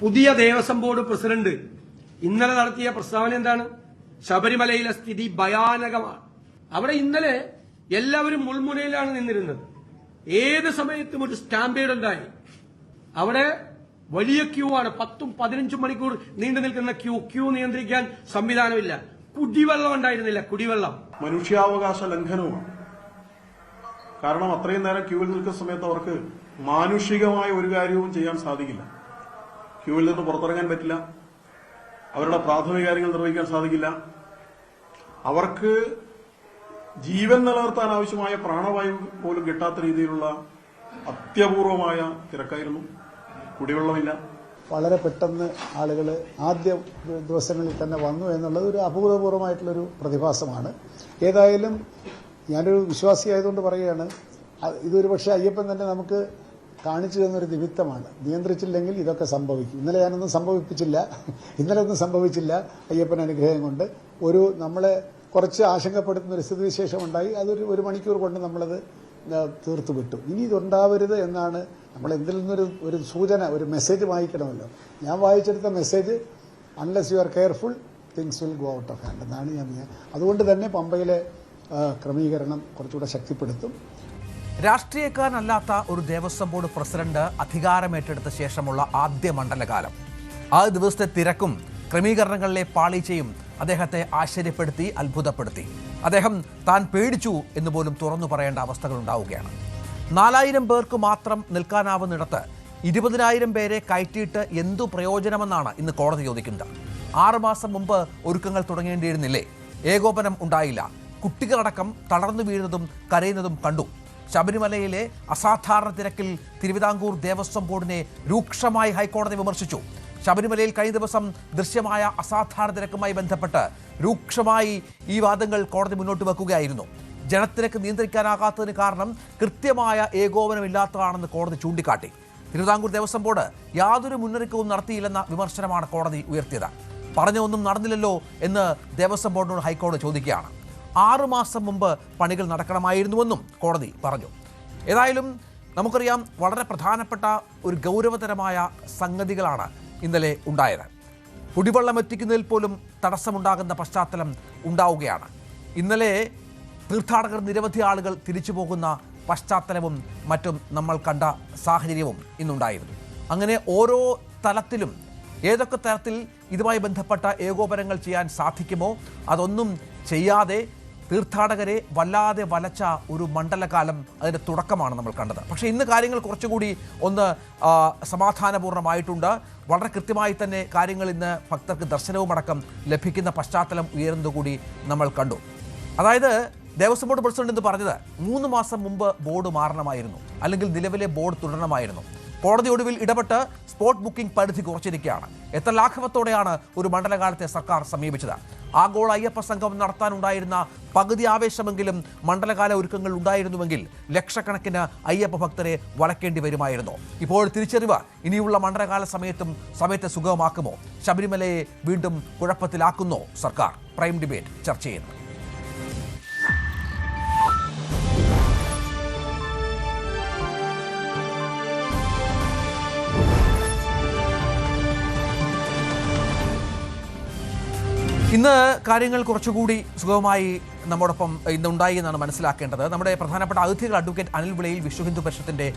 പുതിയ Devaswom board president ഇന്നലെ നടത്തിയ പ്രസ്താവന എന്താണ്? ശബരിമലയിലെ സ്ഥിതി ഭയാനകമാണ്. അവിടെ ഇന്നലെ എല്ലാവരും മുൾമുനയിലാണ് നിന്നിരുന്നത്. ഏത് സമയത്തും ഒരു സ്റ്റാമ്പേഡ് ഉണ്ടായി. അവിടെ വലിയ ക്യൂ ആണ്. 10-15 മണിക്കൂർ നീണ്ടു നിൽക്കുന്ന ക്യൂ നിയന്ത്രിക്കാൻ സംവിധാനമില്ല. കുടിവെള്ളം ഉണ്ടായിരുന്നില്ല. കുടിവെള്ളം മനുഷ്യാവകാശ ലംഘനവുമാണ്. കാരണം അത്രയും നേരം ക്യൂവിൽ നിൽക്കുന്ന സമയത്ത് അവർക്ക് മാനുഷികമായ ഒരു കാര്യവും ചെയ്യാൻ സാധിക്കില്ല. ക്യൂവിൽ നിന്ന് പുറത്തിറങ്ങാൻ പറ്റില്ല. അവരുടെ പ്രാഥമിക കാര്യങ്ങൾ നിർവഹിക്കാൻ സാധിക്കില്ല. അവർക്ക് ജീവൻ നിലനിർത്താൻ ആവശ്യമായ പ്രാണവായു പോലും കിട്ടാത്ത രീതിയിലുള്ള അത്യപൂർവമായ തിരക്കായിരുന്നു. കുടിവെള്ളമില്ല. വളരെ പെട്ടെന്ന് ആളുകൾ ആദ്യ ദിവസങ്ങളിൽ തന്നെ വന്നു എന്നുള്ളത് ഒരു അഭൂതപൂർവമായിട്ടുള്ളൊരു പ്രതിഭാസമാണ്. ഏതായാലും ഞാനൊരു വിശ്വാസിയായതുകൊണ്ട് പറയുകയാണ്, ഇതൊരു പക്ഷേ അയ്യപ്പൻ തന്നെ നമുക്ക് കാണിച്ചു തന്നൊരു നിമിത്തമാണ്. നിയന്ത്രിച്ചില്ലെങ്കിൽ ഇതൊക്കെ സംഭവിക്കും. ഇന്നലെ ഞാനൊന്നും സംഭവിച്ചില്ല. അയ്യപ്പൻ അനുഗ്രഹം കൊണ്ട് നമ്മളെ കുറച്ച് ആശങ്കപ്പെടുത്തുന്ന ഒരു സ്ഥിതിവിശേഷം ഉണ്ടായി. ഒരു മണിക്കൂർ കൊണ്ട് നമ്മളത് തീർത്തു വിട്ടു. ഇനി ഇതുണ്ടാവരുത് എന്നാണ് നമ്മൾ എന്തിൽ നിന്നൊരു സൂചന, ഒരു മെസ്സേജ് വായിക്കണമല്ലോ. ഞാൻ വായിച്ചെടുത്ത message, unless you are careful things will go out of hand എന്നാണ് ഞാൻ. അതുകൊണ്ട് തന്നെ പമ്പയിലെ ക്രമീകരണം കുറച്ചുകൂടെ ശക്തിപ്പെടുത്തും. രാഷ്ട്രീയക്കാരനല്ലാത്ത ഒരു ദേവസ്വം ബോർഡ് പ്രസിഡന്റ് അധികാരമേറ്റെടുത്ത ശേഷമുള്ള ആദ്യ മണ്ഡലകാലം, ആ ദിവസത്തെ തിരക്കും ക്രമീകരണങ്ങളിലെ പാളിച്ചയും അദ്ദേഹത്തെ ആശ്ചര്യപ്പെടുത്തി, അത്ഭുതപ്പെടുത്തി. അദ്ദേഹം താൻ പേടിച്ചു എന്ന് പോലും തുറന്നു പറയേണ്ട അവസ്ഥകൾ ഉണ്ടാവുകയാണ്. 4000 പേർക്ക് മാത്രം നിൽക്കാനാവുന്നിടത്ത് 20,000 പേരെ കയറ്റിയിട്ട് എന്തു പ്രയോജനമെന്നാണ് ഇന്ന് കോടതി ചോദിക്കുന്നത്. 6 മാസം മുമ്പ് ഒരുക്കങ്ങൾ തുടങ്ങേണ്ടിയിരുന്നില്ലേ? ഏകോപനം ഉണ്ടായില്ല. കുട്ടികളടക്കം തളർന്നു വീഴുന്നതും കരയുന്നതും കണ്ടു. ശബരിമലയിലെ അസാധാരണ തിരക്കിൽ തിരുവിതാംകൂർ ദേവസ്വം ബോർഡിനെ രൂക്ഷമായി ഹൈക്കോടതി വിമർശിച്ചു. ശബരിമലയിൽ കഴിഞ്ഞ ദിവസം ദൃശ്യമായ അസാധാരണ തിരക്കുമായി ബന്ധപ്പെട്ട് രൂക്ഷമായി ഈ വാദങ്ങൾ കോടതി മുന്നോട്ട് വെക്കുകയായിരുന്നു. ജനത്തിരക്ക് നിയന്ത്രിക്കാനാകാത്തതിന് കാരണം കൃത്യമായ ഏകോപനമില്ലാത്തതാണെന്ന് കോടതി ചൂണ്ടിക്കാട്ടി. തിരുവിതാംകൂർ ദേവസ്വം ബോർഡ് യാതൊരു മുന്നറിയിപ്പും നടത്തിയില്ലെന്ന വിമർശനമാണ് കോടതി ഉയർത്തിയത്. പറഞ്ഞൊന്നും നടന്നില്ലല്ലോ എന്ന് ദേവസ്വം ബോർഡിനോട് ഹൈക്കോടതി ചോദിക്കുകയാണ്. 6 മാസം മുമ്പ് പണികൾ നടക്കണമായിരുന്നുവെന്നും കോടതി പറഞ്ഞു. ഏതായാലും നമുക്കറിയാം, വളരെ പ്രധാനപ്പെട്ട ഒരു ഗൗരവതരമായ സംഗതികളാണ് ഇന്നലെ ഉണ്ടായത്. കുടിവെള്ളം എത്തിക്കുന്നതിൽ പോലും തടസ്സമുണ്ടാകുന്ന പശ്ചാത്തലം ഉണ്ടാവുകയാണ്. ഇന്നലെ തീർത്ഥാടകർ നിരവധി ആളുകൾ തിരിച്ചു പോകുന്ന പശ്ചാത്തലവും മറ്റും നമ്മൾ കണ്ട സാഹചര്യവും ഇന്നുണ്ടായിരുന്നു. അങ്ങനെ ഓരോ തലത്തിലും ഏതൊക്കെ തരത്തിൽ ഇതുമായി ബന്ധപ്പെട്ട ഏകോപനങ്ങൾ ചെയ്യാൻ സാധിക്കുമോ അതൊന്നും ചെയ്യാതെ തീർത്ഥാടകരെ വല്ലാതെ വലച്ച ഒരു മണ്ഡലകാലം, അതിൻ്റെ തുടക്കമാണ് നമ്മൾ കണ്ടത്. പക്ഷേ ഇന്ന് കാര്യങ്ങൾ കുറച്ചുകൂടി സമാധാനപൂർണ്ണമായിട്ടുണ്ട്. വളരെ കൃത്യമായി തന്നെ കാര്യങ്ങൾ ഇന്ന് ഭക്തർക്ക് ദർശനവുമടക്കം ലഭിക്കുന്ന പശ്ചാത്തലം ഉയരുന്നതുകൂടി നമ്മൾ കണ്ടു. അതായത് ദേവസ്വം ബോർഡ് പ്രസിഡന്റ് എന്ന് പറഞ്ഞത് 3 മാസം മുമ്പ് ബോർഡ് മാറണമായിരുന്നു, അല്ലെങ്കിൽ നിലവിലെ ബോർഡ് തുടരണമായിരുന്നു. കോടതി ഒടുവിൽ ഇടപെട്ട് സ്പോട്ട് ബുക്കിംഗ് പരിധി കുറച്ചിരിക്കുകയാണ്. എത്ര ലാഘവത്തോടെയാണ് ഒരു മണ്ഡലകാലത്തെ സർക്കാർ സമീപിച്ചത്. ആഗോള അയ്യപ്പ സംഗമം നടത്താനുണ്ടായിരുന്ന പകുതി ആവേശമെങ്കിലും മണ്ഡലകാല ഒരുക്കങ്ങൾ ഉണ്ടായിരുന്നുവെങ്കിൽ ലക്ഷക്കണക്കിന് അയ്യപ്പ ഭക്തരെ വളയ്ക്കേണ്ടി വരുമായിരുന്നു. ഇപ്പോൾ തിരിച്ചറിവ് ഇനിയുള്ള മണ്ഡലകാല സമയത്തെ സുഗമമാക്കുമോ? ശബരിമലയെ വീണ്ടും കുഴപ്പത്തിലാക്കുന്നോ സർക്കാർ? പ്രൈം ഡിബേറ്റ് ചർച്ച ചെയ്യുന്നു. ഇന്ന് കാര്യങ്ങൾ കുറച്ചുകൂടി സുഗമമായി നമ്മോടൊപ്പം ഇന്നുണ്ടായി എന്നാണ് മനസ്സിലാക്കേണ്ടത്. നമ്മുടെ പ്രധാനപ്പെട്ട അതിഥികൾ അഡ്വക്കേറ്റ് അനിൽ വിളയിൽ, വിശ്വ ഹിന്ദു പരിഷത്തിന്റെ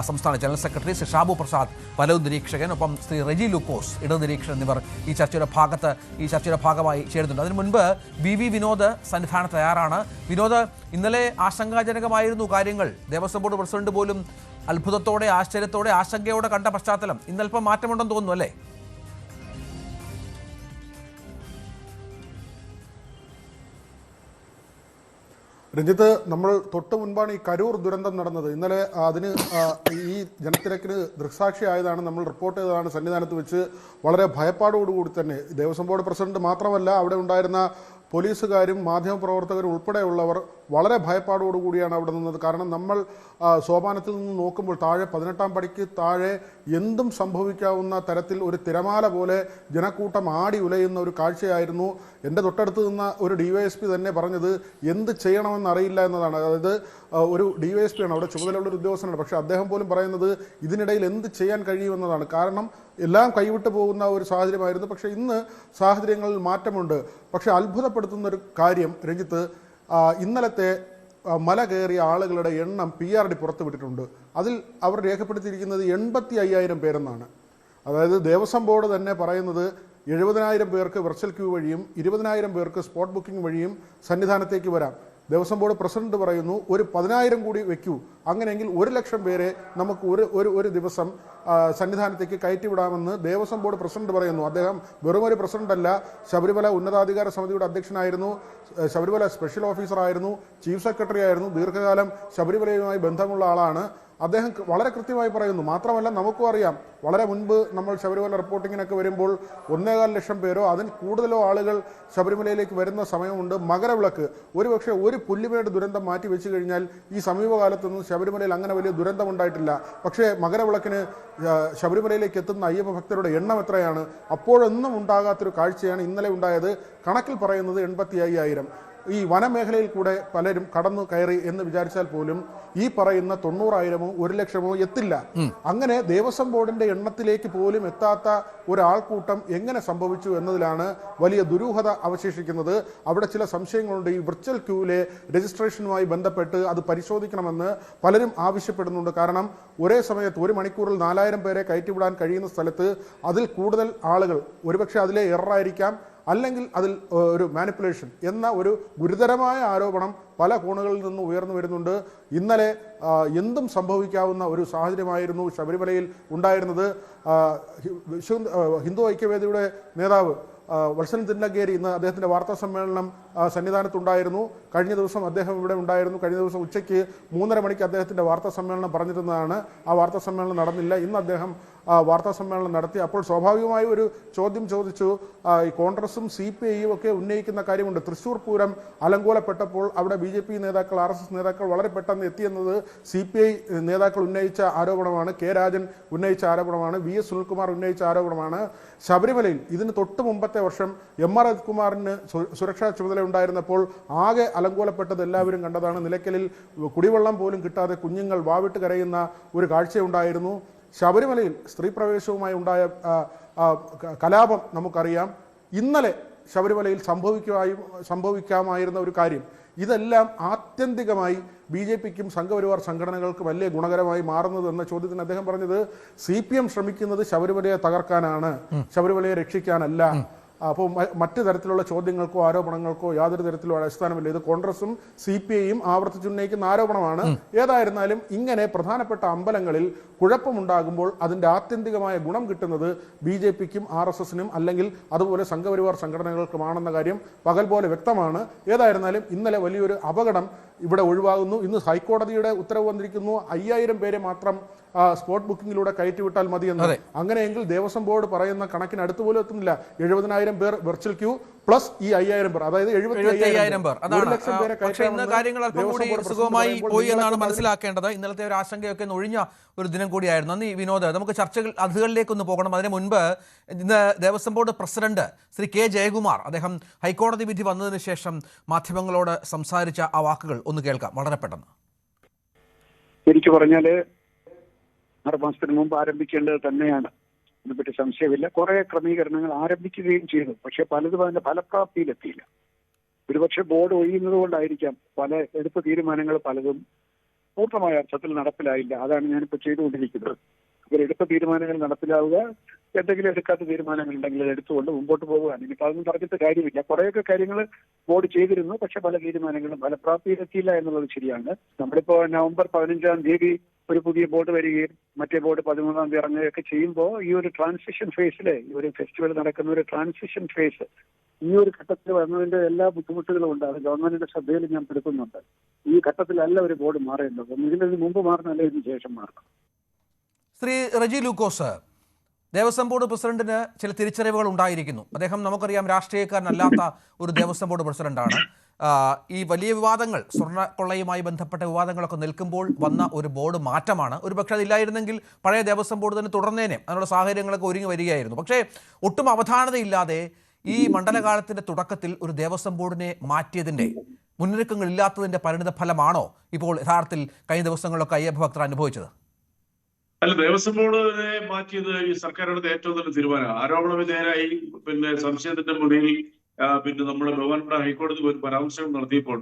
സംസ്ഥാന ജനറൽ സെക്രട്ടറി, ശ്രീ ഷാബു പ്രസാദ്, വലതു നിരീക്ഷകൻ, ഒപ്പം ശ്രീ റെജി ലൂക്കോസ്, ഇടതു നിരീക്ഷകൻ എന്നിവർ ഈ ചർച്ചയുടെ ഭാഗമായി ചേരുന്നുണ്ട്. അതിനു മുൻപ് വി വിനോദ് സന്നിധാനം തയ്യാറാണ്. വിനോദ്, ഇന്നലെ ആശങ്കാജനകമായിരുന്നു കാര്യങ്ങൾ. ദേവസ്വം ബോർഡ് പ്രസിഡന്റ് പോലും അത്ഭുതത്തോടെ, ആശ്ചര്യത്തോടെ, ആശങ്കയോടെ കണ്ട പശ്ചാത്തലം ഇന്നൽപ്പം മാറ്റമുണ്ടെന്ന് തോന്നുന്നു, അല്ലേ? രഞ്ജിത്ത്, നമ്മൾ തൊട്ട് മുൻപാണ് ഈ കരൂർ ദുരന്തം നടന്നത്. ഇന്നലെ അതിന് ഈ ജനത്തിരക്കിന് ദൃക്സാക്ഷിയായതാണ്, നമ്മൾ റിപ്പോർട്ട് ചെയ്തതാണ്. സന്നിധാനത്ത് വെച്ച് വളരെ ഭയപ്പാടോടുകൂടി തന്നെ ദേവസ്വം ബോർഡ് പ്രസിഡന്റ് മാത്രമല്ല, അവിടെ ഉണ്ടായിരുന്ന പോലീസുകാരും മാധ്യമപ്രവർത്തകരും ഉൾപ്പെടെയുള്ളവർ വളരെ ഭയപ്പാടോടുകൂടിയാണ് അവിടെ നിന്നത്. കാരണം നമ്മൾ സോപാനത്തിൽ നിന്ന് നോക്കുമ്പോൾ താഴെ 18ാം പടിക്ക് താഴെ എന്തും സംഭവിക്കാവുന്ന തരത്തിൽ ഒരു തിരമാല പോലെ ജനക്കൂട്ടം ആടി ഉലയുന്ന ഒരു കാഴ്ചയായിരുന്നു. എൻ്റെ തൊട്ടടുത്ത് നിന്ന ഒരു DYSP തന്നെ പറഞ്ഞത് എന്ത് ചെയ്യണമെന്ന് അറിയില്ല എന്നതാണ്. അതായത് ഒരു DYSP ആണ്, അവിടെ ചുമതലയുള്ള ഒരു ഉദ്യോഗസ്ഥനാണ്. പക്ഷേ അദ്ദേഹം പോലും പറയുന്നത് ഇതിനിടയിൽ എന്ത് ചെയ്യാൻ കഴിയുമെന്നതാണ്. കാരണം എല്ലാം കൈവിട്ടു പോകുന്ന ഒരു സാഹചര്യമായിരുന്നു. പക്ഷേ ഇന്ന് സാഹചര്യങ്ങളിൽ മാറ്റമുണ്ട്. പക്ഷേ അത്ഭുതപ്പെടുത്തുന്ന ഒരു കാര്യം രഞ്ജിത്ത്, ഇന്നലത്തെ മല കയറിയ ആളുകളുടെ എണ്ണം PRD പുറത്തുവിട്ടിട്ടുണ്ട്. അതിൽ അവർ രേഖപ്പെടുത്തിയിരിക്കുന്നത് 85,000 പേരെന്നാണ്. അതായത് ദേവസ്വം ബോർഡ് തന്നെ പറയുന്നത് 70,000 പേർക്ക് വെർച്വൽ ക്യൂ വഴിയും 20,000 പേർക്ക് സ്പോട്ട് ബുക്കിംഗ് വഴിയും സന്നിധാനത്തേക്ക് വരാം. ദേവസ്വം ബോർഡ് പ്രസിഡന്റ് പറയുന്നു ഒരു 10,000 കൂടി വെക്കൂ, അങ്ങനെയെങ്കിൽ 1,00,000 പേരെ നമുക്ക് ഒരു ദിവസം സന്നിധാനത്തേക്ക് കയറ്റിവിടാമെന്ന് ദേവസ്വം ബോർഡ് പ്രസിഡന്റ് പറയുന്നു. അദ്ദേഹം വെറുമൊരു പ്രസിഡന്റ് അല്ല, ശബരിമല ഉന്നതാധികാര സമിതിയുടെ അധ്യക്ഷനായിരുന്നു, ശബരിമല സ്പെഷ്യൽ ഓഫീസറായിരുന്നു, ചീഫ് സെക്രട്ടറി ആയിരുന്നു, ദീർഘകാലം ശബരിമലയുമായി ബന്ധമുള്ള ആളാണ്. അദ്ദേഹം വളരെ കൃത്യമായി പറയുന്നു. മാത്രമല്ല നമുക്കും അറിയാം, വളരെ മുൻപ് നമ്മൾ ശബരിമല റിപ്പോർട്ടിങ്ങിനൊക്കെ വരുമ്പോൾ 1.25 ലക്ഷം പേരോ അതിൽ കൂടുതലോ ആളുകൾ ശബരിമലയിലേക്ക് വരുന്ന സമയമുണ്ട്. മകരവിളക്ക് ഒരുപക്ഷെ ഒരു പുല്ലുമേട് ദുരന്തം മാറ്റി വെച്ച് കഴിഞ്ഞാൽ ഈ സമീപകാലത്തൊന്നും ശബരിമലയിൽ അങ്ങനെ വലിയ ദുരന്തമുണ്ടായിട്ടില്ല. പക്ഷേ മകരവിളക്കിന് ശബരിമലയിലേക്ക് എത്തുന്ന അയ്യപ്പ ഭക്തരുടെ എണ്ണം എത്രയാണ്? അപ്പോഴൊന്നും ഉണ്ടാകാത്തൊരു കാഴ്ചയാണ് ഇന്നലെ ഉണ്ടായത്. കണക്കിൽ പറയുന്നത് 85,000. ഈ വനമേഖലയിൽ കൂടെ പലരും കടന്നു കയറി എന്ന് വിചാരിച്ചാൽ പോലും ഈ പറയുന്ന 90,000-മോ 1,00,000-മോ എത്തില്ല. അങ്ങനെ ദേവസ്വം ബോർഡിന്റെ എണ്ണത്തിലേക്ക് പോലും എത്താത്ത ഒരാൾക്കൂട്ടം എങ്ങനെ സംഭവിച്ചു എന്നതിലാണ് വലിയ ദുരൂഹത അവശേഷിക്കുന്നത്. അവിടെ ചില സംശയങ്ങളുണ്ട്. ഈ വിർച്വൽ ക്യൂവിലെ രജിസ്ട്രേഷനുമായി ബന്ധപ്പെട്ട് അത് പരിശോധിക്കണമെന്ന് പലരും ആവശ്യപ്പെടുന്നുണ്ട്. കാരണം ഒരേ സമയത്ത് 1 മണിക്കൂറിൽ 4,000 പേരെ കയറ്റിവിടാൻ കഴിയുന്ന സ്ഥലത്ത് അതിൽ കൂടുതൽ ആളുകൾ, ഒരുപക്ഷെ അതിലെ എററായിരിക്കാം, അല്ലെങ്കിൽ അതിൽ ഒരു മാനിപ്പുലേഷൻ എന്ന ഒരു ഗുരുതരമായ ആരോപണം പല കോണുകളിൽ നിന്ന് ഉയർന്നു വരുന്നുണ്ട്. ഇന്നലെ എന്തും സംഭവിക്കാവുന്ന ഒരു സാഹചര്യമായിരുന്നു ശബരിമലയിൽ ഉണ്ടായിരുന്നത്. ഹിന്ദു ഐക്യവേദിയുടെ നേതാവ് വത്സൻ തില്ലങ്കേരി ഇന്ന് അദ്ദേഹത്തിൻ്റെ വാർത്താ സമ്മേളനം സന്നിധാനത്തുണ്ടായിരുന്നു. കഴിഞ്ഞ ദിവസം അദ്ദേഹം ഇവിടെ ഉണ്ടായിരുന്നു. കഴിഞ്ഞ ദിവസം ഉച്ചയ്ക്ക് 3:30 മണിക്ക് അദ്ദേഹത്തിൻ്റെ വാർത്താ സമ്മേളനം പറഞ്ഞിരുന്നതാണ്. ആ വാർത്താ സമ്മേളനം നടന്നില്ല. ഇന്ന് അദ്ദേഹം വാർത്താ സമ്മേളനം നടത്തി. അപ്പോൾ സ്വാഭാവികമായി ഒരു ചോദ്യം ചോദിച്ചു. ഈ കോൺഗ്രസും CPI-യും ഒക്കെ ഉന്നയിക്കുന്ന കാര്യമുണ്ട്. തൃശ്ശൂർ പൂരം അലങ്കോലപ്പെട്ടപ്പോൾ അവിടെ BJP നേതാക്കൾ, RSS നേതാക്കൾ വളരെ പെട്ടെന്ന് എത്തിയെന്നത് CPI നേതാക്കൾ ഉന്നയിച്ച ആരോപണമാണ്. K. രാജൻ ഉന്നയിച്ച ആരോപണമാണ്. VS സുനിൽകുമാർ ഉന്നയിച്ച ആരോപണമാണ്. ശബരിമലയിൽ ഇതിന് തൊട്ട് മുമ്പത്തെ വർഷം MR അജിത്കുമാറിന് സുരക്ഷാ ചുമതല ഉണ്ടായിരുന്നപ്പോൾ ആകെ അലങ്കോലപ്പെട്ടത് എല്ലാവരും കണ്ടതാണ്. നിലയ്ക്കലിൽ കുടിവെള്ളം പോലും കിട്ടാതെ കുഞ്ഞുങ്ങൾ വാവിട്ട് കരയുന്ന ഒരു കാഴ്ചയുണ്ടായിരുന്നു. ശബരിമലയിൽ സ്ത്രീ പ്രവേശവുമായി ഉണ്ടായ കലാപം നമുക്കറിയാം. ഇന്നലെ ശബരിമലയിൽ സംഭവിക്കാമായിരുന്ന ഒരു കാര്യം. ഇതെല്ലാം ആത്യന്തികമായി BJPക്കും സംഘപരിവാർ സംഘടനകൾക്കും വലിയ ഗുണകരമായി മാറുന്നത് എന്ന ചോദ്യത്തിന് അദ്ദേഹം പറഞ്ഞത് CPM ശ്രമിക്കുന്നത് ശബരിമലയെ തകർക്കാനാണ്, ശബരിമലയെ രക്ഷിക്കാനല്ല. അപ്പോൾ മറ്റു തരത്തിലുള്ള ചോദ്യങ്ങൾക്കോ ആരോപണങ്ങൾക്കോ യാതൊരു തരത്തിലുള്ള അടിസ്ഥാനമില്ല. ഇത് കോൺഗ്രസും CPI-യും ആവർത്തിച്ചുന്നയിക്കുന്ന ആരോപണമാണ്. ഏതായിരുന്നാലും ഇങ്ങനെ പ്രധാനപ്പെട്ട അമ്പലങ്ങളിൽ കുഴപ്പമുണ്ടാകുമ്പോൾ അതിൻ്റെ ആത്യന്തികമായ ഗുണം കിട്ടുന്നത് BJPക്കും RSS-നും അല്ലെങ്കിൽ അതുപോലെ സംഘപരിവാർ സംഘടനകൾക്കുമാണെന്ന കാര്യം പകൽ പോലെ വ്യക്തമാണ്. ഏതായിരുന്നാലും ഇന്നലെ വലിയൊരു അപകടം ഇവിടെ ഒഴിവാകുന്നു. ഇന്ന് ഹൈക്കോടതിയുടെ ഉത്തരവ് വന്നിരിക്കുന്നു. 5,000 പേരെ മാത്രം സ്പോട്ട് ബുക്കിങ്ങിലൂടെ കയറ്റിവിട്ടാൽ മതിയെന്ന്. അങ്ങനെയെങ്കിൽ ദേവസ്വം ബോർഡ് പറയുന്ന കണക്കിന് അടുത്ത് പോലും എത്തുന്നില്ല. 70,000 പേർ വെർച്വൽ ക്യൂ പ്ലസ് ഈ 5,000 പേർ, അതായത് 75,000 പേർ. പക്ഷേ ഇന്ന് കാര്യങ്ങൾ അല്പം കൂടി സുഗമമായി പോയി എന്നാണ് മനസ്സിലാക്കേണ്ടത്. ഇന്നലത്തെ ഒരു ആശങ്കയൊക്കെ ഒഴിഞ്ഞ ഒരു ദിനം കൂടിയായിരുന്നു. നന്ദി വിനോദ്. നമുക്ക് ചർച്ചകൾ അതികളിലേക്കൊന്ന് പോകണം. അതിന് മുൻപ് ഇന്ന് Devaswom board president Shri K. Jayakumar, അദ്ദേഹം ഹൈക്കോടതി വിധി വന്നതിന് ശേഷം മാധ്യമങ്ങളോട് സംസാരിച്ച ആ വാക്കുകൾ ഒന്ന് കേൾക്കാം വളരെ പെട്ടെന്ന്. എനിക്ക് പറഞ്ഞാല് 6 മാസത്തിന് മുമ്പ് ആരംഭിക്കേണ്ടത് തന്നെയാണ്, അതിനെപ്പറ്റി സംശയമില്ല. കുറെ ക്രമീകരണങ്ങൾ ആരംഭിക്കുകയും ചെയ്തു. പക്ഷെ പലതും അതിന്റെ ഫലപ്രാപ്തിയിലെത്തിയില്ല. ഒരുപക്ഷെ ബോർഡ് ഒഴിയുന്നത് കൊണ്ടായിരിക്കാം പല എടുത്ത തീരുമാനങ്ങൾ പലതും പൂർണ്ണമായ അർത്ഥത്തിൽ നടപ്പിലായില്ല. അതാണ് ഞാനിപ്പോൾ ചെയ്തുകൊണ്ടിരിക്കുന്നത്. ഇവരെടുത്ത തീരുമാനങ്ങൾ നടപ്പിലാവുക, എന്തെങ്കിലും എടുക്കാത്ത തീരുമാനങ്ങൾ ഉണ്ടെങ്കിൽ അത് എടുത്തുകൊണ്ട് മുമ്പോട്ട് പോകുക. ഇനിയിപ്പോൾ അതൊന്നും പറഞ്ഞിട്ട് കാര്യമില്ല. കുറേയൊക്കെ കാര്യങ്ങൾ ബോർഡ് ചെയ്തിരുന്നു, പക്ഷെ പല തീരുമാനങ്ങളും ഫലപ്രാപ്തിയിലെത്തിയില്ല എന്നുള്ളത് ശരിയാണ്. നമ്മളിപ്പോൾ നവംബർ 15-ാം തീയതി ഒരു പുതിയ ബോർഡ് വരികയും മറ്റേ ബോർഡ് 13-ാം തീയതി ഇറങ്ങുകയൊക്കെ ചെയ്യുമ്പോൾ ഈ ഒരു ട്രാൻസിഷൻ ഫേസിലെ ഈ ഒരു ഫെസ്റ്റിവൽ നടക്കുന്ന ഒരു ട്രാൻസിഷൻ ഫേസ് ഈ ഒരു ഘട്ടത്തിൽ വന്നതിന്റെ എല്ലാ ബുദ്ധിമുട്ടുകളും ഉണ്ട്. അത് ഗവൺമെന്റിന്റെ ശ്രദ്ധയിൽ ഞാൻ പെടുത്തുന്നുണ്ട്. ഈ ഘട്ടത്തിലല്ല ഒരു ബോർഡ് മാറേണ്ടത്. ഇതിന് മുമ്പ് മാറണമല്ല, ഇതിന് ശേഷം മാറണം. ശ്രീ റജി ലൂക്കോസ്, ദേവസ്വം ബോർഡ് പ്രസിഡന്റിന് ചില തിരിച്ചറിവുകൾ ഉണ്ടായിരിക്കുന്നു. അദ്ദേഹം നമുക്കറിയാം രാഷ്ട്രീയക്കാരനല്ലാത്ത ഒരു ദേവസ്വം ബോർഡ് പ്രസിഡന്റാണ്. ഈ വലിയ വിവാദങ്ങൾ, സ്വർണ്ണ കൊള്ളയുമായി ബന്ധപ്പെട്ട വിവാദങ്ങളൊക്കെ നിൽക്കുമ്പോൾ വന്ന ഒരു ബോർഡ് മാറ്റമാണ്. ഒരുപക്ഷെ അതില്ലായിരുന്നെങ്കിൽ പഴയ ദേവസ്വം ബോർഡ് തന്നെ തുടർന്നേനെ, അതിനുള്ള സാഹചര്യങ്ങളൊക്കെ ഒരുങ്ങി വരികയായിരുന്നു. പക്ഷേ ഒട്ടും അവധാനതയില്ലാതെ ഈ മണ്ഡലകാലത്തിന്റെ തുടക്കത്തിൽ ഒരു ദേവസ്വം ബോർഡിനെ മാറ്റിയതിന്റെ മുന്നൊരുക്കങ്ങൾ ഇല്ലാത്തതിന്റെ പരിണിത ഫലമാണോ ഇപ്പോൾ യഥാർത്ഥത്തിൽ കഴിഞ്ഞ ദിവസങ്ങളിലൊക്കെ അയ്യപ്പ ഭക്തർ അനുഭവിച്ചത്? അല്ല, ദേവസ്വം ബോർഡിനെ മാറ്റിയത് ഈ സർക്കാരിന്റെ ഏറ്റവും നല്ല തീരുമാനം. ആരോപണ വിധേയരായി സംശയത്തിന്റെ മുന്നിൽ നമ്മുടെ ബഹുമാനപ്പെട്ട ഹൈക്കോടതി ഒരു പരാമർശം നടത്തിയപ്പോൾ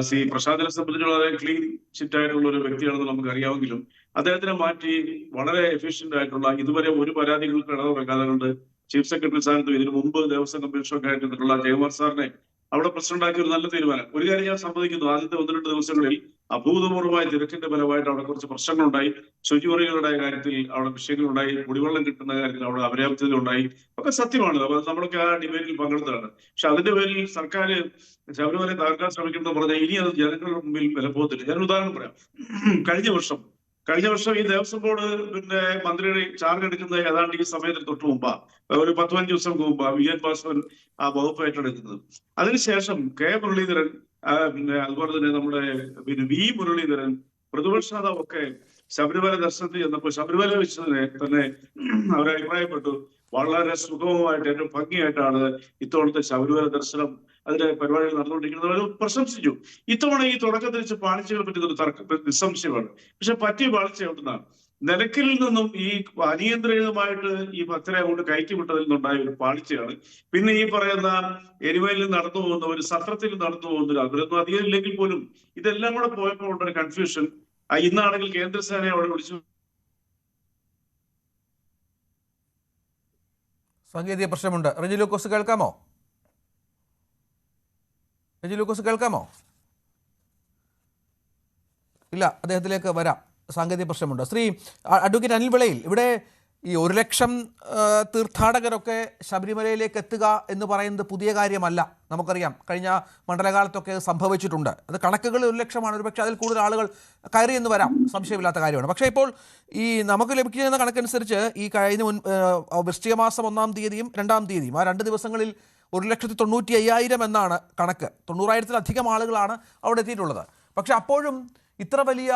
ശ്രീ പ്രസാദിനെ സംബന്ധിച്ചുള്ള വളരെ ക്ലീൻ ചിറ്റ് ആയിട്ടുള്ള ഒരു വ്യക്തിയാണെന്ന് നമുക്ക് അറിയാമെങ്കിലും അദ്ദേഹത്തിനെ മാറ്റി വളരെ എഫിഷ്യന്റ് ആയിട്ടുള്ള, ഇതുവരെ ഒരു പരാതികൾക്ക് ഇടവ് വെക്കാതെ കൊണ്ട് ചീഫ് സെക്രട്ടറി സ്ഥാനത്തും ഇതിനു മുമ്പ് ദേവസ്വം കമ്മീഷനൊക്കെ ആയിട്ടുള്ള ജയകുമാർ സാറിനെ അവിടെ പ്രസിഡന്റാക്കിയ ഒരു നല്ല തീരുമാനം. ഒരു കാര്യം ഞാൻ സമ്മതിക്കുന്നു, ആദ്യത്തെ 1-2 ദിവസങ്ങളിൽ അഭൂതപൂർവമായ തിരക്കിന്റെ ഫലമായിട്ട് അവിടെ കുറച്ച് പ്രശ്നങ്ങളുണ്ടായി. ശുചിമുറികളുടെ കാര്യത്തിൽ അവിടെ വിഷയങ്ങളുണ്ടായി, കുടിവെള്ളം കിട്ടുന്ന കാര്യത്തിൽ അവിടെ അപര്യാപ്തത ഉണ്ടായി, ഒക്കെ സത്യമാണ്. അപ്പൊ നമ്മളൊക്കെ ആ ഡിബേറ്റിൽ പങ്കെടുത്തതാണ്. പക്ഷെ അതിന്റെ പേരിൽ സർക്കാർ ശബരിമല തകർക്കാൻ ശ്രമിക്കുന്നത് പറഞ്ഞാൽ ഇനി അത് ജനങ്ങളുടെ മുമ്പിൽ വില പോകത്തില്ല. ഞാനൊരു ഉദാഹരണം പറയാം. കഴിഞ്ഞ വർഷം ഈ ദേവസ്വം ബോർഡ് മന്ത്രിയുടെ ചാർജ് എടുക്കുന്നത് ഏതാണ്ട് ഈ സമയത്തിന് തൊട്ട് മുമ്പാ, ഒരു 10-15 ദിവസം മുമ്പാ VN വാസവൻ ആ വകുപ്പ് ഏറ്റെടുക്കുന്നത്. അതിനുശേഷം കെ മുരളീധരൻ, അതുപോലെ തന്നെ നമ്മുടെ വി മുരളീധരൻ, പ്രതിപക്ഷ നേതാവൊക്കെ ശബരിമല ദർശനത്തിൽ ചെന്നപ്പോൾ ശബരിമല വെച്ചതിനെ തന്നെ അവർ അഭിപ്രായപ്പെട്ടു വളരെ സുഗമമായിട്ട് ഏറ്റവും ഭംഗിയായിട്ടാണ് ഇത്തവണത്തെ ശബരിമല ദർശനം അതിന്റെ പരിപാടികൾ നടന്നുകൊണ്ടിരിക്കുന്നത്. അവർ പ്രശംസിച്ചു. ഇത്തവണ ഈ തുടക്കത്തിൽ വെച്ച് പാളിച്ചകളെ പറ്റി നിസ്സംശയമാണ്. പക്ഷെ പറ്റിയ പാളിച്ച എവിടുന്നാണ്? നിലയ്ക്കലിൽ നിന്നും ഈ അനിയന്ത്രിതമായിട്ട് ഈ ഭക്തരെ കൊണ്ട് കയറ്റിവിട്ടതിൽ നിന്നുണ്ടായ ഒരു പാളിച്ചയാണ്. പിന്നെ ഈ പറയുന്ന എരുമയിൽ നടന്നു പോകുന്ന ഒരു സത്രത്തിൽ നടന്നു പോകുന്ന അതിലൊന്നും അധികം ഇല്ലെങ്കിൽ പോലും ഇതെല്ലാം കൂടെ പോയപ്പോൾ ഉണ്ടൊരു കൺഫ്യൂഷൻ. ഇന്നാണെങ്കിൽ കേന്ദ്രസേനയെ അവിടെ വിളിച്ചു. സാങ്കേതിക പ്രശ്നമുണ്ട്. റെജി ലൂക്കോസ് കേൾക്കാമോ? ഇല്ല, അദ്ദേഹത്തിലേക്ക് വരാം. സാങ്കേതിക പ്രശ്നമുണ്ട്. ശ്രീ അഡ്വക്കേറ്റ് അനിൽ വിളയിൽ, ഇവിടെ ഈ 1 ലക്ഷം തീർത്ഥാടകരൊക്കെ ശബരിമലയിലേക്ക് എത്തുക എന്ന് പറയുന്നത് പുതിയ കാര്യമല്ല. നമുക്കറിയാം കഴിഞ്ഞ മണ്ഡലകാലത്തൊക്കെ സംഭവിച്ചിട്ടുണ്ട്. അത് കണക്കുകൾ 1 ലക്ഷമാണ്. ഒരുപക്ഷെ അതിൽ കൂടുതൽ ആളുകൾ കയറിയെന്ന് വരാം, സംശയമില്ലാത്ത കാര്യമാണ്. പക്ഷേ ഇപ്പോൾ ഈ നമുക്ക് ലഭിക്കുന്ന കണക്കനുസരിച്ച് ഈ കഴിഞ്ഞ വൃശ്ചിക മാസം 1-ാം തീയതിയും 2-ാം തീയതിയും ആ 2 ദിവസങ്ങളിൽ 1,95,000 എന്നാണ് കണക്ക്. 90,000-ത്തിലധികം ആളുകളാണ് അവിടെ എത്തിയിട്ടുള്ളത്. പക്ഷെ അപ്പോഴും ഇത്ര വലിയ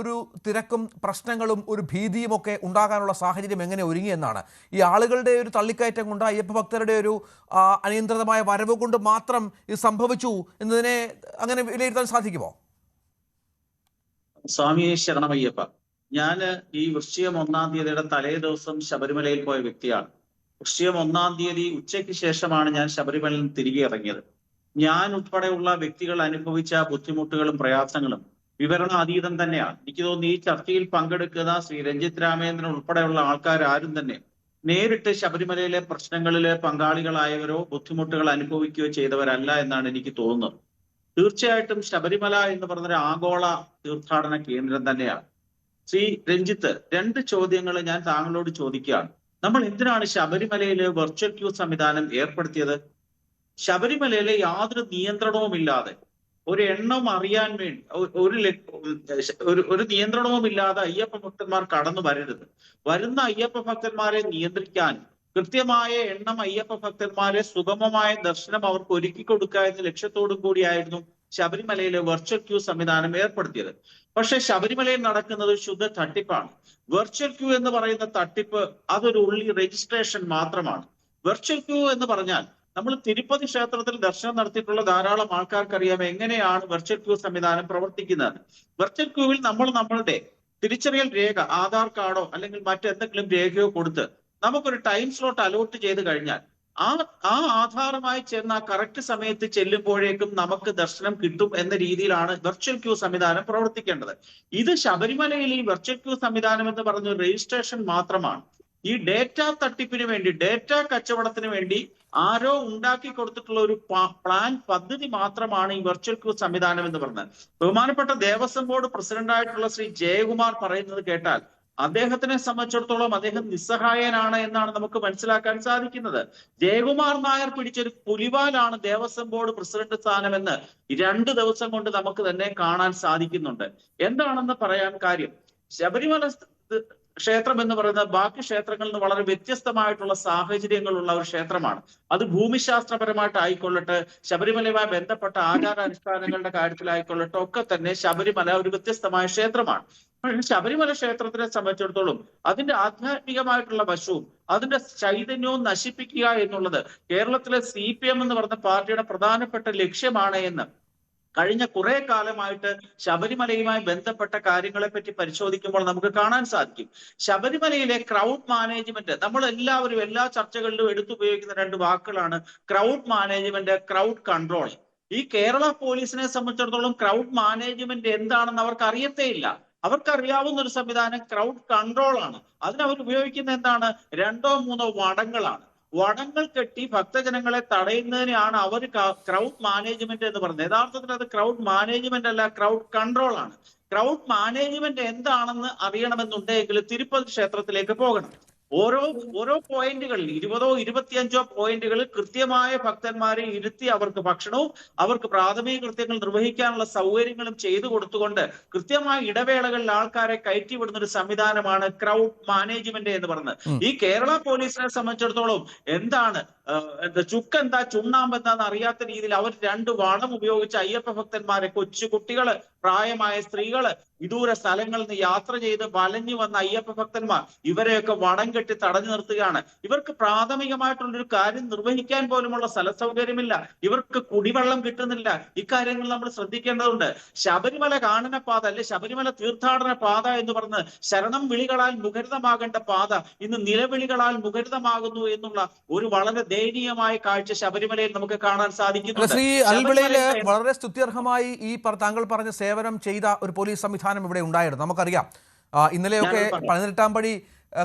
ഒരു തിരക്കും പ്രശ്നങ്ങളും ഒരു ഭീതിയുമൊക്കെ ഉണ്ടാകാനുള്ള സാഹചര്യം എങ്ങനെ ഒരുങ്ങിയെന്നാണ്. ഈ ആളുകളുടെ ഒരു തള്ളിക്കയറ്റം കൊണ്ട്, അയ്യപ്പ ഭക്തരുടെ ഒരു അനിയന്ത്രിതമായ വരവ് കൊണ്ട് മാത്രം ഇത് സംഭവിച്ചു എന്നതിനെ അങ്ങനെ വിലയിരുത്താൻ സാധിക്കുമോ? സ്വാമിയെ ശരണമയ്യപ്പ. ഞാൻ ഈ വൃശ്ചികം 1-ാം തീയതിയുടെ തലേ ദിവസം ശബരിമലയിൽ പോയ വ്യക്തിയാണ്. വൃശ്ചികം 1-ാം തീയതി ഉച്ചയ്ക്ക് ശേഷമാണ് ഞാൻ ശബരിമലയിൽ നിന്ന് തിരികെ ഇറങ്ങിയത്. ഞാൻ ഉൾപ്പെടെയുള്ള വ്യക്തികൾ അനുഭവിച്ച ബുദ്ധിമുട്ടുകളും പ്രയാസങ്ങളും വിവരണാതീതം തന്നെയാണ്. എനിക്ക് തോന്നുന്നു ഈ ചർച്ചയിൽ പങ്കെടുക്കുന്ന ശ്രീ രഞ്ജിത്ത് രാമേന്ദ്രൻ ഉൾപ്പെടെയുള്ള ആൾക്കാർ ആരും തന്നെ നേരിട്ട് ശബരിമലയിലെ പ്രശ്നങ്ങളിൽ പങ്കാളികളായവരോ ബുദ്ധിമുട്ടുകൾ അനുഭവിക്കുകയോ ചെയ്തവരല്ല എന്നാണ് എനിക്ക് തോന്നുന്നത്. തീർച്ചയായിട്ടും ശബരിമല എന്ന് പറഞ്ഞൊരു ആഗോള തീർത്ഥാടന കേന്ദ്രം തന്നെയാണ്. ശ്രീ രഞ്ജിത്ത്, 2 ചോദ്യങ്ങൾ ഞാൻ താങ്കളോട് ചോദിക്കുകയാണ്. നമ്മൾ എന്തിനാണ് ശബരിമലയിൽ വെർച്വൽ ക്യൂ സംവിധാനം ഏർപ്പെടുത്തിയത്? ശബരിമലയിലെ യാതൊരു നിയന്ത്രണവുമില്ലാതെ, ഒരു എണ്ണം അറിയാൻ വേണ്ടി ഒരു നിയന്ത്രണവുമില്ലാതെ അയ്യപ്പ ഭക്തന്മാർ കടന്നു വരരുത്. വരുന്ന അയ്യപ്പ ഭക്തന്മാരെ നിയന്ത്രിക്കാൻ കൃത്യമായ എണ്ണം അയ്യപ്പ ഭക്തന്മാരെ സുഗമമായ ദർശനം അവർക്ക് ഒരുക്കി കൊടുക്കുക എന്ന ലക്ഷ്യത്തോടു കൂടിയായിരുന്നു ശബരിമലയിലെ വെർച്വൽ ക്യൂ സംവിധാനം ഏർപ്പെടുത്തിയത്. പക്ഷെ ശബരിമലയിൽ നടക്കുന്നത് ശുദ്ധ തട്ടിപ്പാണ്. വെർച്വൽ ക്യൂ എന്ന് പറയുന്ന തട്ടിപ്പ് അതൊരു ഉള്ളി രജിസ്ട്രേഷൻ മാത്രമാണ്. വെർച്വൽ ക്യൂ എന്ന് പറഞ്ഞാൽ നമ്മൾ തിരുപ്പതി ക്ഷേത്രത്തിൽ ദർശനം നടത്തിയിട്ടുള്ള ധാരാളം ആൾക്കാർക്കറിയാം എങ്ങനെയാണ് വെർച്വൽ ക്യൂ സംവിധാനം പ്രവർത്തിക്കുന്നത്. വെർച്വൽ ക്യൂവിൽ നമ്മളുടെ തിരിച്ചറിയൽ രേഖ, ആധാർ കാർഡോ അല്ലെങ്കിൽ മറ്റെന്തെങ്കിലും രേഖയോ കൊടുത്ത് നമുക്കൊരു ടൈം സ്ലോട്ട് അലോട്ട് ചെയ്ത് കഴിഞ്ഞാൽ ആ ആധാരമായി ചേർന്ന ആ കറക്റ്റ് സമയത്ത് ചെല്ലുമ്പോഴേക്കും നമുക്ക് ദർശനം കിട്ടും എന്ന രീതിയിലാണ് വെർച്വൽ ക്യൂ സംവിധാനം പ്രവർത്തിക്കേണ്ടത്. ഇത് ശബരിമലയിൽ ഈ വെർച്വൽ ക്യൂ സംവിധാനം എന്ന് പറഞ്ഞ രജിസ്ട്രേഷൻ മാത്രമാണ്. ഈ ഡേറ്റ തട്ടിപ്പിന് വേണ്ടി, ഡേറ്റ കച്ചവടത്തിന് വേണ്ടി ആരോ ഉണ്ടാക്കി കൊടുത്തിട്ടുള്ള ഒരു പദ്ധതി മാത്രമാണ് ഈ വെർച്വൽ ക്യൂ സംവിധാനം എന്ന് പറഞ്ഞത്. ബഹുമാനപ്പെട്ട ദേവസ്വം ബോർഡ് പ്രസിഡന്റായിട്ടുള്ള ശ്രീ ജയകുമാർ പറയുന്നത് കേട്ടാൽ അദ്ദേഹത്തിനെ സംബന്ധിച്ചിടത്തോളം അദ്ദേഹം നിസ്സഹായനാണ് എന്നാണ് നമുക്ക് മനസ്സിലാക്കാൻ സാധിക്കുന്നത്. ജയകുമാർ നായർ പിടിച്ചൊരു പുലിവാലാണ് ദേവസ്വം ബോർഡ് പ്രസിഡന്റ് സ്ഥാനമെന്ന് 2 ദിവസം കൊണ്ട് നമുക്ക് തന്നെ കാണാൻ സാധിക്കുന്നുണ്ട്. എന്താണെന്ന് പറയാൻ കാര്യം, ശബരിമല ക്ഷേത്രം എന്ന് പറയുന്നത് ബാക്കി ക്ഷേത്രങ്ങളിൽ നിന്ന് വളരെ വ്യത്യസ്തമായിട്ടുള്ള സാഹചര്യങ്ങളുള്ള ഒരു ക്ഷേത്രമാണ്. അത് ഭൂമിശാസ്ത്രപരമായിട്ട് ആയിക്കൊള്ളട്ടെ, ശബരിമലയുമായി ബന്ധപ്പെട്ട ആചാരാനുഷ്ഠാനങ്ങളുടെ കാര്യത്തിലായിക്കൊള്ളട്ടെ, ഒക്കെ തന്നെ ശബരിമല ഒരു വ്യത്യസ്തമായ ക്ഷേത്രമാണ്. ശബരിമല ക്ഷേത്രത്തിനെ സംബന്ധിച്ചിടത്തോളം അതിന്റെ ആധ്യാത്മികമായിട്ടുള്ള വശവും അതിന്റെ ചൈതന്യവും നശിപ്പിക്കുക എന്നുള്ളത് കേരളത്തിലെ CPM എന്ന് പറഞ്ഞ പാർട്ടിയുടെ പ്രധാനപ്പെട്ട ലക്ഷ്യമാണ് എന്ന് കഴിഞ്ഞ കുറെ കാലമായിട്ട് ശബരിമലയുമായി ബന്ധപ്പെട്ട കാര്യങ്ങളെ പറ്റി പരിശോധിക്കുമ്പോൾ നമുക്ക് കാണാൻ സാധിക്കും. ശബരിമലയിലെ ക്രൗഡ് മാനേജ്മെന്റ്, നമ്മൾ എല്ലാവരും എല്ലാ ചർച്ചകളിലും എടുത്തുപയോഗിക്കുന്ന രണ്ട് വാക്കുകളാണ് ക്രൗഡ് മാനേജ്മെന്റ്, ക്രൗഡ് കൺട്രോൾ. ഈ കേരള പോലീസിനെ സംബന്ധിച്ചിടത്തോളം ക്രൗഡ് മാനേജ്മെന്റ് എന്താണെന്ന് അവർക്ക് അറിയത്തേയില്ല. അവർക്കറിയാവുന്ന ഒരു സംവിധാനം ക്രൗഡ് കൺട്രോൾ ആണ്. അതിനവർ ഉപയോഗിക്കുന്ന എന്താണ്? 2-3 വടങ്ങളാണ്. വടങ്ങൾ കെട്ടി ഭക്തജനങ്ങളെ തടയുന്നതിനാണ് അവർ ക്രൗഡ് മാനേജ്മെന്റ് എന്ന് പറയുന്നത്. യഥാർത്ഥത്തിൽ അത് ക്രൗഡ് മാനേജ്മെന്റ് അല്ല, ക്രൗഡ് കൺട്രോൾ ആണ്. ക്രൗഡ് മാനേജ്മെന്റ് എന്താണെന്ന് അറിയണമെന്നുണ്ടെങ്കിൽ തിരുപ്പതി ക്ഷേത്രത്തിലേക്ക് പോകണം. ഓരോ പോയിന്റുകളിൽ 20ഓ 25ഓ പോയിന്റുകളിൽ കൃത്യമായ ഭക്തന്മാരെ ഇരുത്തി അവർക്ക് ഭക്ഷണവും അവർക്ക് പ്രാഥമിക കൃത്യങ്ങൾ നിർവഹിക്കാനുള്ള സൗകര്യങ്ങളും ചെയ്തു കൊടുത്തുകൊണ്ട് കൃത്യമായ ഇടവേളകളിൽ ആൾക്കാരെ കയറ്റിവിടുന്ന ഒരു സംവിധാനമാണ് ക്രൗഡ് മാനേജ്മെന്റ് എന്ന് പറയുന്നത്. ഈ കേരള പോലീസിനെ സംബന്ധിച്ചിടത്തോളം എന്താണ് ചുക്കെന്താ ചുണ്ണാമ്പ് എന്താന്ന് അറിയാത്ത രീതിയിൽ അവർ 2 വളം ഉപയോഗിച്ച് അയ്യപ്പ ഭക്തന്മാരെ, കൊച്ചു കുട്ടികള്, പ്രായമായ സ്ത്രീകള്, വിദൂര സ്ഥലങ്ങളിൽ നിന്ന് യാത്ര ചെയ്ത് വലഞ്ഞു വന്ന അയ്യപ്പ ഭക്തന്മാർ, ഇവരെയൊക്കെ വടം കെട്ടി തടഞ്ഞു നിർത്തുകയാണ്. ഇവർക്ക് പ്രാഥമികമായിട്ടുള്ളൊരു കാര്യം നിർവഹിക്കാൻ പോലുമുള്ള സ്ഥല സൗകര്യമില്ല, ഇവർക്ക് കുടിവെള്ളം കിട്ടുന്നില്ല. ഇക്കാര്യങ്ങൾ നമ്മൾ ശ്രദ്ധിക്കേണ്ടതുണ്ട്. ശബരിമല കാനന പാത അല്ലെ ശബരിമല തീർത്ഥാടന പാത എന്ന് പറഞ്ഞ് ശരണം വിളികളാൽ മുഖരിതമാകേണ്ട പാത ഇന്ന് നിലവിളികളാൽ മുഖരിതമാകുന്നു എന്നുള്ള ഒരു വളരെ ദയനീയമായ കാഴ്ച ശബരിമലയിൽ നമുക്ക് കാണാൻ സാധിക്കുന്നു. ശ്രീ അൽവിളയില് വളരെ സ്തുത്യർഹമായി ഈ താങ്കൾ പറഞ്ഞ സേവനം ചെയ്ത ഒരു പോലീസ് സംവിധാനം ഇവിടെ ഉണ്ടായിരുന്നു. നമുക്കറിയാം ഇന്നലെയൊക്കെ 18-ാം പടി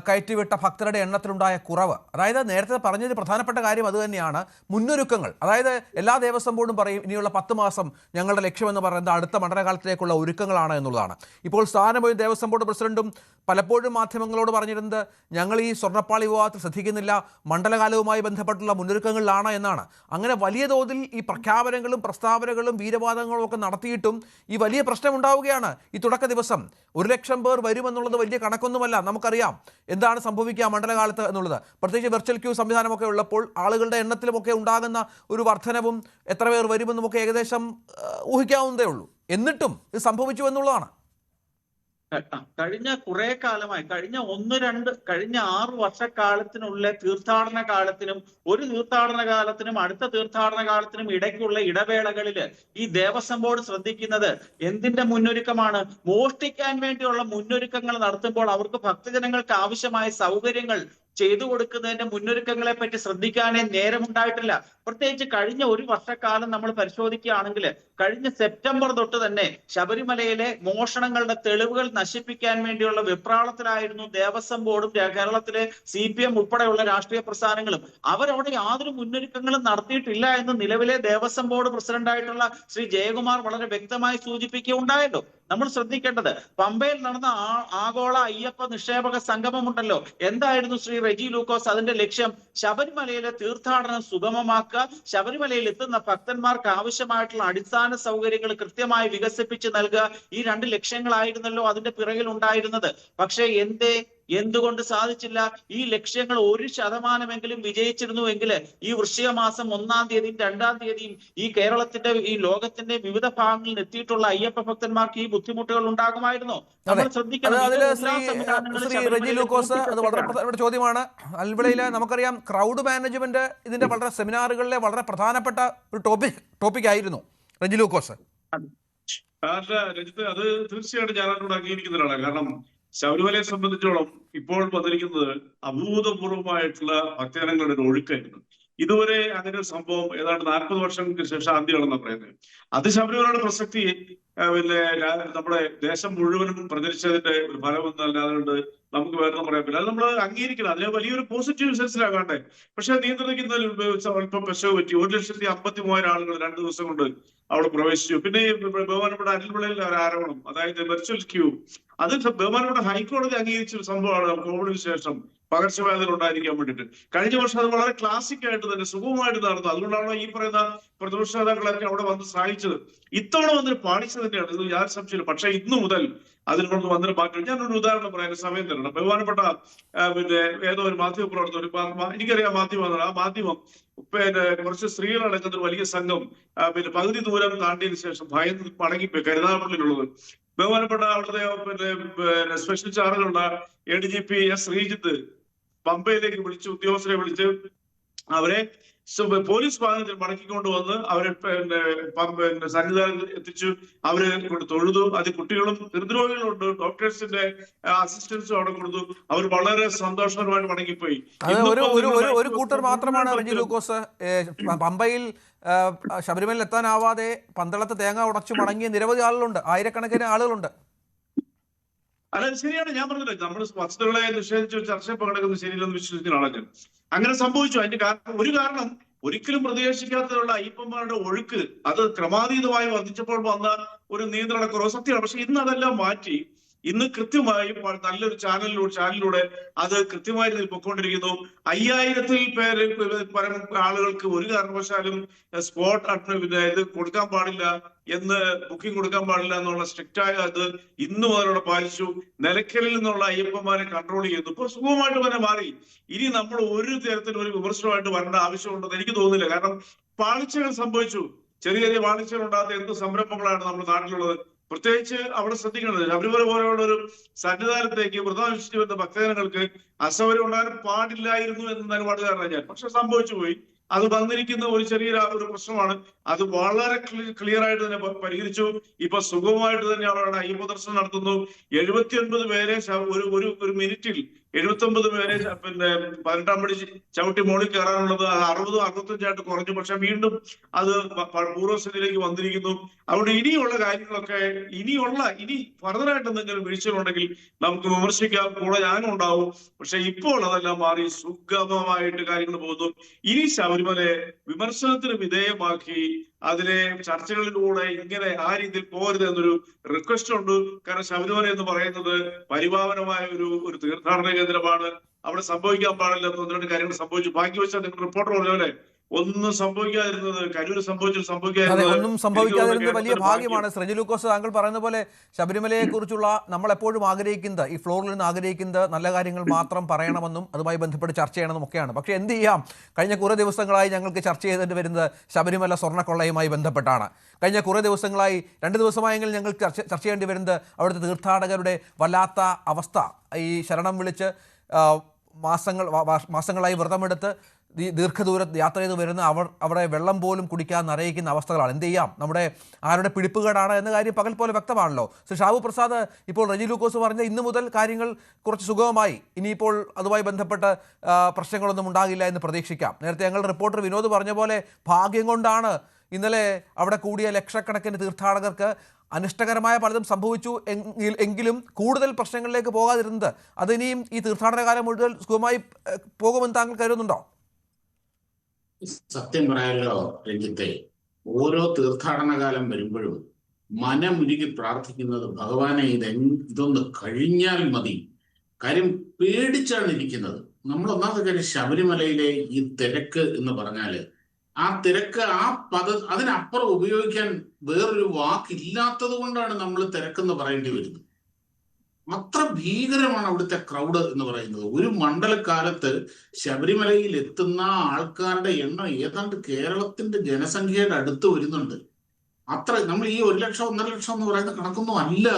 കയറ്റിവിട്ട ഭക്തരുടെ എണ്ണത്തിലുണ്ടായ കുറവ്. അതായത് നേരത്തെ പറഞ്ഞൊരു പ്രധാനപ്പെട്ട കാര്യം അതുതന്നെയാണ്, മുന്നൊരുക്കങ്ങൾ. അതായത് എല്ലാ ദേവസ്വം ബോർഡും പറയും ഇനിയുള്ള 10 മാസം ഞങ്ങളുടെ ലക്ഷ്യമെന്ന് പറയുന്നത് അടുത്ത മണ്ഡലകാലത്തിലേക്കുള്ള ഒരുക്കങ്ങളാണ് എന്നുള്ളതാണ്. ഇപ്പോൾ സ്ഥാനമൊഴി ദേവസ്വം ബോർഡ് പ്രസിഡന്റും പലപ്പോഴും മാധ്യമങ്ങളോട് പറഞ്ഞിരുന്നത് ഞങ്ങൾ ഈ സ്വർണ്ണപ്പാളി വിവാദത്തിൽ ശ്രദ്ധിക്കുന്നില്ല, മണ്ഡലകാലവുമായി ബന്ധപ്പെട്ടുള്ള മുന്നൊരുക്കങ്ങളിലാണ് എന്നാണ്. അങ്ങനെ വലിയ തോതിൽ ഈ പ്രഖ്യാപനങ്ങളും പ്രസ്താവനകളും വീരവാദങ്ങളും ഒക്കെ നടത്തിയിട്ടും ഈ വലിയ പ്രശ്നം ഉണ്ടാവുകയാണ്. ഈ തുടക്ക ദിവസം 1 ലക്ഷം പേർ വരുമെന്നുള്ളത് വലിയ കണക്കൊന്നുമല്ല. നമുക്കറിയാം എന്താണ് സംഭവിക്കുക മണ്ഡലകാലത്ത് എന്നുള്ളത്. പ്രത്യേകിച്ച് വെർച്വൽ ക്യൂ സംവിധാനമൊക്കെ ഉള്ളപ്പോൾ ആളുകളുടെ എണ്ണത്തിലുമൊക്കെ ഉണ്ടാകുന്ന ഒരു വർധനവും എത്ര പേർ വരുമെന്നുമൊക്കെ ഏകദേശം ഊഹിക്കാവുന്നതേ ഉള്ളൂ. എന്നിട്ടും ഇത് സംഭവിച്ചു എന്നുള്ളതാണ്. കഴിഞ്ഞ കുറെ കാലമായി, കഴിഞ്ഞ 6 വർഷക്കാലത്തിനുള്ളിലെ തീർത്ഥാടന കാലത്തിനും ഒരു തീർത്ഥാടന കാലത്തിനും അടുത്ത തീർത്ഥാടന കാലത്തിനും ഇടയ്ക്കുള്ള ഇടവേളകളിൽ ഈ ദേവസ്വം ബോർഡ് ശ്രദ്ധിക്കുന്നത് എന്തിന്റെ മുന്നൊരുക്കമാണ്? മോഷ്ടിക്കാൻ വേണ്ടിയുള്ള മുന്നൊരുക്കങ്ങൾ നടത്തുമ്പോൾ അവർക്ക് ഭക്തജനങ്ങൾക്ക് ആവശ്യമായ സൗകര്യങ്ങൾ ചെയ്തു കൊടുക്കുന്നതിന്റെ മുന്നൊരുക്കങ്ങളെ പറ്റി ശ്രദ്ധിക്കാനേ നേരമുണ്ടായിട്ടില്ല. പ്രത്യേകിച്ച് കഴിഞ്ഞ 1 വർഷക്കാലം നമ്മൾ പരിശോധിക്കുകയാണെങ്കിൽ കഴിഞ്ഞ സെപ്റ്റംബർ തൊട്ട് തന്നെ ശബരിമലയിലെ മോഷണങ്ങളുടെ തെളിവുകൾ നശിപ്പിക്കാൻ വേണ്ടിയുള്ള വെപ്രാളത്തിലായിരുന്നു ദേവസ്വം ബോർഡും കേരളത്തിലെ CPM ഉൾപ്പെടെയുള്ള രാഷ്ട്രീയ പ്രസ്ഥാനങ്ങളും. അവരവിടെ യാതൊരു മുന്നൊരുക്കങ്ങളും നടത്തിയിട്ടില്ല എന്ന് നിലവിലെ ദേവസ്വം ബോർഡ് പ്രസിഡന്റായിട്ടുള്ള ശ്രീ ജയകുമാർ വളരെ വ്യക്തമായി സൂചിപ്പിക്കുകയുണ്ടായല്ലോ. നമ്മൾ ശ്രദ്ധിക്കേണ്ടത് പമ്പയിൽ നടന്ന ആഗോള അയ്യപ്പ നിക്ഷേപക സംഗമമുണ്ടല്ലോ, എന്തായിരുന്നു ശ്രീ റെജി ലൂക്കോസ് അതിന്റെ ലക്ഷ്യം? ശബരിമലയിലെ തീർത്ഥാടനം സുഗമമാക്കുക, ശബരിമലയിൽ എത്തുന്ന ഭക്തന്മാർക്ക് ആവശ്യമായിട്ടുള്ള അടിസ്ഥാന സൗകര്യങ്ങൾ കൃത്യമായി വികസിപ്പിച്ച് നൽകുക. ഈ 2 ലക്ഷ്യങ്ങളായിരുന്നല്ലോ അതിന്റെ പിറകിൽ ഉണ്ടായിരുന്നത്. പക്ഷേ എന്തുകൊണ്ട് സാധിച്ചില്ല? ഈ ലക്ഷ്യങ്ങൾ 1% വിജയിച്ചിരുന്നുവെങ്കിൽ ഈ വൃശ്ചിക മാസം 1-ാം തീയതിയും 2-ാം തീയതിയും ഈ കേരളത്തിന്റെ ഈ ലോകത്തിന്റെ വിവിധ ഭാഗങ്ങളിൽ എത്തിയിട്ടുള്ള അയ്യപ്പ ഭക്തന്മാർക്ക് ഈ ബുദ്ധിമുട്ടുകൾ ഉണ്ടാകുമായിരുന്നോ? നമ്മൾ ശ്രദ്ധിക്കണം. അത് വളരെ പ്രധാനപ്പെട്ട ചോദ്യമാണ്. അൽവിളയില് നമുക്കറിയാം ക്രൗഡ് മാനേജ്മെന്റ് ഇതിന്റെ വളരെ സെമിനാറുകളിലെ വളരെ പ്രധാനപ്പെട്ട ഒരു ടോപ്പിക് ആയിരുന്നു. റെജി ലൂക്കോസ്. രഞ്ജിത്ത്, അത് തീർച്ചയായിട്ടും ഞാൻ അതിനോട് അംഗീകരിക്കുന്നതാണ്. കാരണം ശബരിമലയെ സംബന്ധിച്ചോളം ഇപ്പോൾ വന്നിരിക്കുന്നത് അഭൂതപൂർവമായിട്ടുള്ള ഭക്തജനങ്ങളുടെ ഒരു ഒഴുക്കായിരുന്നു. ഇതുവരെ അങ്ങനെ ഒരു സംഭവം ഏതാണ്ട് 40 വർഷങ്ങൾക്ക് ശേഷം ആദ്യമാണെന്നാണ് പറയുന്നത്. അത് ശബരിമലയുടെ പ്രസക്തി പിന്നെ നമ്മുടെ ദേശം മുഴുവനും പ്രചരിച്ചതിന്റെ ഒരു ഫലം എന്നല്ലാതെ നമുക്ക് വേറെ പറയാൻ പറ്റില്ല. അത് നമ്മൾ അംഗീകരിക്കണം. അതിനെ വലിയൊരു പോസിറ്റീവ് സെൻസിലാകാണ്ടേ. പക്ഷെ നിയന്ത്രിക്കുന്നതിൽ അല്പം പെശവ് പറ്റി. 1,53,000 ആളുകൾ 2 ദിവസം കൊണ്ട് അവിടെ പ്രവേശിച്ചു. പിന്നെ ബഹുമാനപ്പെട്ട അനിൽവിളയിൽ ഒരു ആരോപണം, അതായത് വെർച്വൽ ക്യൂ, അത് ബഹുമാനപ്പെട്ട ഹൈക്കോടതി അംഗീകരിച്ച ഒരു സംഭവമാണ്. കോവിഡിന് ശേഷം പകർച്ചവ്യാധികൾ ഉണ്ടായിരിക്കാൻ വേണ്ടിയിട്ട് കഴിഞ്ഞ വർഷം അത് വളരെ ക്ലാസിക് ആയിട്ട് തന്നെ സുഗമമായിട്ട് നടന്നു. അതുകൊണ്ടാണ് ഈ പറയുന്ന പ്രതിപക്ഷ നേതാക്കളൊക്കെ അവിടെ വന്ന് സഹായിച്ചത്. ഇത്തവണ വന്നൊരു പാളിച്ച തന്നെയാണ്, ഇത് യാതൊരു സംശയമില്ല. പക്ഷെ ഇന്നു മുതൽ അതിനോട് വന്നിട്ട് മാറ്റി. ഞാനൊരു ഉദാഹരണം പറയാൻ സമയം തരണം. ബഹുമാനപ്പെട്ട പിന്നെ ഏതോ ഒരു മാധ്യമ പ്രവർത്തകർ, എനിക്കറിയാം മാധ്യമം, ആ മാധ്യമം പിന്നെ കുറച്ച് സ്ത്രീകൾ അടങ്ങുന്ന ഒരു വലിയ സംഘം പിന്നെ പകുതി ദൂരം താണ്ടിയതിനു ശേഷം ഭയന്ന് മടങ്ങിപ്പോയി, കരുനാഗപ്പള്ളിയിലുള്ളത്. ബഹുമാനപ്പെട്ട അവിടുത്തെ പിന്നെ സ്പെഷ്യൽ ചാർജുള്ള ADGP S. ശ്രീജിത്ത് പമ്പയിലേക്ക് വിളിച്ച് ഉദ്യോഗസ്ഥരെ വിളിച്ച് അവരെ പോലീസ് വാഹനത്തിൽ മടക്കിക്കൊണ്ടുവന്ന് അവരെ പിന്നെ സന്നിധാനത്തിൽ എത്തിച്ചു. അവരെ കൊണ്ട് തൊഴുതു. അത് കുട്ടികളും ഹൃദ്രോഗികളുണ്ട്, ഡോക്ടേഴ്സിന്റെ അസിസ്റ്റൻസും അവിടെ കൊടുത്തു. അവർ വളരെ സന്തോഷകരമായിട്ട് മടങ്ങിപ്പോയി. ഒരു കൂട്ടർ മാത്രമാണ് റെജി ലൂക്കോസ്. പമ്പയിൽ ശബരിമലയിൽ എത്താനാവാതെ പന്തളത്ത് തേങ്ങ ഉടച്ചു മടങ്ങിയ നിരവധി ആളുകളുണ്ട്, ആയിരക്കണക്കിന് ആളുകളുണ്ട്. അല്ല, ശരിയാണ്. ഞാൻ പറഞ്ഞില്ല, നമ്മൾ വസ്തുതകളെ നിഷേധിച്ച് ചർച്ചയിൽ പങ്കെടുക്കുന്നത് ശരിയില്ലെന്ന് വിശ്വസിക്കുന്ന ആളാണ്. അങ്ങനെ സംഭവിച്ചു. അതിന്റെ കാരണം ഒരിക്കലും പ്രതീക്ഷിക്കാത്തതുള്ള അയ്യപ്പന്മാരുടെ ഒഴുക്ക് അത് ക്രമാതീതമായി വർദ്ധിച്ചപ്പോൾ വന്ന ഒരു നിയന്ത്രണക്കുറവ് സത്യമാണ്. പക്ഷെ ഇന്ന് അതെല്ലാം മാറ്റി ഇന്ന് കൃത്യമായി നല്ലൊരു ചാനലിലൂടെ അത് കൃത്യമായി പൊയ്ക്കൊണ്ടിരിക്കുന്നു. 5000-ൽ പേര് പരം ആളുകൾക്ക് ഒരു കാരണവശാലും സ്പോട്ട് ഇത് കൊടുക്കാൻ പാടില്ല എന്ന്, ബുക്കിംഗ് കൊടുക്കാൻ പാടില്ല എന്നുള്ള സ്ട്രിക്റ്റായ അത് ഇന്ന് മുതലൂടെ പാലിച്ചു. നിലയ്ക്കലിൽ നിന്നുള്ള അയ്യപ്പന്മാരെ കൺട്രോൾ ചെയ്യുന്നു. ഇപ്പൊ സുഖമായിട്ട് തന്നെ മാറി. ഇനി നമ്മൾ ഒരു തരത്തിലും ഒരു വിമർശനമായിട്ട് വരേണ്ട ആവശ്യമുണ്ടെന്ന് എനിക്ക് തോന്നുന്നില്ല. കാരണം പാളിച്ചകൾ സംഭവിച്ചു. ചെറിയ ചെറിയ പാളിച്ചകൾ ഉണ്ടാകാത്ത എന്ത് സംരംഭങ്ങളാണ് നമ്മുടെ നാട്ടിലുള്ളത്. പ്രത്യേകിച്ച് അവിടെ ശ്രദ്ധിക്കുന്നത്, ശബരിമല പോലെയുള്ള ഒരു സന്നിധാനത്തേക്ക് വ്രതാനുഷ്ഠിച്ചു വരുന്ന ഭക്തജനങ്ങൾക്ക് അസൗകര്യം ഉണ്ടാകാൻ പാടില്ലായിരുന്നു എന്ന നിലപാടുകാരനാണ് ഞാൻ. പക്ഷെ സംഭവിച്ചു പോയി. അത് വന്നിരിക്കുന്ന ഒരു ചെറിയ ഒരു പ്രശ്നമാണ്. അത് വളരെ ക്ലിയർ ആയിട്ട് തന്നെ പരിഹരിച്ചു. ഇപ്പൊ സുഗമമായിട്ട് തന്നെ അവരുടെ അയ്യപ്പ ദർശനം നടത്തുന്നു. 79 പേരെ ഒരു മിനിറ്റിൽ 79 പേരെ പിന്നെ 18 പടി ചവിട്ടി മോളിൽ കയറാനുള്ളത് അത് 60-65 കുറഞ്ഞു. പക്ഷെ വീണ്ടും അത് പൂർവ്വസ്ഥിതിയിലേക്ക് വന്നിരിക്കുന്നു. അതുകൊണ്ട് ഇനിയുള്ള കാര്യങ്ങളൊക്കെ ഇനി ഫർദറായിട്ട് എന്തെങ്കിലും വീഴ്ചകളുണ്ടെങ്കിൽ നമുക്ക് വിമർശിക്കാം, കൂടെ ഞാനും ഉണ്ടാവും. പക്ഷെ ഇപ്പോൾ അതെല്ലാം മാറി സുഗമമായിട്ട് കാര്യങ്ങൾ പോകുന്നു. ഇനി ശബരിമലയെ വിമർശനത്തിന് വിധേയമാക്കി അതിലെ ചർച്ചകളിലൂടെ ഇങ്ങനെ ആ രീതിയിൽ പോകരുത് എന്നൊരു റിക്വസ്റ്റ് ഉണ്ട്. കാരണം ശബരിമല എന്ന് പറയുന്നത് പരിപാവനമായ ഒരു തീർത്ഥാടന കേന്ദ്രമാണ്. അവിടെ സംഭവിക്കാൻ പാടില്ല എന്ന് 1-2 കാര്യങ്ങൾ സംഭവിച്ചു. ബാക്കി വെച്ചാൽ നിങ്ങൾ റിപ്പോർട്ടർ പറഞ്ഞ പോലെ ഒന്നും സംഭവിക്കാതിരുന്നത്, കരൂര് ഒന്നും സംഭവിക്കാതിരുന്നത് വലിയ ഭാഗ്യമാണ്. റെജി ലൂക്കോസ്, താങ്കൾ പറയുന്ന പോലെ ശബരിമലയെ കുറിച്ചുള്ള നമ്മൾ എപ്പോഴും ആഗ്രഹിക്കുന്നത്, ഈ ഫ്ലോറിൽ നിന്ന് ആഗ്രഹിക്കുന്നത് നല്ല കാര്യങ്ങൾ മാത്രം പറയണമെന്നും അതുമായി ബന്ധപ്പെട്ട് ചർച്ച ചെയ്യണമെന്നും ഒക്കെയാണ്. പക്ഷെ എന്ത് ചെയ്യാം, കഴിഞ്ഞ കുറേ ദിവസങ്ങളായി ഞങ്ങൾക്ക് ചർച്ച ചെയ്തിട്ട് വരുന്നത് ശബരിമല സ്വർണ്ണക്കൊള്ളയുമായി ബന്ധപ്പെട്ടാണ്. കഴിഞ്ഞ കുറേ ദിവസങ്ങളായി 2 ദിവസമായെങ്കിലും ഞങ്ങൾക്ക് ചർച്ച ചെയ്യേണ്ടി വരുന്നത് അവിടുത്തെ തീർത്ഥാടകരുടെ വല്ലാത്ത അവസ്ഥ. ഈ ശരണം വിളിച്ച് മാസങ്ങളായി വ്രതമെടുത്ത് ദീർഘദൂര യാത്ര ചെയ്ത് വരുന്ന അവിടെ വെള്ളം പോലും കുടിക്കാൻ അറിയിക്കുന്ന അവസ്ഥകളാണ്. എന്ത് ചെയ്യാം, നമ്മുടെ ആരുടെ പിടിപ്പുകേടാണ് എന്ന കാര്യം പകൽ പോലെ വ്യക്തമാണല്ലോ. ശ്രീ ഷാബു പ്രസാദ്, ഇപ്പോൾ റെജി ലൂക്കോസ് പറഞ്ഞ ഇന്നു മുതൽ കാര്യങ്ങൾ കുറച്ച് സുഗമമായി, ഇനിയിപ്പോൾ അതുമായി ബന്ധപ്പെട്ട് പ്രശ്നങ്ങളൊന്നും ഉണ്ടാകില്ല എന്ന് പ്രതീക്ഷിക്കാം. നേരത്തെ ഞങ്ങളുടെ റിപ്പോർട്ടർ വിനോദ് പറഞ്ഞ പോലെ ഭാഗ്യം കൊണ്ടാണ് ഇന്നലെ അവിടെ കൂടിയ ലക്ഷക്കണക്കിന് തീർത്ഥാടകർക്ക് അനിഷ്ടകരമായ പലതും സംഭവിച്ചു എങ്കിലും കൂടുതൽ പ്രശ്നങ്ങളിലേക്ക് പോകാതിരുന്നത്. അതിനിയും ഈ തീർത്ഥാടന കാലം മുഴുവൻ സുഖമായി പോകുമെന്ന് താങ്കൾ കരുതുന്നുണ്ടോ? സത്യം പറയാലോ രഞ്ജിത്തെ, ഓരോ തീർത്ഥാടന കാലം വരുമ്പോഴും മനമുരുകി പ്രാർത്ഥിക്കുന്നത് ഭഗവാനെ ഇതൊന്ന് കഴിഞ്ഞാൽ മതി. കാര്യം പേടിച്ചാണ് ഇരിക്കുന്നത്. നമ്മൾ ഒന്നാമത്തെ കാര്യം, ശബരിമലയിലെ ഈ തിരക്ക് എന്ന് പറഞ്ഞാല് ആ തിരക്ക് അതിനപ്പുറം ഉപയോഗിക്കാൻ വേറൊരു വാക്കില്ലാത്തത് കൊണ്ടാണ് നമ്മൾ തിരക്കെന്ന് പറയേണ്ടി വരുന്നത്. അത്ര ഭീകരമാണ് അവിടുത്തെ ക്രൗഡ് എന്ന് പറയുന്നത്. ഒരു മണ്ഡലകാലത്ത് ശബരിമലയിൽ എത്തുന്ന ആൾക്കാരുടെ എണ്ണം ഏതാണ്ട് കേരളത്തിന്റെ ജനസംഖ്യയുടെ അടുത്ത് വരുന്നുണ്ട്. അത്ര നമ്മൾ ഈ 1 ലക്ഷം 1.5 ലക്ഷം എന്ന് പറയുന്ന കണക്കൊന്നും അല്ല.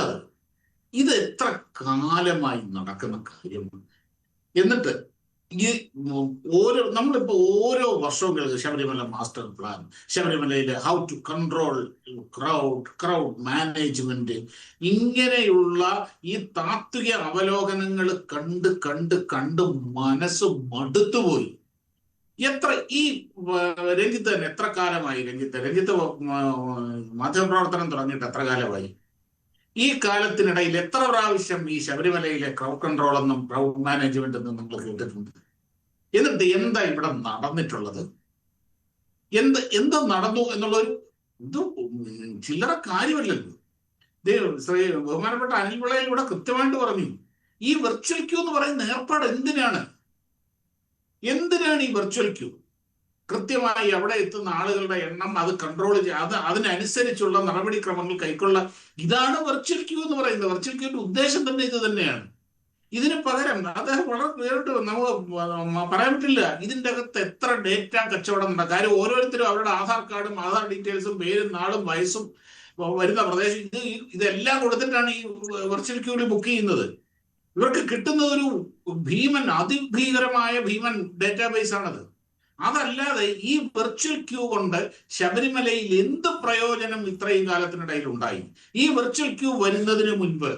ഇത് എത്ര കാലമായി നടക്കുന്ന കാര്യമാണ്. എന്നിട്ട് നമ്മളിപ്പോ ഓരോ വർഷവും കേൾക്കും ശബരിമല മാസ്റ്റർ പ്ലാൻ, ശബരിമലയിലെ how to control crowd management, ഇങ്ങനെയുള്ള ഈ താത്വിക അവലോകനങ്ങൾ കണ്ട് കണ്ട് കണ്ട് മനസ്സ് മടുത്തുപോയി. ഈ രഞ്ജിത്ത് തന്നെ എത്ര കാലമായി? രഞ്ജിത്ത് മാധ്യമപ്രവർത്തനം തുടങ്ങിയിട്ട് എത്ര കാലമായി? ഈ കാലത്തിനിടയിൽ എത്ര പ്രാവശ്യം ഈ ശബരിമലയിലെ ക്രൗഡ് കൺട്രോൾ എന്നും ക്രൗഡ് മാനേജ്മെന്റ് എന്നും നമ്മൾ കേട്ടിട്ടുണ്ട്? എന്നിട്ട് എന്താ ഇവിടെ നടന്നിട്ടുള്ളത്? എന്ത് നടന്നു എന്നുള്ളൊരു ചില്ലറ കാര്യമല്ലല്ലോ. ബഹുമാനപ്പെട്ട അനിൽ പിള്ളയിൽ ഇവിടെ കൃത്യമായിട്ട് പറഞ്ഞു, ഈ വെർച്വൽ ക്യൂ എന്ന് പറയുന്ന ഏർപ്പാട് എന്തിനാണ് ഈ വെർച്വൽ ക്യൂ? കൃത്യമായി അവിടെ എത്തുന്ന ആളുകളുടെ എണ്ണം അത് കൺട്രോൾ ചെയ്യുക, അതിനനുസരിച്ചുള്ള നടപടിക്രമങ്ങൾ കൈക്കൊള്ള. ഇതാണ് വെർച്വൽ ക്യൂ എന്ന് പറയുന്നത്. വെർച്വൽ ക്യൂവിന്റെ ഉദ്ദേശം തന്നെ ഇത് തന്നെയാണ്. ഇതിന് പകരം അദ്ദേഹം വളരെ നേരിട്ട് നമുക്ക് പറയാൻ പറ്റില്ല ഇതിന്റെ അകത്ത് എത്ര ഡേറ്റ കച്ചവടം നടക്കും. കാര്യം ഓരോരുത്തരും അവരുടെ ആധാർ കാർഡും ആധാർ ഡീറ്റെയിൽസും പേരും നാളും വയസ്സും വരുന്ന പ്രദേശം ഇതെല്ലാം കൊടുത്തിട്ടാണ് ഈ വെർച്വൽ ക്യൂവിൽ ബുക്ക് ചെയ്യുന്നത്. ഇവർക്ക് കിട്ടുന്ന ഒരു അതിഭീകരമായ ഭീമൻ ഡേറ്റാബേസ് ആണത്. അതല്ലാതെ ഈ വെർച്വൽ ക്യൂ കൊണ്ട് ശബരിമലയിൽ എന്ത് പ്രയോജനം ഇത്രയും കാലത്തിനിടയിൽ ഉണ്ടായി? ഈ വെർച്വൽ ക്യൂ വരുന്നതിന് മുൻപ്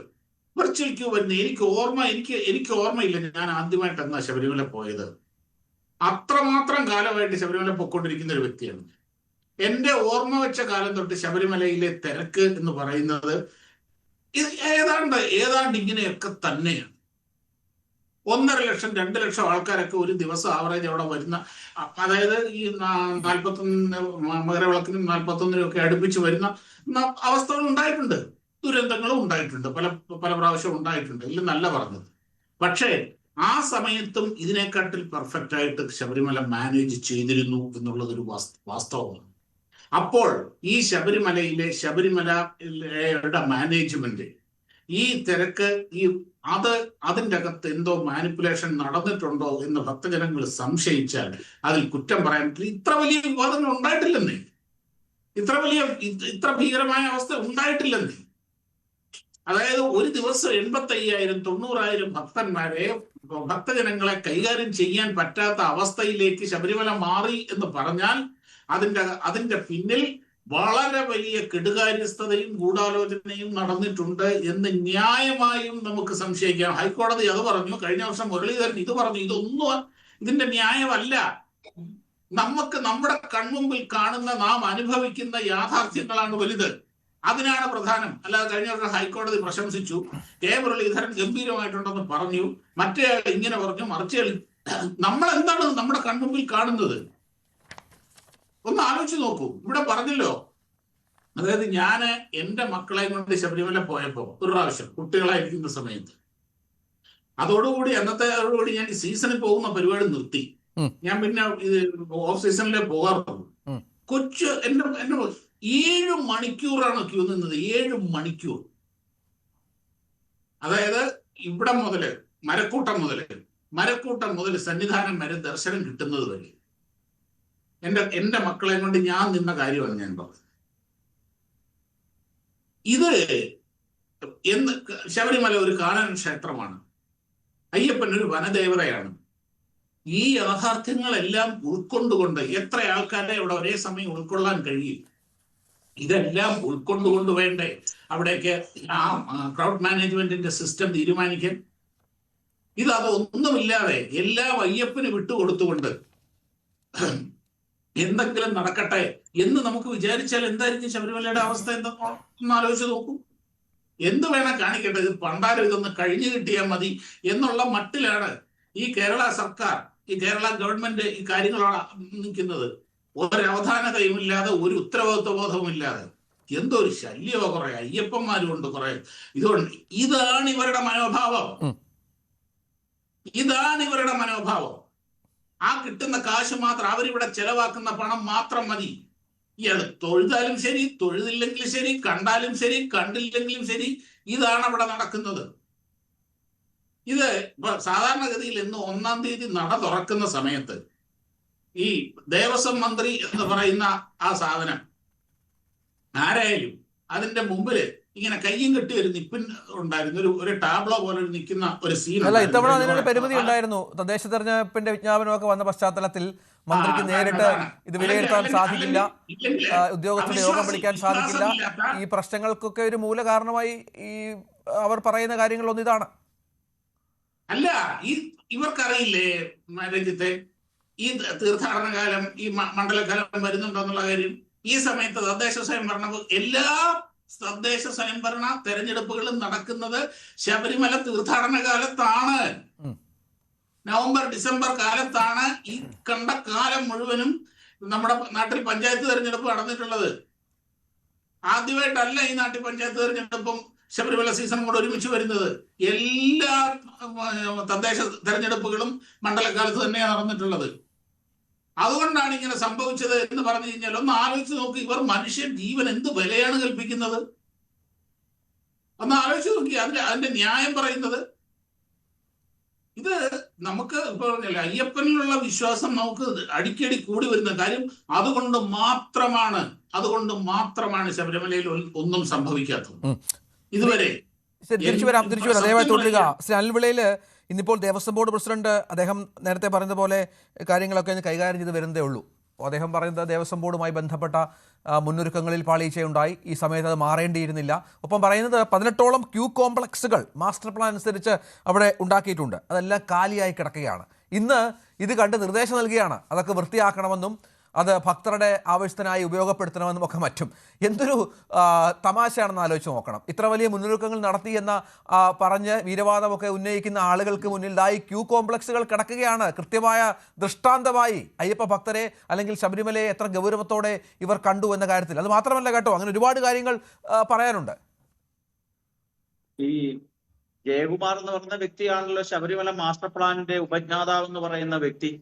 എനിക്ക് ഓർമ്മയില്ല ഞാൻ ആദ്യമായിട്ട് എന്നാ ശബരിമല പോയത്. അത്രമാത്രം കാലമായിട്ട് ശബരിമല പൊയ്ക്കൊണ്ടിരിക്കുന്ന ഒരു വ്യക്തിയാണ്. എന്റെ ഓർമ്മ വെച്ച കാലം തൊട്ട് ശബരിമലയിലെ തിരക്ക് എന്ന് പറയുന്നത് ഏതാണ്ട് ഇങ്ങനെയൊക്കെ തന്നെയാണ്. 1.5 ലക്ഷം 2 ലക്ഷം ആൾക്കാരൊക്കെ ഒരു ദിവസം ആവറേജ് അവിടെ വരുന്ന, അതായത് ഈ 41 മകരവിളക്കിനും 41 ഒക്കെ അടുപ്പിച്ച് വരുന്ന അവസ്ഥകൾ ഉണ്ടായിട്ടുണ്ട്. ദുരന്തങ്ങളും ഉണ്ടായിട്ടുണ്ട്, പല പ്രാവശ്യം ഉണ്ടായിട്ടുണ്ട്, ഇല്ലെന്നല്ല പറഞ്ഞത്. പക്ഷേ ആ സമയത്തും ഇതിനെക്കാട്ടിൽ പെർഫെക്റ്റ് ആയിട്ട് ശബരിമല മാനേജ് ചെയ്തിരുന്നു എന്നുള്ളതൊരു വാസ്തവമാണ്. അപ്പോൾ ഈ ശബരിമലയുടെ മാനേജ്മെന്റ് ഈ തിരക്ക് അതിൻ്റെ അകത്ത് എന്തോ മാനിപ്പുലേഷൻ നടന്നിട്ടുണ്ടോ എന്ന് ഭക്തജനങ്ങൾ സംശയിച്ചാൽ അതിൽ കുറ്റം പറയാൻ പറ്റില്ല. ഇത്ര വലിയ വിവാദങ്ങൾ ഉണ്ടായിട്ടില്ലെന്നേ, ഇത്ര ഭീകരമായ അവസ്ഥ ഉണ്ടായിട്ടില്ലെന്നേ. അതായത് ഒരു ദിവസം 85,000 90,000 ഭക്തജനങ്ങളെ കൈകാര്യം ചെയ്യാൻ പറ്റാത്ത അവസ്ഥയിലേക്ക് ശബരിമല മാറി എന്ന് പറഞ്ഞാൽ അതിന്റെ പിന്നിൽ വളരെ വലിയ കെടുകാര്യസ്ഥതയും ഗൂഢാലോചനയും നടന്നിട്ടുണ്ട് എന്ന് ന്യായമായും നമുക്ക് സംശയിക്കാം. ഹൈക്കോടതി അത് പറഞ്ഞു, കഴിഞ്ഞ വർഷം മുരളീധരൻ ഇത് പറഞ്ഞു. ഇതൊന്നും ഇതിന്റെ ന്യായമല്ല. നമ്മുടെ കൺമുമ്പിൽ കാണുന്ന നാം അനുഭവിക്കുന്ന യാഥാർത്ഥ്യങ്ങളാണ് വലുത്. അതിനാണ് പ്രധാനം. അല്ലാതെ കഴിഞ്ഞ വർഷം ഹൈക്കോടതി പ്രശംസിച്ചു, കെ മുരളീധരൻ ഗംഭീരമായിട്ടുണ്ടെന്ന് പറഞ്ഞു, മറ്റേയാൾ ഇങ്ങനെ പറഞ്ഞു, മറിച്ചയാൾ. നമ്മൾ എന്താണ് നമ്മുടെ കൺമുമ്പിൽ കാണുന്നത്? ഒന്ന് ആലോചിച്ച് നോക്കൂ. ഇവിടെ പറഞ്ഞല്ലോ, അതായത് ഞാൻ എന്റെ മക്കളെ കൊണ്ട് ശബരിമല പോയപ്പോ ഒരു പ്രാവശ്യം കുട്ടികളായിരിക്കുന്ന സമയത്ത്, അതോടുകൂടി ഞാൻ ഈ സീസണിൽ പോകുന്ന പരിപാടി നിർത്തി. ഞാൻ പിന്നെ ഇത് ഓഫ് സീസണിലേ പോകാറുള്ളൂ. എന്റെ 7 മണിക്കൂറാണ് ക്യൂ നിന്നത്. 7 മണിക്കൂർ. അതായത് ഇവിടെ മുതല് മരക്കൂട്ടം മുതൽ സന്നിധാനം വരെ ദർശനം കിട്ടുന്നത് വരെ എന്റെ മക്കളെ കൊണ്ട് ഞാൻ നിന്ന കാര്യമാണ് ഞാൻ പറഞ്ഞത്. ശബരിമല ഒരു കാനന ക്ഷേത്രമാണ്, അയ്യപ്പൻ ഒരു വനദേവതയാണ്. ഈ യാഥാർത്ഥ്യങ്ങളെല്ലാം ഉൾക്കൊണ്ടുകൊണ്ട് എത്ര ആൾക്കാരെ അവിടെ ഒരേ സമയം ഉൾക്കൊള്ളാൻ കഴിയും? ഇതെല്ലാം ഉൾക്കൊണ്ടുകൊണ്ട് വേണ്ടേ അവിടേക്ക് ആ ക്രൗഡ് മാനേജ്മെന്റിന്റെ സിസ്റ്റം തീരുമാനിക്കാൻ? അതൊന്നുമില്ലാതെ എല്ലാം അയ്യപ്പന് വിട്ടുകൊടുത്തുകൊണ്ട് എന്തെങ്കിലും നടക്കട്ടെ എന്ന് നമുക്ക് വിചാരിച്ചാൽ എന്തായിരിക്കും ശബരിമലയുടെ അവസ്ഥ? ഒന്ന് ആലോചിച്ച് നോക്കൂ. എന്ത് വേണം കാണിക്കട്ടെ, ഇത് പണ്ടാരം ഇതൊന്ന് കഴിഞ്ഞു കിട്ടിയാൽ മതി എന്നുള്ള മട്ടിലാണ് ഈ കേരള സർക്കാർ, ഈ കേരള ഗവൺമെന്റ് ഈ കാര്യങ്ങളാണ് നിൽക്കുന്നത്. ഒരവധാനതയും ഇല്ലാതെ, ഒരു ഉത്തരവാദിത്വ ബോധവും ഇല്ലാതെ. എന്തോ ഒരു ശല്യമോ, കുറെ അയ്യപ്പന്മാരും ഉണ്ട്, കുറെ ഇതുകൊണ്ട്. ഇതാണ് ഇവരുടെ മനോഭാവം. ആ കിട്ടുന്ന കാശ് മാത്രം, അവരിവിടെ ചെലവാക്കുന്ന പണം മാത്രം മതി. ഇയാള് തൊഴുതാലും ശരി, തൊഴുതില്ലെങ്കിലും ശരി, കണ്ടാലും ശരി, കണ്ടില്ലെങ്കിലും ശരി, ഇതാണ് അവിടെ നടക്കുന്നത്. ഇത് സാധാരണഗതിയിൽ ഇന്ന് 1-ാം തീയതി നട തുറക്കുന്ന സമയത്ത് ഈ ദേവസ്വം മന്ത്രി എന്ന് പറയുന്ന ആ സാധനം ആരായാലും അതിന്റെ മുമ്പില് ഇങ്ങനെ കയ്യും കെട്ടി ഒരു നിപ്പിൻ ഉണ്ടായിരുന്നു, ഒരു ടാബ്ലോ പോലെ നിൽക്കുന്ന ഒരു സീൻ. അല്ല, ഇത്തവണ അതിനൊരു പരിമിതി ഉണ്ടായിരുന്നു. തദ്ദേശ തെരഞ്ഞെടുപ്പിന്റെ വിജ്ഞാപനമൊക്കെ വന്ന പശ്ചാത്തലത്തിൽ മന്ത്രിക്ക് നേരിട്ട് ഇത് വിലയിരുത്താൻ സാധിക്കില്ല, ഉദ്യോഗസ്ഥരുടെ യോഗം വിളിക്കാൻ സാധിക്കില്ല. ഈ പ്രശ്നങ്ങൾക്കൊക്കെ ഒരു മൂല കാരണമായി ഈ അവർ പറയുന്ന കാര്യങ്ങളൊന്നും ഇതാണ്. അല്ല, ഇവർക്കറിയില്ലേ രഞ്ജിത്തെ, ഈ തീർത്ഥാടന കാലം, ഈ മണ്ഡലകാലം വരുന്നുണ്ടെന്നുള്ള കാര്യം? ഈ സമയത്ത് എല്ലാ തദ്ദേശ സ്വയംഭരണ തെരഞ്ഞെടുപ്പുകളും നടക്കുന്നത് ശബരിമല തീർത്ഥാടന കാലത്താണ്. നവംബർ ഡിസംബർ കാലത്താണ് ഈ കണ്ട കാലം മുഴുവനും നമ്മുടെ നാട്ടിൽ പഞ്ചായത്ത് തെരഞ്ഞെടുപ്പ് നടന്നിട്ടുള്ളത്. ആദ്യമായിട്ടല്ല ഈ നാട്ടിൽ പഞ്ചായത്ത് തെരഞ്ഞെടുപ്പും ശബരിമല സീസണും കൂടെ ഒരുമിച്ച് വരുന്നത്. എല്ലാ തദ്ദേശ തെരഞ്ഞെടുപ്പുകളും മണ്ഡലകാലത്ത് തന്നെയാണ് നടന്നിട്ടുള്ളത്. അതുകൊണ്ടാണ് ഇങ്ങനെ സംഭവിച്ചത് എന്ന് പറഞ്ഞു കഴിഞ്ഞാൽ ഒന്ന് ആലോചിച്ച് നോക്ക്. ഇവർ മനുഷ്യ ജീവൻ എന്ത് വിലയാണ് കൽപ്പിക്കുന്നത്? ഒന്ന് ആലോചിച്ച് നോക്കി അതിന്റെ ന്യായം പറയുന്നത്. ഇത് നമുക്ക് ഇപ്പൊ പറഞ്ഞില്ല, അയ്യപ്പനിലുള്ള വിശ്വാസം നമുക്ക് അടിക്കടി കൂടി വരുന്ന കാര്യം. അതുകൊണ്ട് മാത്രമാണ് ശബരിമലയിൽ ഒന്നും സംഭവിക്കാത്തത് ഇതുവരെ. തിരിച്ചു വരാം. ദയവായി തുടരുക. ശ്രീ അനിൽവിളയിൽ ഇന്നിപ്പോൾ ദേവസ്വം ബോർഡ് പ്രസിഡന്റ് അദ്ദേഹം നേരത്തെ പറഞ്ഞതുപോലെ കാര്യങ്ങളൊക്കെ കൈകാര്യം ചെയ്ത് വരുന്നതേ ഉള്ളൂ. അദ്ദേഹം പറയുന്നത് ദേവസ്വം ബോർഡുമായി ബന്ധപ്പെട്ട മുന്നൊരുക്കങ്ങളിൽ പാളിച്ചയുണ്ടായി, ഈ സമയത്ത് അത് മാറേണ്ടിയിരുന്നില്ല. ഒപ്പം പറയുന്നത് 18ഓളം ക്യൂ കോംപ്ലക്സുകൾ മാസ്റ്റർ പ്ലാൻ അനുസരിച്ച് അവിടെ ഉണ്ടാക്കിയിട്ടുണ്ട്, അതെല്ലാം കാലിയായി കിടക്കുകയാണ്. ഇന്ന് ഇത് കണ്ട് നിർദ്ദേശം നൽകുകയാണ് അതൊക്കെ വൃത്തിയാക്കണമെന്നും അത് ഭക്തരുടെ ആവശ്യത്തിനായി ഉപയോഗപ്പെടുത്തണമെന്നും ഒക്കെ മറ്റും. എന്തൊരു തമാശയാണെന്ന് ആലോചിച്ച് നോക്കണം. ഇത്ര വലിയ മുന്നൊരുക്കങ്ങൾ നടത്തിയെന്ന പറഞ്ഞ് വീരവാദമൊക്കെ ഉന്നയിക്കുന്ന ആളുകൾക്ക് മുന്നിൽ ക്യൂ കോംപ്ലക്സുകൾ കിടക്കുകയാണ്. കൃത്യമായ ദൃഷ്ടാന്തമായി അയ്യപ്പ ഭക്തരെ അല്ലെങ്കിൽ ശബരിമലയെ എത്ര ഗൗരവത്തോടെ ഇവർ കണ്ടു എന്ന കാര്യത്തിൽ. അത് മാത്രമല്ല കേട്ടോ, അങ്ങനെ ഒരുപാട് കാര്യങ്ങൾ പറയാനുണ്ട്. ഈ ജയകുമാർ എന്ന് പറയുന്ന വ്യക്തിയാണല്ലോ ശബരിമല മാസ്റ്റർ പ്ലാനിന്റെ ഉപജ്ഞാതാവ് എന്ന് പറയുന്ന വ്യക്തി.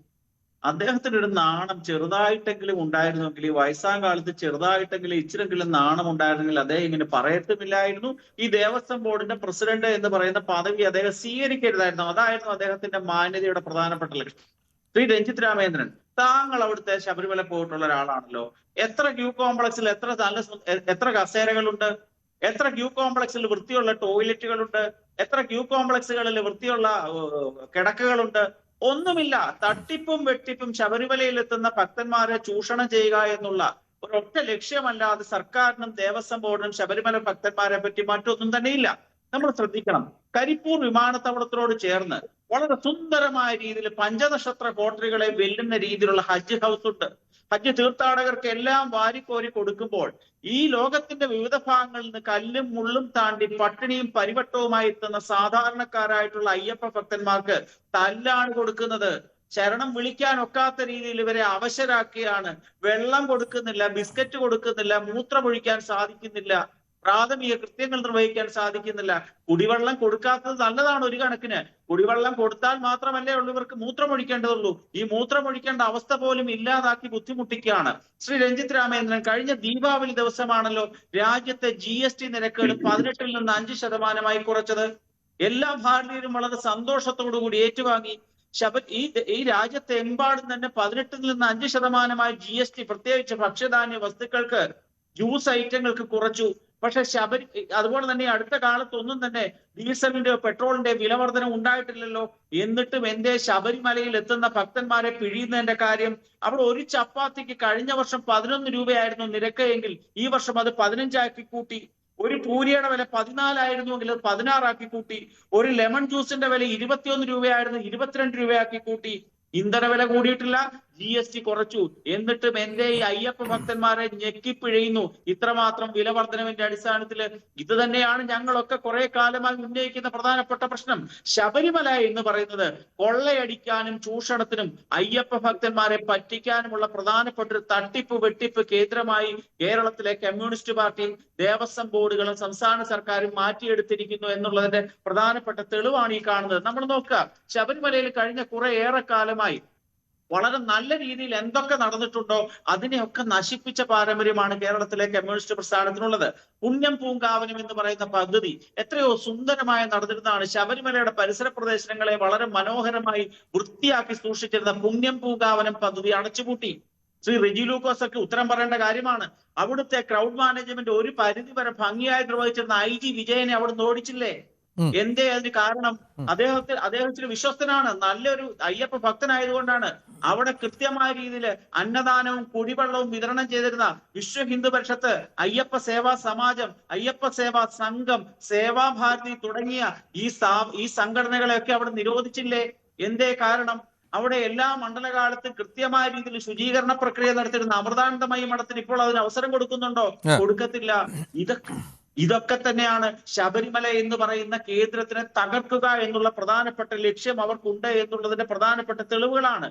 അദ്ദേഹത്തിന് ഒരു നാണം ചെറുതായിട്ടെങ്കിലും ഉണ്ടായിരുന്നെങ്കിൽ, ഈ വയസ്സാം കാലത്ത് ചെറുതായിട്ടെങ്കിലും ഇച്ചിരെങ്കിലും നാണം ഉണ്ടായിരുന്നെങ്കിൽ അദ്ദേഹം ഇങ്ങനെ പറയത്തുമില്ലായിരുന്നു. ഈ ദേവസ്വം ബോർഡിന്റെ പ്രസിഡന്റ് എന്ന് പറയുന്ന പദവി അദ്ദേഹം സ്വീകരിക്കരുതായിരുന്നു. അതായിരുന്നു അദ്ദേഹത്തിന്റെ മാന്യതയുടെ പ്രധാനപ്പെട്ട ലക്ഷ്യം. ശ്രീ രഞ്ജിത്ത് രാമേന്ദ്രൻ, താങ്കൾ അവിടുത്തെ ശബരിമല പോയിട്ടുള്ള ഒരാളാണല്ലോ. എത്ര ക്യൂ കോംപ്ലക്സിൽ എത്ര കസേരകളുണ്ട്? എത്ര ക്യൂ കോംപ്ലക്സിൽ വൃത്തിയുള്ള ടോയ്ലറ്റുകളുണ്ട്? എത്ര ക്യൂ കോംപ്ലക്സുകളിൽ വൃത്തിയുള്ള കിടക്കകളുണ്ട്? ഒന്നുമില്ല. തട്ടിപ്പും വെട്ടിപ്പും ശബരിമലയിൽ എത്തുന്ന ഭക്തന്മാരെ ചൂഷണം ചെയ്യുക എന്നുള്ള ഒരൊറ്റ ലക്ഷ്യമല്ലാതെ സർക്കാരിനും ദേവസ്വം ബോർഡിനും ശബരിമല ഭക്തന്മാരെ പറ്റി മറ്റൊന്നും തന്നെയില്ല. നമ്മൾ ശ്രദ്ധിക്കണം. കരിപ്പൂർ വിമാനത്താവളത്തിനോട് ചേർന്ന് വളരെ സുന്ദരമായ രീതിയിൽ പഞ്ചനക്ഷത്ര ഹോട്ടലുകളെ വെല്ലുന്ന രീതിയിലുള്ള ഹജ്ജ് ഹൗസ് ഉണ്ട്. ഹജ്ജ് തീർത്ഥാടകർക്ക് എല്ലാം വാരിക്കോരി കൊടുക്കുമ്പോൾ ഈ ലോകത്തിന്റെ വിവിധ ഭാഗങ്ങളിൽ നിന്ന് കല്ലും മുള്ളും താണ്ടി പട്ടിണിയും പരിവട്ടവുമായി എത്തുന്ന സാധാരണക്കാരായിട്ടുള്ള അയ്യപ്പ ഭക്തന്മാർക്ക് തല്ലാണ് കൊടുക്കുന്നത്. ശരണം വിളിക്കാൻ ഒക്കാത്ത രീതിയിൽ ഇവരെ അവശരാക്കുകയാണ്. വെള്ളം കൊടുക്കുന്നില്ല, ബിസ്ക്കറ്റ് കൊടുക്കുന്നില്ല, മൂത്രമൊഴിക്കാൻ സാധിക്കുന്നില്ല, പ്രാഥമിക കൃത്യങ്ങൾ നിർവഹിക്കാൻ സാധിക്കുന്നില്ല. കുടിവെള്ളം കൊടുക്കാത്തത് നല്ലതാണ് ഒരു കണക്കിന്. കുടിവെള്ളം കൊടുത്താൽ മാത്രമല്ലേ ഉള്ളൂ ഇവർക്ക് മൂത്രമൊഴിക്കേണ്ടതുള്ളൂ. ഈ മൂത്രമൊഴിക്കേണ്ട അവസ്ഥ പോലും ഇല്ലാതാക്കി ബുദ്ധിമുട്ടിക്കുകയാണ്. ശ്രീ രഞ്ജിത്ത് രാമേന്ദ്രൻ, കഴിഞ്ഞ ദീപാവലി ദിവസമാണല്ലോ രാജ്യത്തെ GST നിരക്കുകൾ 18-ൽ നിന്ന് 5% കുറച്ചത്. എല്ലാ ഭാരതീയരും വളരെ സന്തോഷത്തോടുകൂടി ഏറ്റുവാങ്ങി. ഈ രാജ്യത്തെമ്പാടും തന്നെ 18-ൽ നിന്ന് 5% GST പ്രത്യേകിച്ച് ഭക്ഷ്യധാന്യ വസ്തുക്കൾക്ക്, ജ്യൂസ് ഐറ്റങ്ങൾക്ക് കുറച്ചു. പക്ഷെ അതുപോലെ തന്നെ അടുത്ത കാലത്തൊന്നും തന്നെ ഡീസലിന്റെ പെട്രോളിന്റെ വിലവർധന ഉണ്ടായിട്ടില്ലല്ലോ. എന്നിട്ടും എന്തേ ശബരിമലയിൽ എത്തുന്ന ഭക്തന്മാരെ പിഴിയുന്നതിന്റെ കാര്യം? അവിടെ ഒരു ചപ്പാത്തിക്ക് കഴിഞ്ഞ വർഷം 11 രൂപയായിരുന്നു നിരക്ക് എങ്കിൽ ഈ വർഷം അത് 15 ആക്കി കൂട്ടി. ഒരു പൂരിയുടെ വില 14 ആയിരുന്നുവെങ്കിൽ അത് 16 ആക്കി കൂട്ടി. ഒരു ലെമൺ ജ്യൂസിന്റെ വില 21 രൂപയായിരുന്നു 22 രൂപയാക്കി കൂട്ടി. ഇന്ധന വില കൂടിയിട്ടില്ല, GST കുറച്ചു. എന്നിട്ടും എന്റെ ഈ അയ്യപ്പ ഭക്തന്മാരെ ഞെക്കിപ്പിഴയുന്നു ഇത്രമാത്രം വില വർധനവിന്റെ അടിസ്ഥാനത്തിൽ. ഇത് തന്നെയാണ് ഞങ്ങളൊക്കെ കുറെ കാലമായി ഉന്നയിക്കുന്ന പ്രധാനപ്പെട്ട പ്രശ്നം. ശബരിമല എന്ന് പറയുന്നത് കൊള്ളയടിക്കാനും ചൂഷണത്തിനും അയ്യപ്പ ഭക്തന്മാരെ പറ്റിക്കാനുമുള്ള പ്രധാനപ്പെട്ട ഒരു തട്ടിപ്പ് വെട്ടിപ്പ് കേന്ദ്രമായി കേരളത്തിലെ കമ്മ്യൂണിസ്റ്റ് പാർട്ടിയും ദേവസ്വം ബോർഡുകളും സംസ്ഥാന സർക്കാരും മാറ്റിയെടുത്തിരിക്കുന്നു എന്നുള്ളതിന്റെ പ്രധാനപ്പെട്ട തെളിവാണ് ഈ കാണുന്നത്. നമ്മൾ നോക്കുക, ശബരിമലയിൽ കഴിഞ്ഞ ഏറെ കാലമായി വളരെ നല്ല രീതിയിൽ എന്തൊക്കെ നടന്നിട്ടുണ്ടോ അതിനെയൊക്കെ നശിപ്പിച്ച പാരമ്പര്യമാണ് കേരളത്തിലെ കമ്മ്യൂണിസ്റ്റ് പ്രസ്ഥാനത്തിനുള്ളത്. പുണ്യം പൂങ്കാവനം എന്ന് പറയുന്ന പദ്ധതി എത്രയോ സുന്ദരമായി നടന്നിരുന്നതാണ്. ശബരിമലയുടെ പരിസര പ്രദേശങ്ങളെ വളരെ മനോഹരമായി വൃത്തിയാക്കി സൂക്ഷിച്ചിരുന്ന പുണ്യം പൂങ്കാവനം പദ്ധതി അടച്ചുപൂട്ടി. ശ്രീ റിജി ലൂക്കോസ് ഒക്കെ ഉത്തരം പറയേണ്ട കാര്യമാണ്. അവിടുത്തെ ക്രൗഡ് മാനേജ്മെന്റ് ഒരു പരിധി വരെ ഭംഗിയായി നിർവഹിച്ചിരുന്ന IG വിജയനെ അവിടുന്ന് ഓടിച്ചില്ലേ? എന്തേ അതിന് കാരണം? അദ്ദേഹത്തിന് വിശ്വസ്തനാണ്, നല്ലൊരു അയ്യപ്പ ഭക്തനായതുകൊണ്ടാണ്. അവിടെ കൃത്യമായ രീതിയിൽ അന്നദാനവും കുടിവെള്ളവും വിതരണം ചെയ്തിരുന്ന വിശ്വ ഹിന്ദു പരിഷത്ത്, അയ്യപ്പ സേവാ സമാജം, അയ്യപ്പ സേവാ സംഘം, സേവാഭാരതി തുടങ്ങിയ ഈ സംഘടനകളെയൊക്കെ അവിടെ നിരോധിച്ചില്ലേ? എന്തേ കാരണം? അവിടെ എല്ലാ മണ്ഡലകാലത്തും കൃത്യമായ രീതിയിൽ ശുചീകരണ പ്രക്രിയ നടത്തിയിരുന്ന അമൃതാനന്ദമയി മഠത്തിന് ഇപ്പോൾ അതിന് അവസരം കൊടുക്കുന്നുണ്ടോ? കൊടുക്കത്തില്ല. ഇതൊക്കെ തന്നെയാണ് ശബരിമല എന്ന് പറയുന്ന കേന്ദ്രത്തിനെ തകർക്കുക എന്നുള്ള പ്രധാനപ്പെട്ട ലക്ഷ്യം അവർക്കുണ്ട് എന്നുള്ളതിന്റെ പ്രധാനപ്പെട്ട തെളിവുകളാണ്.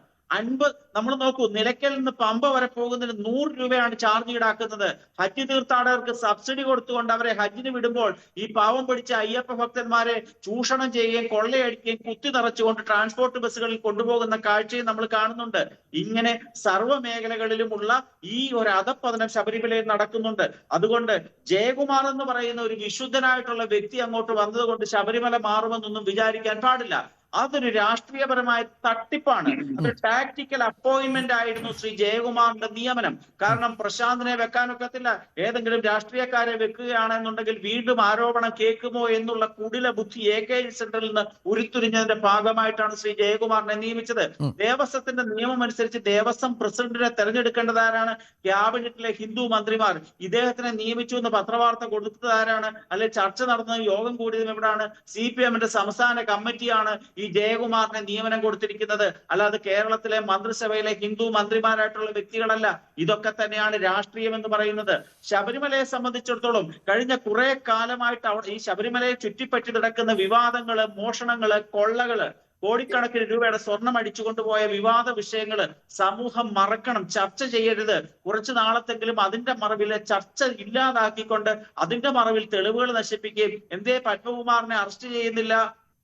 നമ്മൾ നോക്കൂ, നിലയ്ക്കൽ നിന്ന് പമ്പ വരെ പോകുന്നതിന് 100 രൂപയാണ് ചാർജ് ഈടാക്കുന്നത്. ഹജ്ജ് തീർത്ഥാടകർക്ക് സബ്സിഡി കൊടുത്തുകൊണ്ട് അവരെ ഹജ്ജിന് വിടുമ്പോൾ ഈ പാവം പിടിച്ച അയ്യപ്പ ഭക്തന്മാരെ ചൂഷണം ചെയ്യുകയും കൊള്ളയടിക്കുകയും കുത്തി നിറച്ചുകൊണ്ട് ട്രാൻസ്പോർട്ട് ബസ്സുകളിൽ കൊണ്ടുപോകുന്ന കാഴ്ചയും നമ്മൾ കാണുന്നുണ്ട്. ഇങ്ങനെ സർവ്വ മേഖലകളിലുമുള്ള ഈ ഒരു അധപ്പതനം ശബരിമലയിൽ നടക്കുന്നുണ്ട്. അതുകൊണ്ട് ജയകുമാർ എന്ന് പറയുന്ന ഒരു വിശുദ്ധനായിട്ടുള്ള വ്യക്തി അങ്ങോട്ട് വന്നതുകൊണ്ട് ശബരിമല മാറുമെന്നൊന്നും വിചാരിക്കാൻ പാടില്ല. അതൊരു രാഷ്ട്രീയപരമായ തട്ടിപ്പാണ്. അത് ടാക്ടിക്കൽ അപ്പോയിന്റ്മെന്റ് ആയിരുന്നു ശ്രീ ജയകുമാറിന്റെ നിയമനം. കാരണം പ്രശാന്തിനെ വെക്കാനൊക്കത്തില്ല. ഏതെങ്കിലും രാഷ്ട്രീയക്കാരെ വെക്കുകയാണെന്നുണ്ടെങ്കിൽ വീണ്ടും ആരോപണം കേൾക്കുമോ എന്നുള്ള കുടില ബുദ്ധി AK സെന്ററിൽ നിന്ന് ഉരുത്തിരിഞ്ഞതിന്റെ ഭാഗമായിട്ടാണ് ശ്രീ ജയകുമാറിനെ നിയമിച്ചത്. ദേവസ്വത്തിന്റെ നിയമം അനുസരിച്ച് ദേവസ്വം പ്രസിഡന്റിനെ തെരഞ്ഞെടുക്കേണ്ടതാരാണ്? ക്യാബിനറ്റിലെ ഹിന്ദു മന്ത്രിമാർ. ഇദ്ദേഹത്തിനെ നിയമിച്ചു എന്ന് പത്രവാർത്ത കൊടുത്തതാരാണ്? അല്ലെ ചർച്ച നടന്ന യോഗം കൂടിയതും എവിടാണ്? CPM-ന്റെ സംസ്ഥാന കമ്മിറ്റിയാണ് ഈ ജയകുമാറിനെ നിയമനം കൊടുത്തിരിക്കുന്നത്. അല്ലാതെ കേരളത്തിലെ മന്ത്രിസഭയിലെ ഹിന്ദു മന്ത്രിമാരായിട്ടുള്ള വ്യക്തികളല്ല. ഇതൊക്കെ തന്നെയാണ് രാഷ്ട്രീയം എന്ന് പറയുന്നത്. ശബരിമലയെ സംബന്ധിച്ചിടത്തോളം കഴിഞ്ഞ കുറെ കാലമായിട്ട് ഈ ശബരിമലയെ ചുറ്റിപ്പറ്റി നടക്കുന്ന വിവാദങ്ങള്, മോഷണങ്ങള്, കൊള്ളകള്, കോടിക്കണക്കിന് രൂപയുടെ സ്വർണം അടിച്ചുകൊണ്ടുപോയ വിവാദ വിഷയങ്ങള് സമൂഹം മറക്കണം, ചർച്ച ചെയ്യരുത്. കുറച്ചു നാളത്തെങ്കിലും അതിന്റെ മറവിലെ ചർച്ച ഇല്ലാതാക്കിക്കൊണ്ട് അതിന്റെ മറവിൽ തെളിവുകൾ നശിപ്പിക്കുകയും എന്തേ പത്മകുമാറിനെ അറസ്റ്റ് ചെയ്യുന്നില്ല,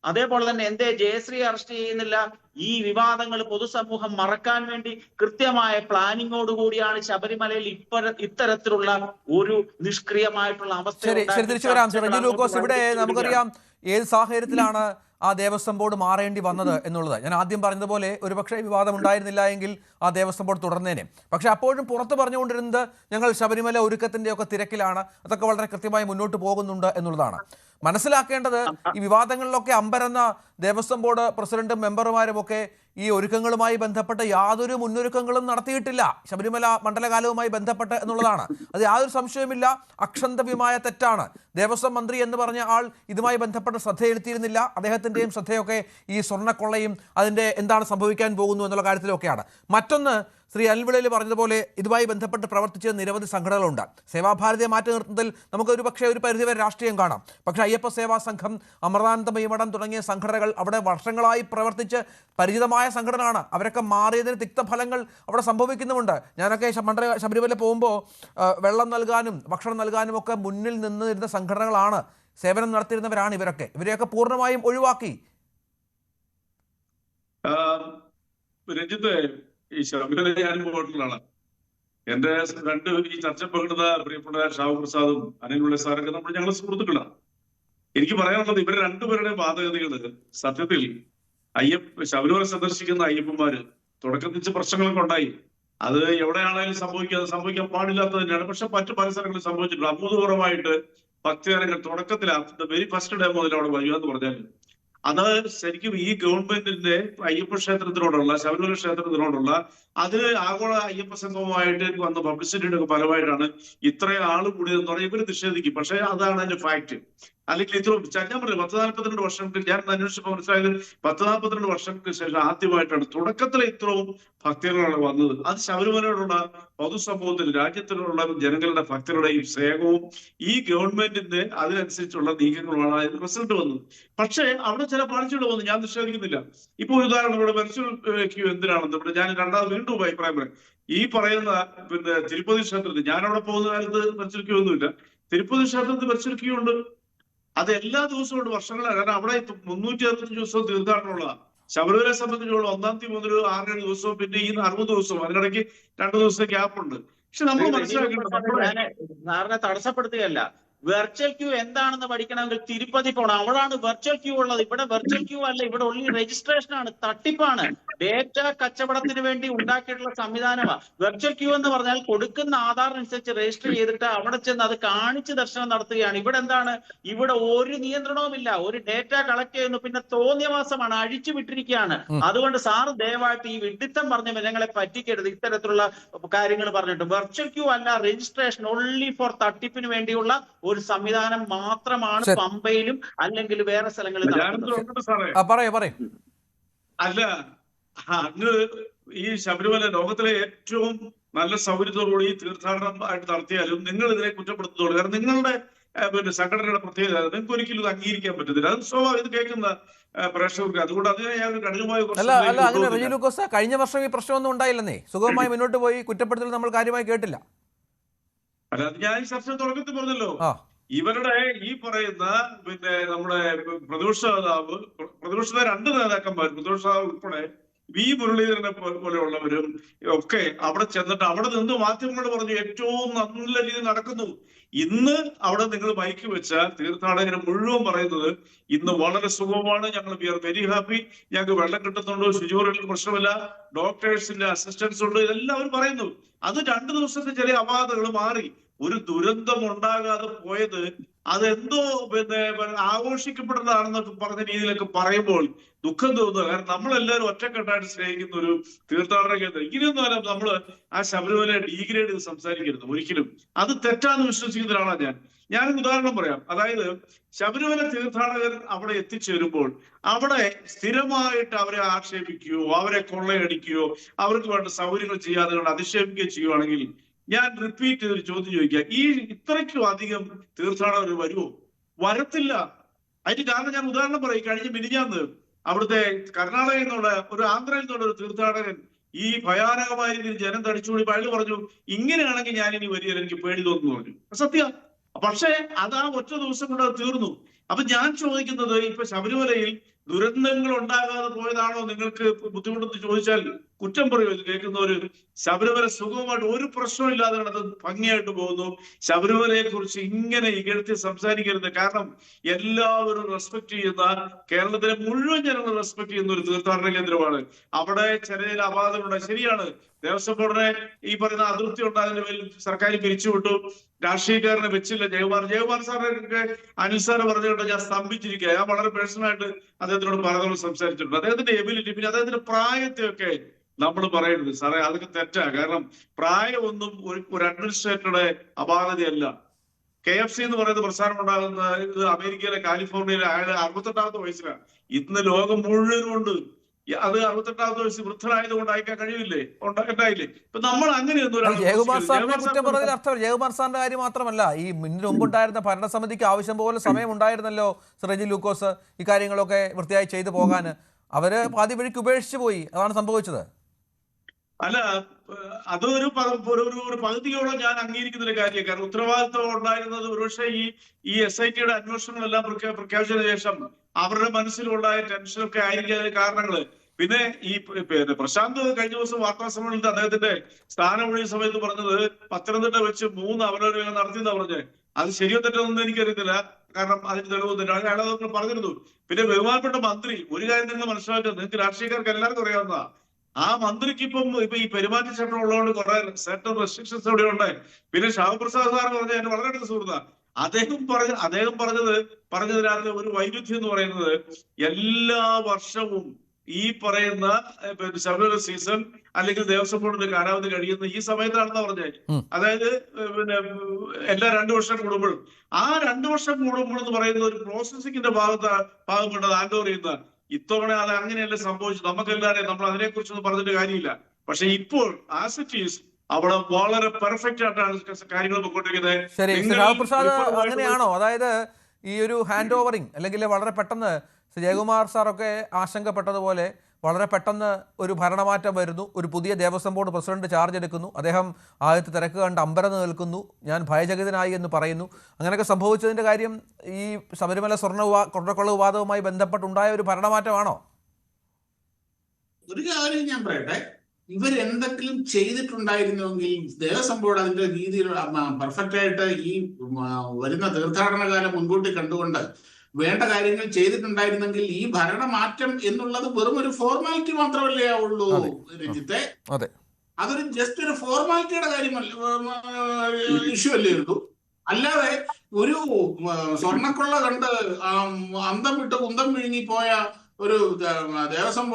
അതേപോലെ തന്നെ എന്തേ ജയശ്രീയെ അറസ്റ്റ് ചെയ്യുന്നില്ല, ഈ വിവാദങ്ങൾ പൊതുസമൂഹം മറക്കാൻ വേണ്ടി കൃത്യമായ പ്ലാനിങ്ങോടുകൂടിയാണ് ശബരിമലയിൽ ഇത്തരത്തിലുള്ള ഒരു നിഷ്ക്രിയമായിട്ടുള്ള അവസ്ഥ. ഇവിടെ നമുക്കറിയാം ഏത് സാഹചര്യത്തിലാണ് ആ ദേവസ്വം ബോർഡ് മാറേണ്ടി വന്നത് എന്നുള്ളത്. ഞാൻ ആദ്യം പറഞ്ഞതുപോലെ ഒരുപക്ഷെ വിവാദം ഉണ്ടായിരുന്നില്ല എങ്കിൽ ആ ദേവസ്വം ബോർഡ് തുടർന്നേനെ. പക്ഷെ അപ്പോഴും പുറത്ത് പറഞ്ഞുകൊണ്ടിരുന്നത് ഞങ്ങൾ ശബരിമല ഒരുക്കത്തിൻ്റെയൊക്കെ തിരക്കിലാണ്, അതൊക്കെ വളരെ കൃത്യമായി മുന്നോട്ട് പോകുന്നുണ്ട് എന്നുള്ളതാണ്. മനസ്സിലാക്കേണ്ടത് ഈ വിവാദങ്ങളിലൊക്കെ അമ്പരന്ന ദേവസ്വം ബോർഡ് പ്രസിഡന്റും മെമ്പർമാരും ഒക്കെ ഈ ഒരുക്കങ്ങളുമായി ബന്ധപ്പെട്ട് യാതൊരു മുന്നൊരുക്കങ്ങളും നടത്തിയിട്ടില്ല ശബരിമല മണ്ഡലകാലവുമായി ബന്ധപ്പെട്ട് എന്നുള്ളതാണ്. അത് യാതൊരു സംശയവുമില്ല, അക്ഷന്തവ്യമായ തെറ്റാണ്. ദേവസ്വം മന്ത്രി എന്ന് പറഞ്ഞ ആൾ ഇതുമായി ബന്ധപ്പെട്ട് ശ്രദ്ധയെടുത്തിരുന്നില്ല. അദ്ദേഹത്തിൻ്റെയും ശ്രദ്ധയൊക്കെ ഈ സ്വർണ്ണക്കൊള്ളയും അതിൻ്റെ എന്താണ് സംഭവിക്കാൻ പോകുന്നു എന്നുള്ള കാര്യത്തിലൊക്കെയാണ്. മറ്റൊന്ന്, ശ്രീ അനിൽവിളയിൽ പറഞ്ഞതുപോലെ ഇതുമായി ബന്ധപ്പെട്ട് പ്രവർത്തിച്ച നിരവധി സംഘടനകളുണ്ട്. സേവാഭാരതിയെ മാറ്റി നിർത്തുന്നതിൽ നമുക്കൊരു പക്ഷേ ഒരു പരിധിവരെ രാഷ്ട്രീയം കാണാം. പക്ഷേ അയ്യപ്പ സേവാ സംഘം, അമൃതാനന്ദമയി മഠം തുടങ്ങിയ സംഘടനകൾ അവിടെ വർഷങ്ങളായി പ്രവർത്തിച്ച് പരിചിതമായ സംഘടനയാണ്. അവരൊക്കെ മാറിയതിന് തിക്തഫലങ്ങൾ അവിടെ സംഭവിക്കുന്നുമുണ്ട്. ഞാനൊക്കെ ശബരിമല പോകുമ്പോൾ വെള്ളം നൽകാനും ഭക്ഷണം നൽകാനും ഒക്കെ മുന്നിൽ നിന്നിരുന്ന സംഘടനകളാണ്, സേവനം നടത്തിയിരുന്നവരാണ് ഇവരൊക്കെ. ഇവരെയൊക്കെ പൂർണ്ണമായും ഒഴിവാക്കി. രഞ്ജിത്ത്, ഈ ശബരിമല ഞാനും പോയിട്ടുള്ളതാണ്. എന്റെ രണ്ട് ഈ ചർച്ച പങ്കിടുന്ന പ്രിയപ്പെട്ട ഷാഹു പ്രസാദും അനിൽ സാറൊക്കെ ഞങ്ങൾ സുഹൃത്തുക്കളാണ്. എനിക്ക് പറയാനുള്ളത് ഇവരെ രണ്ടുപേരുടെ വാദഗതികള് സത്യത്തിൽ ശബരിമല സന്ദർശിക്കുന്ന അയ്യപ്പന്മാര് തുടക്കത്തിൽ പ്രശ്നങ്ങളൊക്കെ ഉണ്ടായി. അത് എവിടെയാണെങ്കിലും സംഭവിക്കാൻ പാടില്ലാത്തത് തന്നെയാണ്. പക്ഷെ മറ്റു പല സ്ഥലങ്ങളിൽ സംഭവിച്ചിട്ടുണ്ട്. അഭൂതപൂർവമായിട്ട് ഭക്തജനങ്ങൾ തുടക്കത്തിൽ വെരി ഫസ്റ്റ് ഡേ മുതൽ അവിടെ വരിക എന്ന് പറഞ്ഞാൽ അത് ശരിക്കും ഈ ഗവൺമെന്റിന്റെ അയ്യപ്പ ക്ഷേത്രത്തിനോടുള്ള, ശബരിമല ക്ഷേത്രത്തിനോടുള്ള അതിന് ആഗോള അയ്യപ്പ സംഘവുമായിട്ട് വന്ന പബ്ലിസിറ്റിയുടെ ഒക്കെ ഫലമായിട്ടാണ് ഇത്രയും ആള് കൂടിയതെന്ന് പറഞ്ഞാൽ ഇവര് നിഷേധിക്കും. പക്ഷെ അതാണ് അതിന്റെ ഫാക്ട്. അല്ലെങ്കിൽ ഇത്രയും ഞാൻ പറഞ്ഞു 10-42 വർഷങ്ങൾക്ക് ഞാൻ അന്വേഷിച്ചപ്പോൾ മനസ്സിലായത് 10-42 വർഷങ്ങൾക്ക് ശേഷം ആദ്യമായിട്ടാണ് തുടക്കത്തിൽ ഇത്രയും ഭക്തர்களാണ് വന്നത്. അത് ശബരിമലയോടുള്ള പൊതുസമൂഹത്തിൽ രാജ്യത്തിലുള്ള ജനങ്ങളുടെ ഭക്തരുടെയും സ്നേഹവും ഈ ഗവൺമെന്റിന്റെ അതിനനുസരിച്ചുള്ള നീക്കങ്ങളുമാണ് അതിന് റിസൾട്ട് വന്നത്. പക്ഷേ അവിടെ ചില പാളിച്ചകൾ വന്നു, ഞാൻ നിഷേധിക്കുന്നില്ല. ഇപ്പൊ ഒരു ഉദാഹരണം, ഇവിടെ വെർച്വൽ ക്യൂ എന്തിനാണെന്ന് ഇവിടെ ഞാൻ വീണ്ടും അഭിപ്രായം പറയാം. ഈ പറയുന്ന തിരുപ്പതി ക്ഷേത്രത്തിൽ ഞാൻ അവിടെ പോകുന്ന കാലത്ത് വെർച്വൽ ക്യൂ ഒന്നുമില്ല. തിരുപ്പതി ക്ഷേത്രത്തിൽ വെർച്വൽ ക്യൂ ഉണ്ട്. അത് എല്ലാ ദിവസവും ഉണ്ട്, വർഷങ്ങളാണ്. കാരണം അവിടെ 365 ദിവസവും തീർത്ഥാടനമുള്ളതാണ്. ശബരിമലയെ സംബന്ധിച്ചുള്ള 1-ാം തീയതി മുതൽ 6-7 ദിവസവും പിന്നെ ഈ 60 ദിവസവും അതിനിടയ്ക്ക് 2 ദിവസത്തെ ഗ്യാപ്പ് ഉണ്ട്. പക്ഷെ നമ്മൾ മനസ്സിലാക്കേണ്ടത് സാറിനെ തടസ്സപ്പെടുത്തുകയല്ല. വെർച്വൽ ക്യൂ എന്താണെന്ന് പഠിക്കണമെങ്കിൽ തിരുപ്പതി പോകണം. അവിടാണ് വെർച്വൽ ക്യൂ ഉള്ളത്. ഇവിടെ വെർച്വൽ ക്യൂ അല്ല, ഇവിടെ ഓൺലി രജിസ്ട്രേഷൻ ആണ്. തട്ടിപ്പാണ്. ഡേറ്റ കച്ചവടത്തിന് വേണ്ടി ഉണ്ടാക്കിയിട്ടുള്ള സംവിധാനമാണ് വെർച്വൽ ക്യൂ എന്ന് പറഞ്ഞാൽ. കൊടുക്കുന്ന ആധാറിനനുസരിച്ച് രജിസ്റ്റർ ചെയ്തിട്ട് അവിടെ ചെന്ന് അത് കാണിച്ച് ദർശനം നടത്തുകയാണ്. ഇവിടെ എന്താണ്? ഇവിടെ ഒരു നിയന്ത്രണവുമില്ല. ഒരു ഡേറ്റ കളക്ട് ചെയ്യുന്നു, പിന്നെ തോന്നിയവാസമാണ്, അഴിച്ചു വിട്ടിരിക്കുകയാണ്. അതുകൊണ്ട് സാറ് ദയവായിട്ട് ഈ വിഡിത്തം പറഞ്ഞ ജനങ്ങളെ പറ്റിക്കരുത്. ഇത്തരത്തിലുള്ള കാര്യങ്ങൾ പറഞ്ഞിട്ട് വെർച്വൽ ക്യൂ അല്ല, രജിസ്ട്രേഷൻ ഓൺലി ഫോർ തട്ടിപ്പിന് വേണ്ടിയുള്ള ഒരു സംവിധാനം മാത്രമാണ് പമ്പയിലും അല്ലെങ്കിൽ വേറെ സ്ഥലങ്ങളിൽ. അല്ല, അന്ന് ഈ ശബരിമല ലോകത്തിലെ ഏറ്റവും നല്ല സൗകര്യത്തോടുകൂടി തീർത്ഥാടനം ആയിട്ട് നടത്തിയാലും നിങ്ങൾ ഇതിനെ കുറ്റപ്പെടുത്തുള്ളൂ. കാരണം നിങ്ങളുടെ പിന്നെ സംഘടനയുടെ പ്രത്യേകത. നിങ്ങൾക്ക് ഒരിക്കലും ഇത് അംഗീകരിക്കാൻ പറ്റത്തില്ല. അത് സ്വാഭാവികം, ഇത് കേൾക്കുന്ന പ്രേക്ഷകർക്ക്. അതുകൊണ്ട് അതിനെ ഞാൻ കഠിനമായി അങ്ങനെ റജി ലൂക്കോസ്, കഴിഞ്ഞ വർഷം ഈ പ്രശ്നമൊന്നും ഉണ്ടായില്ലെന്നേ, സുഗമമായി മുന്നോട്ട് പോയി, കുറ്റപ്പെടുത്തൽ നമ്മൾ കാര്യമായി കേട്ടില്ല. അല്ല, അത് ഞാൻ ഈ ചർച്ച തുടക്കത്തിൽ പറഞ്ഞല്ലോ. ഇവരുടെ ഈ പറയുന്ന പിന്നെ നമ്മുടെ പ്രതിപക്ഷ നേതാവ്, പ്രതിപക്ഷ രണ്ട് നേതാക്കന്മാർ, പ്രതിപക്ഷ നേതാവ് ഉൾപ്പെടെ വി മുരളീധരനെ പോലെയുള്ളവരും ഒക്കെ അവിടെ ചെന്നിട്ട് അവിടെ നിന്ന് മാധ്യമങ്ങളോട് പറഞ്ഞു ഏറ്റവും നല്ല രീതിയിൽ നടക്കുന്നു. ഇന്ന് അവിടെ നിങ്ങൾ മൈക്ക് വെച്ചാൽ തീർത്ഥാടകർ മുഴുവൻ പറയുന്നത് ഇന്ന് വളരെ സുഖമാണ്, ഞങ്ങൾ വി ആർ വെരി ഹാപ്പി, ഞങ്ങൾക്ക് വെള്ളം കിട്ടുന്നുണ്ട്, ശുചിമുറികൾക്ക് പ്രശ്നമില്ല, ഡോക്ടേഴ്സിന്റെ അസിസ്റ്റൻസ് ഉണ്ട്, ഇതെല്ലാം അവർ പറയുന്നു. അത് 2 ദിവസത്തെ ചെറിയ അപാകതകൾ മാറി. ഒരു ദുരന്തം ഉണ്ടാകാതെ പോയത് അതെന്തോ പിന്നെ ആഘോഷിക്കപ്പെടുന്നതാണെന്നൊക്കെ പറഞ്ഞ രീതിയിലൊക്കെ പറയുമ്പോൾ ദുഃഖം തോന്നുക. കാരണം നമ്മളെല്ലാവരും ഒറ്റക്കെട്ടായിട്ട് സ്നേഹിക്കുന്ന ഒരു തീർത്ഥാടന കേന്ദ്രം. ഇങ്ങനെയൊന്നും നമ്മള് ആ ശബരിമല ഡീഗ്രേഡ് ചെയ്ത് സംസാരിക്കരുത് ഒരിക്കലും. അത് തെറ്റാന്ന് വിശ്വസിക്കുന്ന ഒരാളാണ് ഞാനൊരു ഉദാഹരണം പറയാം. അതായത് ശബരിമല തീർത്ഥാടകർ അവിടെ എത്തിച്ചേരുമ്പോൾ അവിടെ സ്ഥിരമായിട്ട് അവരെ ആക്ഷേപിക്കുകയോ അവരെ കൊള്ളയടിക്കുകയോ അവർക്ക് വേണ്ട സൗകര്യങ്ങൾ ചെയ്യാതെ അധിക്ഷേപിക്കുകയോ ചെയ്യുവാണെങ്കിൽ ഞാൻ റിപ്പീറ്റ് ചെയ്തൊരു ചോദ്യം ചോദിക്കാം. ഈ ഇത്രയ്ക്കും അധികം തീർത്ഥാടകർ വരുമോ? വരത്തില്ല. അതിന് കാരണം ഞാൻ ഉദാഹരണം പറയും. കഴിഞ്ഞ മിനിഞ്ഞാന്ന് അവിടുത്തെ കർണാടകയിൽ നിന്നുള്ള ഒരു ആന്ധ്രയിൽ നിന്നുള്ള ഒരു തീർത്ഥാടകൻ ഈ ഭയാനകമായ രീതിയിൽ ജനം തടിച്ചുകൂടി അയാൾ പറഞ്ഞു, ഇങ്ങനെയാണെങ്കിൽ ഞാൻ ഇനി വരികയില്ല, എനിക്ക് പേടി തോന്നുന്നു പറഞ്ഞു. സത്യം. പക്ഷേ അത് ആ ഒറ്റ ദിവസം കൊണ്ട് അത് തീർന്നു. അപ്പൊ ഞാൻ ചോദിക്കുന്നത്, ഇപ്പൊ ശബരിമലയിൽ ദുരന്തങ്ങൾ ഉണ്ടാകാതെ പോയതാണോ നിങ്ങൾക്ക് ബുദ്ധിമുട്ടെന്ന് ചോദിച്ചാൽ കുറ്റം പറയുമോ കേൾക്കുന്നവര്? ശബരിമല സുഖമായിട്ട് ഒരു പ്രശ്നമില്ലാതെ അത് ഭംഗിയായിട്ട് പോകുന്നു. ശബരിമലയെ കുറിച്ച് ഇങ്ങനെ ഇകഴ്ത്തി സംസാരിക്കരുത്. കാരണം എല്ലാവരും റെസ്പെക്ട് ചെയ്യുന്ന, കേരളത്തിലെ മുഴുവൻ ജനങ്ങൾ റെസ്പെക്ട് ചെയ്യുന്ന ഒരു തീർത്ഥാടന കേന്ദ്രമാണ്. അവിടെ ചില അപാകതകളുണ്ട്. ശരിയാണ്, ദേവസ്വം ബോർഡിനെ ഈ പറയുന്ന അതൃപ്തി ഉണ്ടാകുന്ന പേരിൽ സർക്കാർ പിരിച്ചുവിട്ടു, രാഷ്ട്രീയക്കാരനെ വെച്ചില്ല. ജയകുമാർ സാറിനൊക്കെ അനിൽ സാറ് പറഞ്ഞുകൊണ്ട് ഞാൻ സ്തംഭിച്ചിരിക്കുക. ഞാൻ വളരെ പേഴ്സണലായിട്ട് അദ്ദേഹത്തിനോട് പലതവണ സംസാരിച്ചിട്ടുണ്ട്. അദ്ദേഹത്തിന്റെ എബിലിറ്റി, പിന്നെ അദ്ദേഹത്തിന്റെ പ്രായത്തെയൊക്കെ നമ്മൾ പറയരുത് സാറേ, അതൊക്കെ തെറ്റാ. കാരണം പ്രായമൊന്നും ഒരു അഡ്മിനിസ്ട്രേറ്ററുടെ അപാകതയല്ല. KFC എന്ന് പറയുന്ന പ്രസ്ഥാനം ഉണ്ടാകുന്ന ഇത് അമേരിക്കയിലെ കാലിഫോർണിയയിലെ അയാൾ 68ാമത്തെ വയസ്സിലാണ്. ഇന്ന് ലോകം മുഴുവനും ഉണ്ട്. അത് 68ാമത്തെ വയസ്സ് വൃദ്ധനായതുകൊണ്ട് അയക്കാൻ കഴിയില്ലേ? ഉണ്ടായില്ലേ? ഇപ്പൊ നമ്മൾ അങ്ങനെയൊന്നും ജയകുമാർ സാറിനെ കുറ്റം പറഞ്ഞതിൽ അർത്ഥം ജയകുമാർ സാറിന്റെ കാര്യം മാത്രമല്ല, ഈ മുന്നിന് മുമ്പുണ്ടായിരുന്ന ഭരണസമിതിക്ക് ആവശ്യം പോലെ സമയം ഉണ്ടായിരുന്നല്ലോ റജി ലൂക്കോസ് ഈ കാര്യങ്ങളൊക്കെ വൃത്തിയായി ചെയ്തു പോകാൻ. അവര് പാതി വഴിക്ക് ഉപേക്ഷിച്ചു പോയി. അതാണ് സംഭവിച്ചത്. അല്ല, അതൊരു പകുതിയോളം ഞാൻ അംഗീകരിക്കുന്ന ഒരു കാര്യമാണ്. കാരണം ഉത്തരവാദിത്വം ഉണ്ടായിരുന്നത് ഒരുപക്ഷെ ഈ SITയുടെ അന്വേഷണങ്ങളെല്ലാം പ്രഖ്യാപിച്ചതിന് ശേഷം അവരുടെ മനസ്സിലുണ്ടായ ടെൻഷനൊക്കെ ആയിരിക്കും അതിന് കാരണങ്ങള്. പിന്നെ പ്രശാന്ത് കഴിഞ്ഞ ദിവസം വാർത്താ സമ്മേളനത്തിൽ അദ്ദേഹത്തിന്റെ സ്ഥാനമൊഴിയ സമയത്ത് പറഞ്ഞത് പത്തനംതിട്ട വെച്ച് 3 അവലോകനങ്ങൾ നടത്തിയെന്നാ പറഞ്ഞത്. അത് ശരിയോ തെറ്റൊന്നും എനിക്കറിയത്തില്ല, കാരണം അതിന് തെളിവൊന്നുമില്ല. അയാൾ അതൊക്കെ പറഞ്ഞിരുന്നു. പിന്നെ ബഹുമാനപ്പെട്ട മന്ത്രി, ഒരു കാര്യം നിങ്ങൾ മനസ്സിലാക്കുന്നത്, നിങ്ങൾക്ക് രാഷ്ട്രീയക്കാർക്ക് എല്ലാവർക്കും അറിയാവുന്ന ആ മന്ത്രിക്ക് ഇപ്പൊ ഈ പെരുമാറ്റച്ചട്ടം ഉള്ളതുകൊണ്ട് കുറെ സെർട്ടൺ റെസ്ട്രിക്ഷൻസ് അവിടെ ഉണ്ട്. പിന്നെ ശ്യാമപ്രസാദ് സാർ പറഞ്ഞ എന്നെ വളരെ അടുത്ത സുഹൃത്താ. അദ്ദേഹം പറഞ്ഞതിനകത്ത് ഒരു വൈരുദ്ധ്യം എന്ന് പറയുന്നത്, എല്ലാ വർഷവും ഈ പറയുന്ന ശബരിമല സീസൺ അല്ലെങ്കിൽ ദേവസ്വം ബോർഡിന്റെ കാലാവധി കഴിയുന്ന ഈ സമയത്താണെന്നാ പറഞ്ഞത്. അതായത് പിന്നെ എല്ലാ 2 വർഷം കൂടുമ്പോഴും ആ 2 വർഷം കൂടുമ്പോൾ എന്ന് പറയുന്ന ഒരു പ്രോസസിങ്ങിന്റെ ഭാഗപ്പെട്ടത് ഹാൻഡ് ഓവർ ചെയ്യുന്ന. ഇത്തവണ അത് അങ്ങനെയല്ല സംഭവിച്ചത്. നമുക്കെല്ലാവരെയും നമ്മൾ അതിനെക്കുറിച്ചൊന്നും പറഞ്ഞിട്ട് കാര്യമില്ല. പക്ഷെ ഇപ്പോൾ ആസ് ഇറ്റ് ഈസ് അവിടെ വളരെ പെർഫെക്റ്റ് ആയിട്ടാണ് കാര്യങ്ങൾ പോയിക്കൊണ്ടിരിക്കുന്നത്. ശരി, രാമപ്രസാദ് അങ്ങനെയാണോ? അതായത് ഈ ഒരു ഹാൻഡ് ഓവറിങ് അല്ലെങ്കിൽ വളരെ പെട്ടെന്ന് ജയകുമാർ സാറൊക്കെ ആശങ്കപ്പെട്ടതുപോലെ വളരെ പെട്ടെന്ന് ഒരു ഭരണമാറ്റം വരുന്നു, ഒരു പുതിയ ദേവസ്വം ബോർഡ് പ്രസിഡന്റ് ചാർജ് എടുക്കുന്നു, അദ്ദേഹം ആദ്യത്തെ തിരക്ക് കണ്ട് അമ്പരന്ന് നിൽക്കുന്നു, ഞാൻ ഭയചകിതനായി എന്ന് പറയുന്നു. അങ്ങനെയൊക്കെ സംഭവിച്ചതിൻ്റെ കാര്യം ഈ ശബരിമല സ്വർണ്ണക്കൊള്ള വിവാദവുമായി ബന്ധപ്പെട്ടുണ്ടായ ഒരു ഭരണമാറ്റമാണോ? ഒരു കാര്യം ഞാൻ പറയട്ടെ, ഇവരെന്തെങ്കിലും ചെയ്തിട്ടുണ്ടായിരുന്നുവെങ്കിൽ ദേവസ്വം ബോർഡ് അതിന്റെ രീതിയിൽ പെർഫെക്റ്റ് ആയിട്ട് ഈ വരുന്ന തീർത്ഥാടന കാലം മുൻകൂട്ടി കണ്ടുകൊണ്ട് വേണ്ട കാര്യങ്ങൾ ചെയ്തിട്ടുണ്ടായിരുന്നെങ്കിൽ ഈ ഭരണമാറ്റം എന്നുള്ളത് വെറും ഒരു ഫോർമാലിറ്റി മാത്രമല്ലേ ഉള്ളൂ രഞ്ജിത്തെ. അതൊരു ജസ്റ്റ് ഒരു ഫോർമാലിറ്റിയുടെ കാര്യമല്ല, ഇഷ്യൂ അല്ലേ ഉള്ളൂ. അല്ലാതെ ഒരു സ്വർണ്ണക്കൊള്ള കണ്ട് അന്തം വിട്ട് കുന്തം വിഴുങ്ങി പോയ ഒരു ദേവസ്വം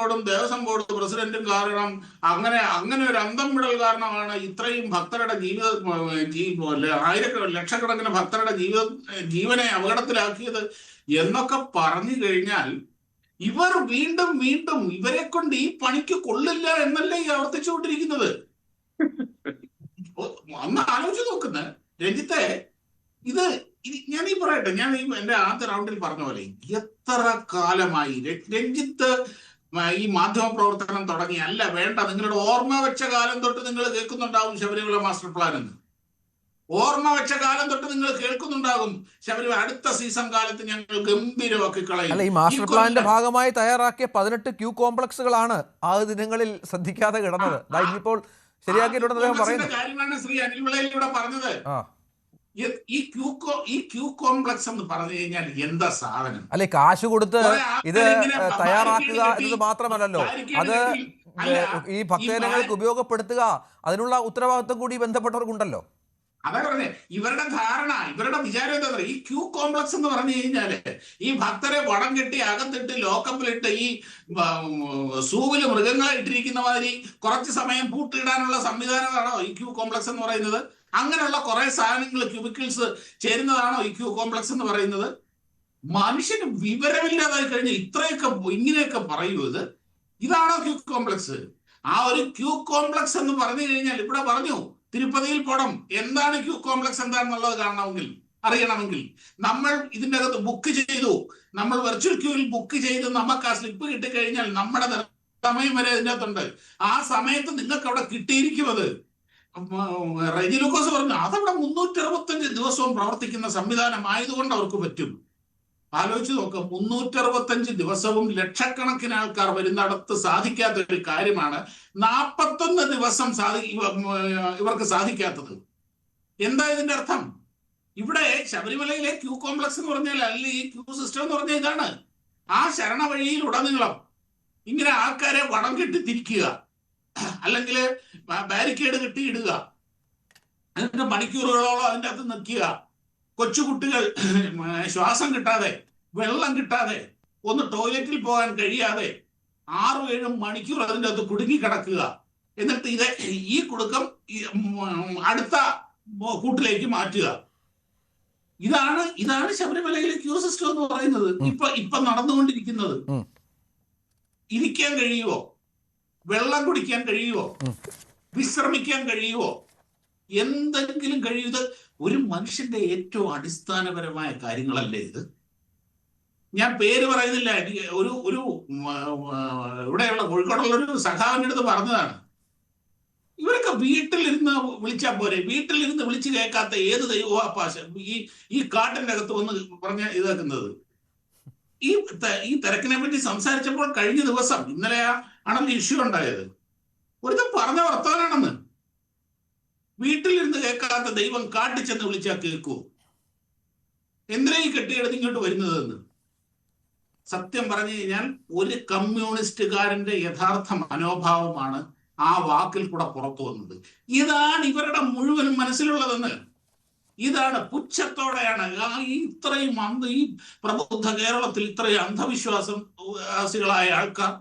ബോർഡ് പ്രസിഡന്റും കാരണം അങ്ങനെ ഒരു അന്തം വിടൽ കാരണമാണ് ഇത്രയും ഭക്തരുടെ ലക്ഷക്കണക്കിന് ഭക്തരുടെ ജീവനെ അപകടത്തിലാക്കിയത് എന്നൊക്കെ പറഞ്ഞു കഴിഞ്ഞാൽ ഇവർ വീണ്ടും ഇവരെ കൊണ്ട് ഈ പണിക്ക് കൊള്ളില്ല എന്നല്ലേ ഈ ആവർത്തിച്ചുകൊണ്ടിരിക്കുന്നത്. അന്ന് ആലോചിച്ച് നോക്കുന്ന രഞ്ജിത്തെ, ഇത് ഞാൻ പറയട്ടെ, ഞാൻ എന്റെ ആദ്യ റൗണ്ടിൽ പറഞ്ഞ പോലെ എത്ര കാലമായി രഞ്ജിത്ത് ഈ മാധ്യമ പ്രവർത്തനം തുടങ്ങി, അല്ല വേണ്ട, നിങ്ങളുടെ ഓർമ്മ വെച്ച കാലം തൊട്ട് നിങ്ങൾ കേൾക്കുന്നുണ്ടാവും ശബരിമല മാസ്റ്റർ പ്ലാൻ എന്ന്. ഓർമ്മ വെച്ച കാലം തൊട്ട് നിങ്ങൾ കേൾക്കുന്നുണ്ടാകും ശബരിമല അടുത്ത സീസൺ കാലത്ത് ഞങ്ങൾ ഗംഭീരമാക്കി കളയും. അല്ല, ഈ മാസ്റ്റർ പ്ലാനിന്റെ ഭാഗമായി തയ്യാറാക്കിയ 18 ക്യൂ കോംപ്ലക്സുകളാണ് ആ ദിനങ്ങളിൽ ശ്രദ്ധിക്കാതെ കിടന്നത്. ഇനിയിപ്പോൾ ശരിയാക്കിയിട്ടുണ്ടെന്ന് അദ്ദേഹം പറയുന്നത് കാര്യമാണ് ശ്രീ അനിൽ വിളയിലൂടെ പറഞ്ഞത്. ഈ ക്യൂ കോംപ്ലക്സ് എന്ന് പറഞ്ഞു കഴിഞ്ഞാൽ എന്താ സാധനം? അല്ലെ, കാശ് കൊടുത്ത് ഇത് തയ്യാറാക്കുക എന്നത് മാത്രമല്ലല്ലോ, അത് ഈ ഭക്തജനങ്ങൾക്ക് ഉപയോഗപ്പെടുത്തുക, അതിനുള്ള ഉത്തരവാദിത്വം കൂടി ബന്ധപ്പെട്ടവർക്കുണ്ടല്ലോ. അതാ പറഞ്ഞേ, ഇവരുടെ ധാരണ, ഇവരുടെ വിചാരം എന്താ പറയുക, ഈ ക്യൂ കോംപ്ലക്സ് എന്ന് പറഞ്ഞു കഴിഞ്ഞാല് ഈ ഭക്തരെ വടം കെട്ടി അകത്തിട്ട് ലോക്കപ്പിലിട്ട് ഈ സൂവില് മൃഗങ്ങളെ ഇട്ടിരിക്കുന്ന മാതിരി കുറച്ച് സമയം പൂട്ടിയിടാനുള്ള സംവിധാനമാണോ ഈ ക്യൂ കോംപ്ലക്സ് എന്ന് പറയുന്നത്? അങ്ങനെയുള്ള കുറെ സാധനങ്ങൾ, ക്യൂബിക്കിൾസ് ചേരുന്നതാണോ ഈ ക്യൂ കോംപ്ലക്സ് എന്ന് പറയുന്നത്? മനുഷ്യന് വിവരമില്ലാതായി കഴിഞ്ഞാൽ ഇത്രയൊക്കെ ഇങ്ങനെയൊക്കെ പറയൂ. ഇതാണോ ക്യൂ കോംപ്ലക്സ്? ആ ഒരു ക്യൂ കോംപ്ലക്സ് എന്ന് പറഞ്ഞു കഴിഞ്ഞാൽ ഇവിടെ പറഞ്ഞു തിരുപ്പതിയിൽ പോണം. എന്താണ് ക്യൂ കോംപ്ലക്സ് എന്താണെന്നുള്ളത് അറിയണമെങ്കിൽ നമ്മൾ ഇതിൻ്റെ അകത്ത് ബുക്ക് ചെയ്തു, നമ്മൾ വെർച്വൽ ക്യൂവിൽ ബുക്ക് ചെയ്ത് നമുക്ക് ആ സ്ലിപ്പ് കിട്ടിക്കഴിഞ്ഞാൽ നമ്മുടെ സമയം വരെ ഇതിൻ്റെ അകത്തുണ്ട്. ആ സമയത്ത് നിങ്ങൾക്ക് അവിടെ കിട്ടിയിരിക്കുന്നത്. റെജി ലൂക്കോസ് പറഞ്ഞു അതവിടെ 365 ദിവസവും പ്രവർത്തിക്കുന്ന സംവിധാനം ആയതുകൊണ്ട് അവർക്ക് പറ്റും. ആലോചിച്ച് നോക്കാം, 365 ദിവസവും ലക്ഷക്കണക്കിന് ആൾക്കാർ വരുന്നിടത്ത് സാധിക്കാത്ത ഒരു കാര്യമാണ് 41 ദിവസം ഇവർക്ക് സാധിക്കാത്തത്. എന്താ ഇതിന്റെ അർത്ഥം? ഇവിടെ ശബരിമലയിലെ ക്യൂ കോംപ്ലക്സ് എന്ന് പറഞ്ഞാൽ, അല്ലെങ്കിൽ ഈ ക്യൂ സിസ്റ്റം എന്ന് പറഞ്ഞാൽ ഇതാണ്. ആ ശരണ വഴിയിൽ ഉടനീളം ഇങ്ങനെ ആൾക്കാരെ വടം കെട്ടി തിരിക്കുക, അല്ലെങ്കിൽ ബാരിക്കേഡ് കെട്ടിയിടുക, അതിന്റെ മണിക്കൂറുകളോളം അതിൻ്റെ അകത്ത് നിൽക്കുക. കൊച്ചുകുട്ടികൾ ശ്വാസം കിട്ടാതെ, വെള്ളം കിട്ടാതെ, ഒന്ന് ടോയ്ലറ്റിൽ പോകാൻ കഴിയാതെ 6-7 മണിക്കൂർ അതിൻ്റെ അകത്ത് കുടുങ്ങി കിടക്കുക. എന്നിട്ട് ഈ കുടുക്കം അടുത്ത കൂട്ടിലേക്ക് മാറ്റുക. ഇതാണ് ശബരിമലയിലെ ക്യൂ സിസ്റ്റം എന്ന് പറയുന്നത്. ഇപ്പൊ നടന്നുകൊണ്ടിരിക്കുന്നത്. ഇരിക്കാൻ കഴിയുമോ? വെള്ളം കുടിക്കാൻ കഴിയുമോ? വിശ്രമിക്കാൻ കഴിയുമോ? എന്തെങ്കിലും കഴിയുന്നത് ഒരു മനുഷ്യന്റെ ഏറ്റവും അടിസ്ഥാനപരമായ കാര്യങ്ങളല്ലേ ഇത്? ഞാൻ പേര് പറയുന്നില്ല. ഒരു ഇവിടെയുള്ള കോഴിക്കോടുള്ള ഒരു സഖാവിന്റെ അടുത്ത് പറഞ്ഞതാണ്, ഇവരൊക്കെ വീട്ടിലിരുന്ന് വിളിച്ചാൽ പോരെ, വീട്ടിലിരുന്ന് വിളിച്ചു കേൾക്കാത്ത ഏത് ദൈവപാശ ഈ കാട്ടിന്റെ അകത്ത് വന്ന് പറഞ്ഞ ഇതാക്കുന്നത്. ഈ തിരക്കിനെ പറ്റി സംസാരിച്ചപ്പോൾ കഴിഞ്ഞ ദിവസം, ഇന്നലെ ആണല്ലോ ഇഷ്യൂ ഉണ്ടായത്, ഒരുത്തം പറഞ്ഞ വർത്തമാനാണെന്ന്. വീട്ടിലിരുന്ന് കേൾക്കാത്ത ദൈവം കാട്ടിൽ ചെന്ന് വിളിച്ചാൽ കേൾക്കൂ? എന്തിനാ ഈ കെട്ടിയെടുത്ത് ഇങ്ങോട്ട് വരുന്നതെന്ന് സത്യം പറഞ്ഞു കഴിഞ്ഞാൽ ഒരു കമ്മ്യൂണിസ്റ്റുകാരന്റെ യഥാർത്ഥ മനോഭാവമാണ് ആ വാക്കിൽ കൂടെ പുറത്തു വന്നത്. ഇതാണ് ഇവരുടെ മുഴുവൻ മനസ്സിലുള്ളതെന്ന്. ഇതാണ് പുച്ഛത്തോടെയാണ് ഇത്രയും ഈ പ്രബുദ്ധ കേരളത്തിൽ ഇത്രയും അന്ധവിശ്വാസികളായ ആൾക്കാർ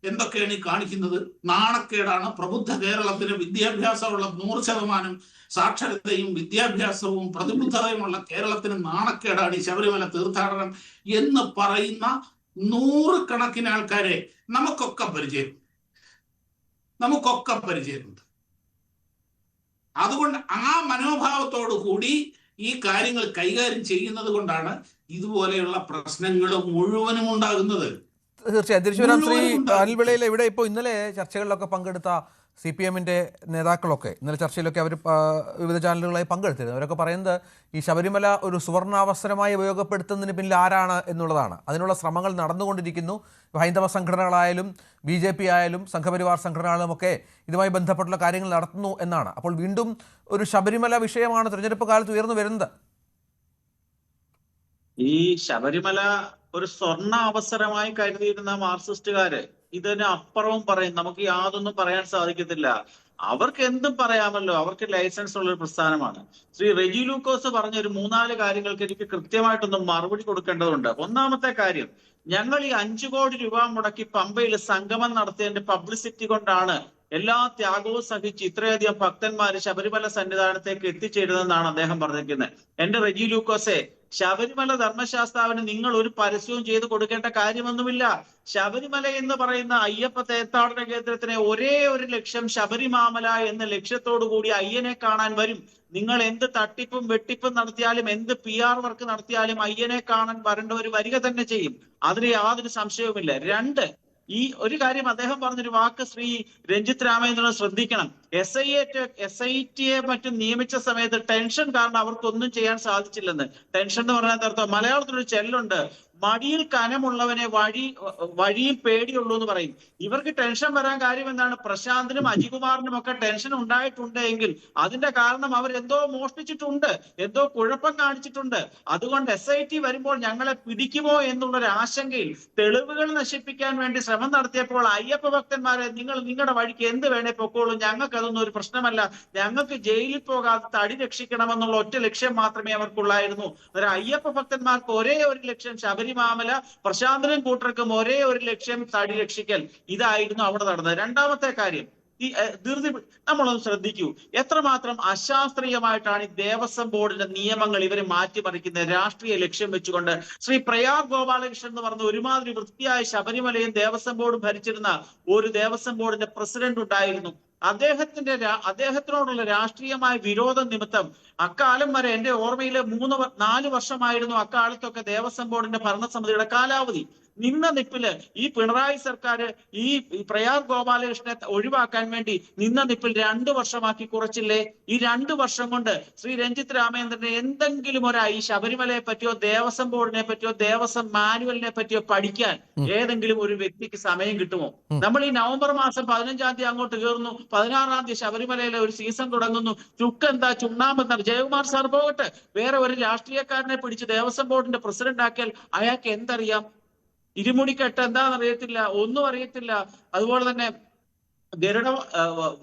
എന്തൊക്കെയാണ് ഈ കാണിക്കുന്നത്? നാണക്കേടാണ്. പ്രബുദ്ധ കേരളത്തിന് വിദ്യാഭ്യാസമുള്ള 100% സാക്ഷരതയും വിദ്യാഭ്യാസവും പ്രതിബദ്ധതയുമുള്ള കേരളത്തിന് നാണക്കേടാണ് ഈ ശബരിമല തീർത്ഥാടനം എന്ന് പറയുന്ന 100 കണക്കിന് ആൾക്കാരെ നമുക്കൊക്കെ പരിചയമുണ്ട്. അതുകൊണ്ട് ആ മനോഭാവത്തോടു കൂടി ഈ കാര്യങ്ങൾ കൈകാര്യം ചെയ്യുന്നത് കൊണ്ടാണ് ഇതുപോലെയുള്ള പ്രശ്നങ്ങൾ മുഴുവനും ഉണ്ടാകുന്നത്. തീർച്ചയായും തിരുവനന്തപുരം ശ്രീ അനിൽ വിളയിൽ ഇവിടെ ഇപ്പോൾ ഇന്നലെ ചർച്ചകളിലൊക്കെ പങ്കെടുത്ത CPM-ന്റെ നേതാക്കളൊക്കെ ഇന്നലെ ചർച്ചയിലൊക്കെ അവർ വിവിധ ചാനലുകളായി പങ്കെടുത്തിരുന്നു. അവരൊക്കെ പറയുന്നത് ഈ ശബരിമല ഒരു സുവർണാവസരമായി ഉപയോഗപ്പെടുത്തുന്നതിന് പിന്നിൽ ആരാണ് എന്നുള്ളതാണ്. അതിനുള്ള ശ്രമങ്ങൾ നടന്നുകൊണ്ടിരിക്കുന്നു. ഹൈന്ദവ സംഘടനകളായാലും BJP ആയാലും സംഘപരിവാർ സംഘടനകളും ഒക്കെ ഇതുമായി ബന്ധപ്പെട്ടുള്ള കാര്യങ്ങൾ നടത്തുന്നു എന്നാണ്. അപ്പോൾ വീണ്ടും ഒരു ശബരിമല വിഷയമാണ് തിരഞ്ഞെടുപ്പ് കാലത്ത് ഉയർന്നു വരുന്നത്. ഈ ശബരിമല ഒരു സ്വർണ്ണ അവസരമായി കരുതിയിരുന്ന മാർക്സിസ്റ്റുകാര് ഇതിന് അപ്പുറവും പറയും. നമുക്ക് യാതൊന്നും പറയാൻ സാധിക്കത്തില്ല. അവർക്ക് എന്തും പറയാമല്ലോ, അവർക്ക് ലൈസൻസ് ഉള്ള ഒരു പ്രസ്ഥാനമാണ്. ശ്രീ റെജി ലൂക്കോസ് പറഞ്ഞ ഒരു 3-4 കാര്യങ്ങൾക്ക് എനിക്ക് കൃത്യമായിട്ടൊന്നും മറുപടി കൊടുക്കേണ്ടതുണ്ട്. ഒന്നാമത്തെ കാര്യം, ഞങ്ങൾ ഈ 5 കോടി രൂപ മുടക്കി പമ്പയിൽ സംഗമം നടത്തിയതിന്റെ പബ്ലിസിറ്റി കൊണ്ടാണ് എല്ലാ ത്യാഗവും സഹിച്ച് ഇത്രയധികം ഭക്തന്മാര് ശബരിമല സന്നിധാനത്തേക്ക് എത്തിച്ചേരുന്നതെന്നാണ് അദ്ദേഹം പറഞ്ഞിരിക്കുന്നത്. എന്റെ റെജി ലൂക്കോസെ, ശബരിമല ധർമ്മശാസ്താവിന് നിങ്ങൾ ഒരു പരസ്യവും ചെയ്ത് കൊടുക്കേണ്ട കാര്യമൊന്നുമില്ല. ശബരിമല എന്ന് പറയുന്ന അയ്യപ്പ തീർത്ഥാടന കേന്ദ്രത്തിന് ഒരേ ഒരു ലക്ഷ്യം ശബരിമാമല എന്ന ലക്ഷ്യത്തോടു കൂടി അയ്യനെ കാണാൻ വരും. നിങ്ങൾ എന്ത് തട്ടിപ്പും വെട്ടിപ്പും നടത്തിയാലും എന്ത് PR വർക്ക് നടത്തിയാലും അയ്യനെ കാണാൻ വരേണ്ടവർ വരിക തന്നെ ചെയ്യും. അതിന് യാതൊരു സംശയവുമില്ല. 2, ഈ ഒരു കാര്യം അദ്ദേഹം പറഞ്ഞൊരു വാക്ക് ശ്രീ രഞ്ജിത്ത് രാമേന്ദ്രൻ ശ്രദ്ധിക്കണം. SIT മറ്റും നിയമിച്ച സമയത്ത് ടെൻഷൻ കാരണം അവർക്കൊന്നും ചെയ്യാൻ സാധിച്ചില്ലെന്ന്. ടെൻഷൻ എന്ന് പറഞ്ഞാൽ അർത്ഥം മലയാളത്തിലൊരു ചെല്ലുണ്ട്, മടിയിൽ കനമുള്ളവനെ വഴിയിൽ പേടിയുള്ളൂ എന്ന് പറയും. ഇവർക്ക് ടെൻഷൻ വരാൻ കാര്യം എന്താണ്? പ്രശാന്തിനും അജികുമാറിനും ഒക്കെ ടെൻഷൻ ഉണ്ടായിട്ടുണ്ട് എങ്കിൽ അതിന്റെ കാരണം അവരെന്തോ മോഷ്ടിച്ചിട്ടുണ്ട്, എന്തോ കുഴപ്പം കാണിച്ചിട്ടുണ്ട്. അതുകൊണ്ട് SIT വരുമ്പോൾ ഞങ്ങളെ പിടിക്കുമോ എന്നുള്ളൊരു ആശങ്കയിൽ തെളിവുകൾ നശിപ്പിക്കാൻ വേണ്ടി ശ്രമം നടത്തിയപ്പോൾ അയ്യപ്പ ഭക്തന്മാരെ നിങ്ങൾ നിങ്ങളുടെ വഴിക്ക് എന്ത് വേണേ പൊക്കോളൂ, ഞങ്ങൾക്ക് അതൊന്നും ഒരു പ്രശ്നമല്ല, ഞങ്ങൾക്ക് ജയിലിൽ പോകാതെ തടി രക്ഷിക്കണമെന്നുള്ള ഒറ്റ ലക്ഷ്യം മാത്രമേ അവർക്കുള്ളായിരുന്നു. ഒരു അയ്യപ്പ ഭക്തന്മാർക്ക് ഒരേ ഒരു ലക്ഷ്യം ശബരിമാമല, പ്രശാന്തനും കൂട്ടർക്കും ഒരേ ഒരു ലക്ഷ്യം തടി രക്ഷിക്കൽ. ഇതായിരുന്നു അവിടെ നടന്നത്. 2ാമത്തെ കാര്യം, ഈ ധൃതി നമ്മളൊന്ന് ശ്രദ്ധിക്കൂ. എത്രമാത്രം അശാസ്ത്രീയമായിട്ടാണ് ഈ ദേവസ്വം ബോർഡിന്റെ നിയമങ്ങൾ ഇവര് മാറ്റിമറിക്കുന്നത് രാഷ്ട്രീയ ലക്ഷ്യം വെച്ചുകൊണ്ട്. ശ്രീ പ്രയാഗ് ഗോപാലകൃഷ്ണൻ എന്ന് പറഞ്ഞ ഒരുമാതിരി വൃത്തിയായ ശബരിമലയും ദേവസ്വം ബോർഡും ഭരിച്ചിരുന്ന ഒരു ദേവസ്വം ബോർഡിന്റെ പ്രസിഡന്റ് ഉണ്ടായിരുന്നു. അദ്ദേഹത്തിനോടുള്ള രാഷ്ട്രീയമായ വിരോധം നിമിത്തം അക്കാലം വരെ എന്റെ ഓർമ്മയിലെ 3-4 വർഷമായിരുന്നു അക്കാലത്തൊക്കെ ദേവസ്വം ബോർഡിന്റെ ഭരണസമിതിയുടെ കാലാവധി. നിന്ന നിപ്പില് ഈ പിണറായി സർക്കാർ ഈ പ്രയാഗ് ഗോപാലകൃഷ്ണനെ ഒഴിവാക്കാൻ വേണ്ടി നിന്ന നിപ്പിൽ 2 വർഷമാക്കി കുറച്ചില്ലേ? ഈ 2 വർഷം കൊണ്ട് ശ്രീ രഞ്ജിത്ത് രാമേന്ദ്രനെ എന്തെങ്കിലും ഈ ശബരിമലയെ പറ്റിയോ ദേവസ്വം ബോർഡിനെ പറ്റിയോ ദേവസ്വം മാനുവലിനെ പറ്റിയോ പഠിക്കാൻ ഏതെങ്കിലും ഒരു വ്യക്തിക്ക് സമയം കിട്ടുമോ? നമ്മൾ ഈ നവംബർ മാസം 15-ാം തീയതി അങ്ങോട്ട് കയറുന്നു, 16-ാം തീയതി ശബരിമലയിലെ ഒരു സീസൺ തുടങ്ങുന്നു. ചുക്കെന്താ ചുണ്ണാമ്പെന്താ? ജയകുമാർ സാർ പോകട്ടെ, വേറെ ഒരു രാഷ്ട്രീയക്കാരനെ പിടിച്ച് ദേവസ്വം ബോർഡിന്റെ പ്രസിഡന്റ് ആക്കിയാൽ അയാൾക്ക് എന്തറിയാം? ഇരുമുടിക്കെട്ട് എന്താണെന്ന് അറിയത്തില്ല, ഒന്നും അറിയത്തില്ല. അതുപോലെ തന്നെ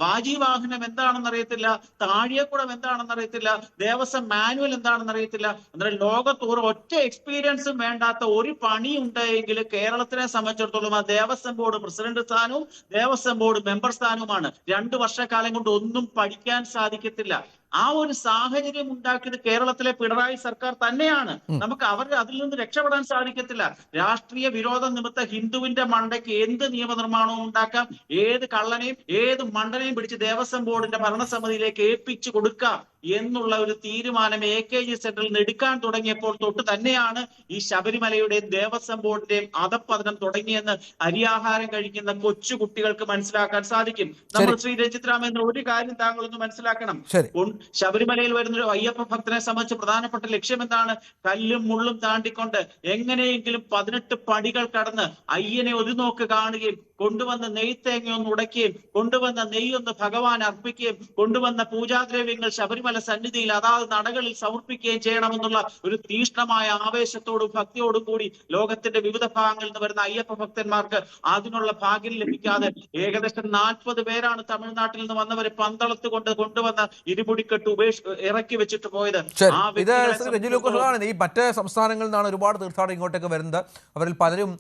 വാജിവാഹനം എന്താണെന്ന് അറിയത്തില്ല, താഴിയക്കുടം എന്താണെന്ന് അറിയത്തില്ല, ദേവസ്വം മാനുവൽ എന്താണെന്ന് അറിയത്തില്ല. അന്നേരം ലോകത്ത് ഒറ്റ എക്സ്പീരിയൻസും വേണ്ടാത്ത ഒരു പണി ഉണ്ടെങ്കിൽ കേരളത്തിനെ സംബന്ധിച്ചിടത്തോളം ആ ദേവസ്വം ബോർഡ് പ്രസിഡന്റ് സ്ഥാനവും ദേവസ്വം ബോർഡ് മെമ്പർ സ്ഥാനവുമാണ്. 2 വർഷക്കാലം കൊണ്ട് ഒന്നും പഠിക്കാൻ സാധിക്കത്തില്ല. ആ ഒരു സാഹചര്യം ഉണ്ടാക്കിയത് കേരളത്തിലെ പിണറായി സർക്കാർ തന്നെയാണ്. നമുക്ക് അതിൽ നിന്ന് രക്ഷപ്പെടാൻ സാധിക്കത്തില്ല. രാഷ്ട്രീയ വിരോധം നിമിത്തം ഹിന്ദുവിന്റെ മണ്ടയ്ക്ക് എന്ത് നിയമനിർമ്മാണവും ഉണ്ടാക്കാം, ഏത് കള്ളനെയും ഏത് മണ്ടനെയും പിടിച്ച് ദേവസ്വം ബോർഡിന്റെ ഭരണസമിതിയിലേക്ക് ഏൽപ്പിച്ചു കൊടുക്കാം എന്നുള്ള ഒരു തീരുമാനം AKG സെന്ററിൽ നിന്ന് എടുക്കാൻ തുടങ്ങിയപ്പോൾ തൊട്ട് തന്നെയാണ് ഈ ശബരിമലയുടെയും ദേവസ്വം ബോർഡിന്റെയും അധപ്പതനം തുടങ്ങിയെന്ന് അരിയാഹാരം കഴിക്കുന്ന കൊച്ചു കുട്ടികൾക്ക് മനസ്സിലാക്കാൻ സാധിക്കും. നമ്മൾ ശ്രീ രഞ്ജിത്ത് രാമേന്ദ്രൻ ഒരു കാര്യം താങ്കളൊന്ന് മനസ്സിലാക്കണം. ശബരിമലയിൽ വരുന്ന ഒരു അയ്യപ്പ ഭക്തനെ സംബന്ധിച്ച് പ്രധാനപ്പെട്ട ലക്ഷ്യം എന്താണ്? കല്ലും മുള്ളും താണ്ടിക്കൊണ്ട് എങ്ങനെയെങ്കിലും 18 പടികൾ കടന്ന് അയ്യനെ ഒരു നോക്ക് കാണുകയും കൊണ്ടുവന്ന നെയ്ത്തേങ്ങ ഒന്ന് ഉടയ്ക്കുകയും കൊണ്ടുവന്ന നെയ്യൊന്ന് ഭഗവാൻ അർപ്പിക്കുകയും കൊണ്ടുവന്ന പൂജാദ്രവ്യങ്ങൾ ശബരിമല സന്നിധിയിൽ അതാത് നടകളിൽ സമർപ്പിക്കുകയും ചെയ്യണമെന്നുള്ള ഒരു തീഷ്ണമായ ആവേശത്തോടും ഭക്തിയോടും കൂടി ലോകത്തിന്റെ വിവിധ ഭാഗങ്ങളിൽ നിന്ന് വരുന്ന അയ്യപ്പ ഭക്തന്മാർക്ക് അതിനുള്ള ഭാഗ്യം ലഭിക്കാതെ ഏകദേശം 40 പേരാണ് തമിഴ്നാട്ടിൽ നിന്ന് വന്നവരെ പന്തളത്ത് കൊണ്ടുവന്ന ഇരുമുടിക്കെട്ട് ഇറക്കി വെച്ചിട്ട് പോയത്. ഈ മറ്റ് സംസ്ഥാനങ്ങളിൽ നിന്നാണ് ഒരുപാട് തീർത്ഥാടകർ ഇങ്ങോട്ടേക്ക് വരുന്നത്. അവരിൽ പലരും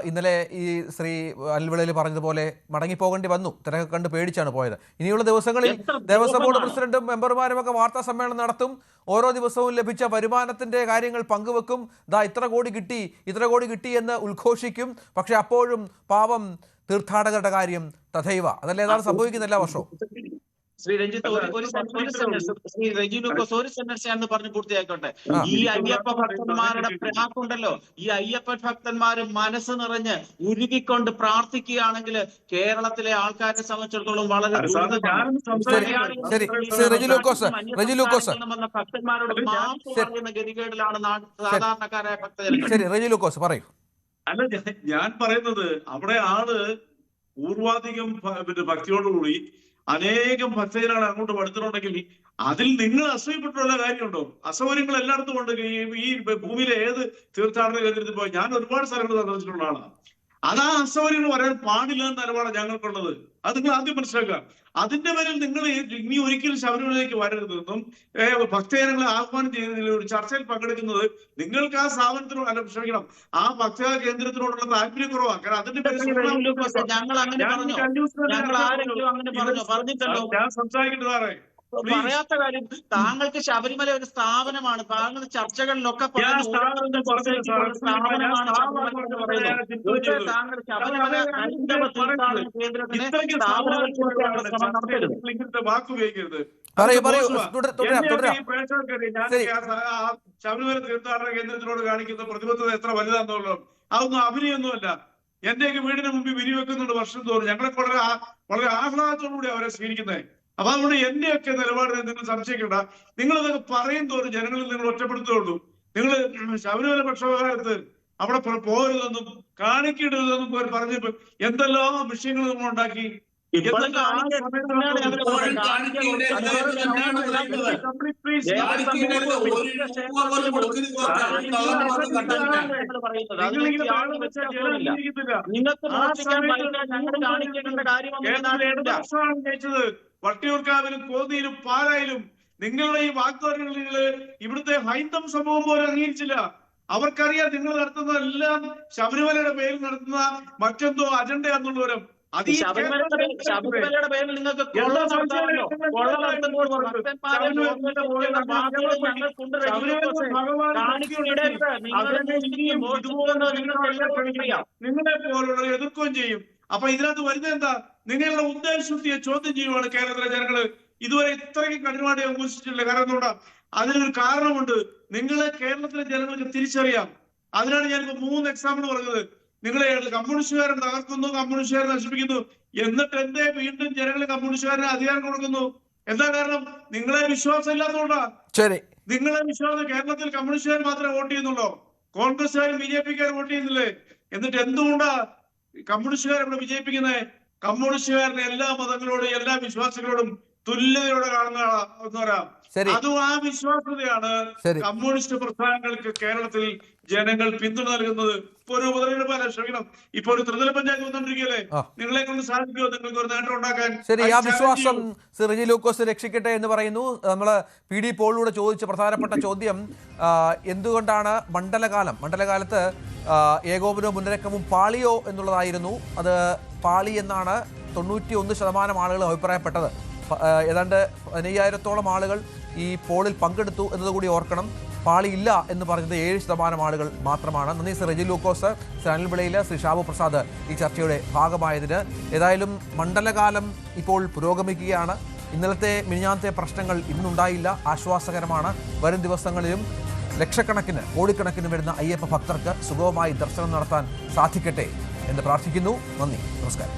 ഇന്നലെ ഈ ശ്രീ അൽവിളയിൽ പറഞ്ഞതുപോലെ മടങ്ങിപ്പോകേണ്ടി വന്നു, തിരക്ക് കണ്ട് പേടിച്ചാണ് പോയത്. ഇനിയുള്ള ദിവസങ്ങളിൽ ദേവസ്വം ബോർഡ് പ്രസിഡന്റും മെമ്പർമാരും ഒക്കെ വാർത്താ സമ്മേളനം നടത്തും. ഓരോ ദിവസവും ലഭിച്ച വരുമാനത്തിന്റെ കാര്യങ്ങൾ പങ്കുവെക്കും. ഇത്ര കോടി കിട്ടി എന്ന് ഉദ്ഘോഷിക്കും. പക്ഷെ അപ്പോഴും പാവം തീർത്ഥാടകരുടെ കാര്യം തഥൈവ. അതല്ലേ ഏതാണ് സംഭവിക്കുന്ന എല്ലാ വർഷവും? ശ്രീ രഞ്ജിത്ത് ശ്രീ രജി ലൂക്കോസ് ഒരു സെന്റൻസ് ഞാൻ പറഞ്ഞു പൂർത്തിയാക്കട്ടെ. ഈ അയ്യപ്പ ഭക്തന്മാരുടെ പ്രാക്കുണ്ടല്ലോ, ഈ അയ്യപ്പ ഭക്തന്മാര് മനസ്സ് നിറഞ്ഞ് ഉരുകിക്കൊണ്ട് പ്രാർത്ഥിക്കുകയാണെങ്കിൽ കേരളത്തിലെ ആൾക്കാരെ സംബന്ധിച്ചിടത്തോളം വളരെ ഭക്തന്മാരോട് മാപ്പ് പറയുന്ന ഗതികേടിലാണ് സാധാരണക്കാരായ ഭക്തജനങ്ങൾ. പറയൂ. അല്ല, ഞാൻ പറയുന്നത് അവിടെ പൂർവാധികം ഭക്തിയോടുകൂടി അനേകം ഭക്തജനങ്ങൾ അങ്ങോട്ട് പഠിച്ചിട്ടുണ്ടെങ്കിൽ അതിൽ നിങ്ങൾ അസൂയപ്പെട്ടുള്ള കാര്യമുണ്ടോ? അസൗകര്യങ്ങൾ എല്ലായിടത്തും ഉണ്ട്. ഈ ഭൂമിയിലെ ഏത് തീർത്ഥാടന കേന്ദ്രത്തിൽ പോയി ഞാൻ ഒരുപാട് സ്ഥലങ്ങൾ സന്ദർശിച്ചിട്ടുള്ള ആളാണ്. അത് ആ അസൗകര്യങ്ങൾ വരാൻ പാടില്ല എന്ന നിലപാടാണ് ഞങ്ങൾക്കുള്ളത്. അത് നിങ്ങൾ ആദ്യം മനസ്സിലാക്കുക. അതിന്റെ പേരിൽ നിങ്ങൾ ഇനി ഒരിക്കലും ശബരിമലയിലേക്ക് വരരുതെന്നും ഭക്തജനങ്ങളെ ആഹ്വാനം ചെയ്യുന്നതിൽ ഒരു ചർച്ചയിൽ പങ്കെടുക്കുന്നത് നിങ്ങൾക്ക് ആ സ്ഥാപനത്തിനോട് ക്ഷമിക്കണം, ആ ഭക്ത കേന്ദ്രത്തിനോടുള്ള താല്പര്യക്കുറവാണ്. കാരണം അതിന്റെ പേരിൽ ഞാൻ സംസാരിക്കേണ്ടതാണ്. പറയാത്ത കാര്യം, താങ്കൾക്ക് ശബരിമല ഒരു സ്ഥാപനമാണ്. താങ്കൾ ചർച്ചകളിലൊക്കെ താങ്കൾ ശബരിമല തീർത്ഥാടന കേന്ദ്രത്തിനോട് കാണിക്കുന്ന പ്രതിബദ്ധത എത്ര വലുതാണെന്നുള്ളൂ. അതൊന്നും അഭിനയൊന്നുമല്ല. എന്റെയൊക്കെ വീടിന് മുമ്പിൽ വിരിവെക്കുന്നുണ്ട് വർഷം തോറും. ഞങ്ങളൊക്കെ വളരെ ആഹ്ലാദത്തോടുകൂടി അവരെ സ്വീകരിക്കുന്നത്. അപ്പൊ അതുകൊണ്ട് എന്റെയൊക്കെ നിലപാടിനെ നിങ്ങൾ സംശയിക്കണ്ട. നിങ്ങളിതൊക്കെ പറയും തോറും ജനങ്ങളിൽ നിങ്ങൾ ഒറ്റപ്പെടുത്തുള്ളൂ. നിങ്ങൾ ശബരിമല പക്ഷകാലത്ത് അവിടെ പോകരുതെന്നും കാണിക്കരുതെന്നും പറഞ്ഞപ്പോ എന്തെല്ലാം വിഷയങ്ങൾ നമ്മൾ ഉണ്ടാക്കി. ജയിച്ചത് വട്ടിയൂർക്കാവിലും കോന്നിയിലും പാലായിലും നിങ്ങളുടെ ഈ വാഗ്ദാനങ്ങളിൽ ഇവിടുത്തെ ഹൈന്ദവ സമൂഹം പോലും അംഗീകരിച്ചില്ല. അവർക്കറിയാം നിങ്ങൾ നടത്തുന്ന എല്ലാം ശബരിമലയുടെ പേരിൽ നടത്തുന്ന മറ്റെന്തോ അജണ്ടയാന്നുള്ളവരും. ശബരിമലയുടെ പേരിൽ നിങ്ങൾക്ക് നിങ്ങളെ പോലുള്ള എതിർക്കുകയും ചെയ്യും. അപ്പൊ ഇതിനകത്ത് വരുന്നത് എന്താ? നിങ്ങളുടെ ഉദ്ദേശശുദ്ധിയെ ചോദ്യം ചെയ്യുവാണ് കേരളത്തിലെ ജനങ്ങള്. ഇതുവരെ ഇത്രയ്ക്ക് കഠിനമായിട്ട് ആഘോഷിച്ചിട്ടില്ല. കാരണം എന്തുകൊണ്ടാ? അതിനൊരു കാരണമുണ്ട്. നിങ്ങളെ കേരളത്തിലെ ജനങ്ങൾക്ക് തിരിച്ചറിയാം. അതിനാണ് ഞാനിപ്പോ 3 എക്സാമ്പിൾ പറഞ്ഞത്. നിങ്ങളെ കമ്മ്യൂണിസ്റ്റുകാരൻ തകർക്കുന്നു, കമ്മ്യൂണിസ്റ്റുകാരൻ നശിപ്പിക്കുന്നു. എന്നിട്ട് എന്തേ വീണ്ടും ജനങ്ങൾ കമ്മ്യൂണിസ്റ്റുകാരന് അധികാരം കൊടുക്കുന്നു? എന്താ കാരണം? നിങ്ങളെ വിശ്വാസം ഇല്ലാത്തതുകൊണ്ടാ. നിങ്ങളെ വിശ്വാസം കേരളത്തിൽ കമ്മ്യൂണിസ്റ്റുകാർ മാത്രമേ വോട്ട് ചെയ്യുന്നുള്ളൂ. കോൺഗ്രസ്സുകാരും BJP-ക്കാരും വോട്ട് ചെയ്യുന്നില്ലേ? എന്നിട്ട് എന്തുകൊണ്ടാ കമ്മ്യൂണിസ്റ്റുകാർ ഇവിടെ വിജയിപ്പിക്കുന്നത്? കമ്മ്യൂണിസ്റ്റുകാരനെ എല്ലാ മതങ്ങളോടും എല്ലാ വിശ്വാസികളോടും തുല്യതയോടെ കാണുന്നവരാ. അതും ആ വിശ്വാസ്യതയാണ് കമ്മ്യൂണിസ്റ്റ് പ്രസ്ഥാനങ്ങൾക്ക് കേരളത്തിൽ ജനങ്ങൾ പിന്തുണ നൽകുന്നത്. ഇപ്പൊ ഒരു ഉപതെരഞ്ഞെടുപ്പല്ല, ക്ഷമിക്കണം, ഇപ്പൊ ഒരു ത്രിതല പഞ്ചായത്ത് വന്നോണ്ടിരിക്കുകയല്ലേ. നിങ്ങളെ കൊണ്ട് സാധിക്കുമോ നിങ്ങൾക്ക് ഒരു നേട്ടം ഉണ്ടാക്കാൻ? ശരി, ആ വിശ്വാസം റിജി ലൂക്കോസ് രക്ഷിക്കട്ടെ എന്ന് പറയുന്നു. നമ്മള് PD പോളിലൂടെ ചോദിച്ച പ്രധാനപ്പെട്ട ചോദ്യം, എന്തുകൊണ്ടാണ് മണ്ഡലകാലത്ത് ഏകോപനവും മുന്നടക്കവും പാളിയോ എന്നുള്ളതായിരുന്നു. അത് പാളി എന്നാണ് 91% ആളുകൾ അഭിപ്രായപ്പെട്ടത്. ഏതാണ്ട് 15,000-ഓളം ആളുകൾ ഈ പോളിൽ പങ്കെടുത്തു എന്നതുകൂടി ഓർക്കണം. പാളിയില്ല എന്ന് പറഞ്ഞത് 7% ആളുകൾ മാത്രമാണ്. നന്ദി ശ്രീ റെജി ലൂക്കോസ്, ശ്രീ അനിൽ വിളയിൽ, ശ്രീ ഷാബു പ്രസാദ് ഈ ചർച്ചയുടെ ഭാഗമായതിന്. ഏതായാലും മണ്ഡലകാലം ഇപ്പോൾ പുരോഗമിക്കുകയാണ്. ഇന്നലത്തെ മിനിഞ്ഞാന്നത്തെ പ്രശ്നങ്ങൾ ഇന്നുണ്ടായില്ല, ആശ്വാസകരമാണ്. വരും ദിവസങ്ങളിലും ലക്ഷക്കണക്കിന് കോടിക്കണക്കിന് വരുന്ന അയ്യപ്പ ഭക്തർക്ക് സുഗമമായി ദർശനം നടത്താൻ സാധിക്കട്ടെ എന്ന് പ്രാർത്ഥിക്കുന്നു. നന്ദി, നമസ്കാരം.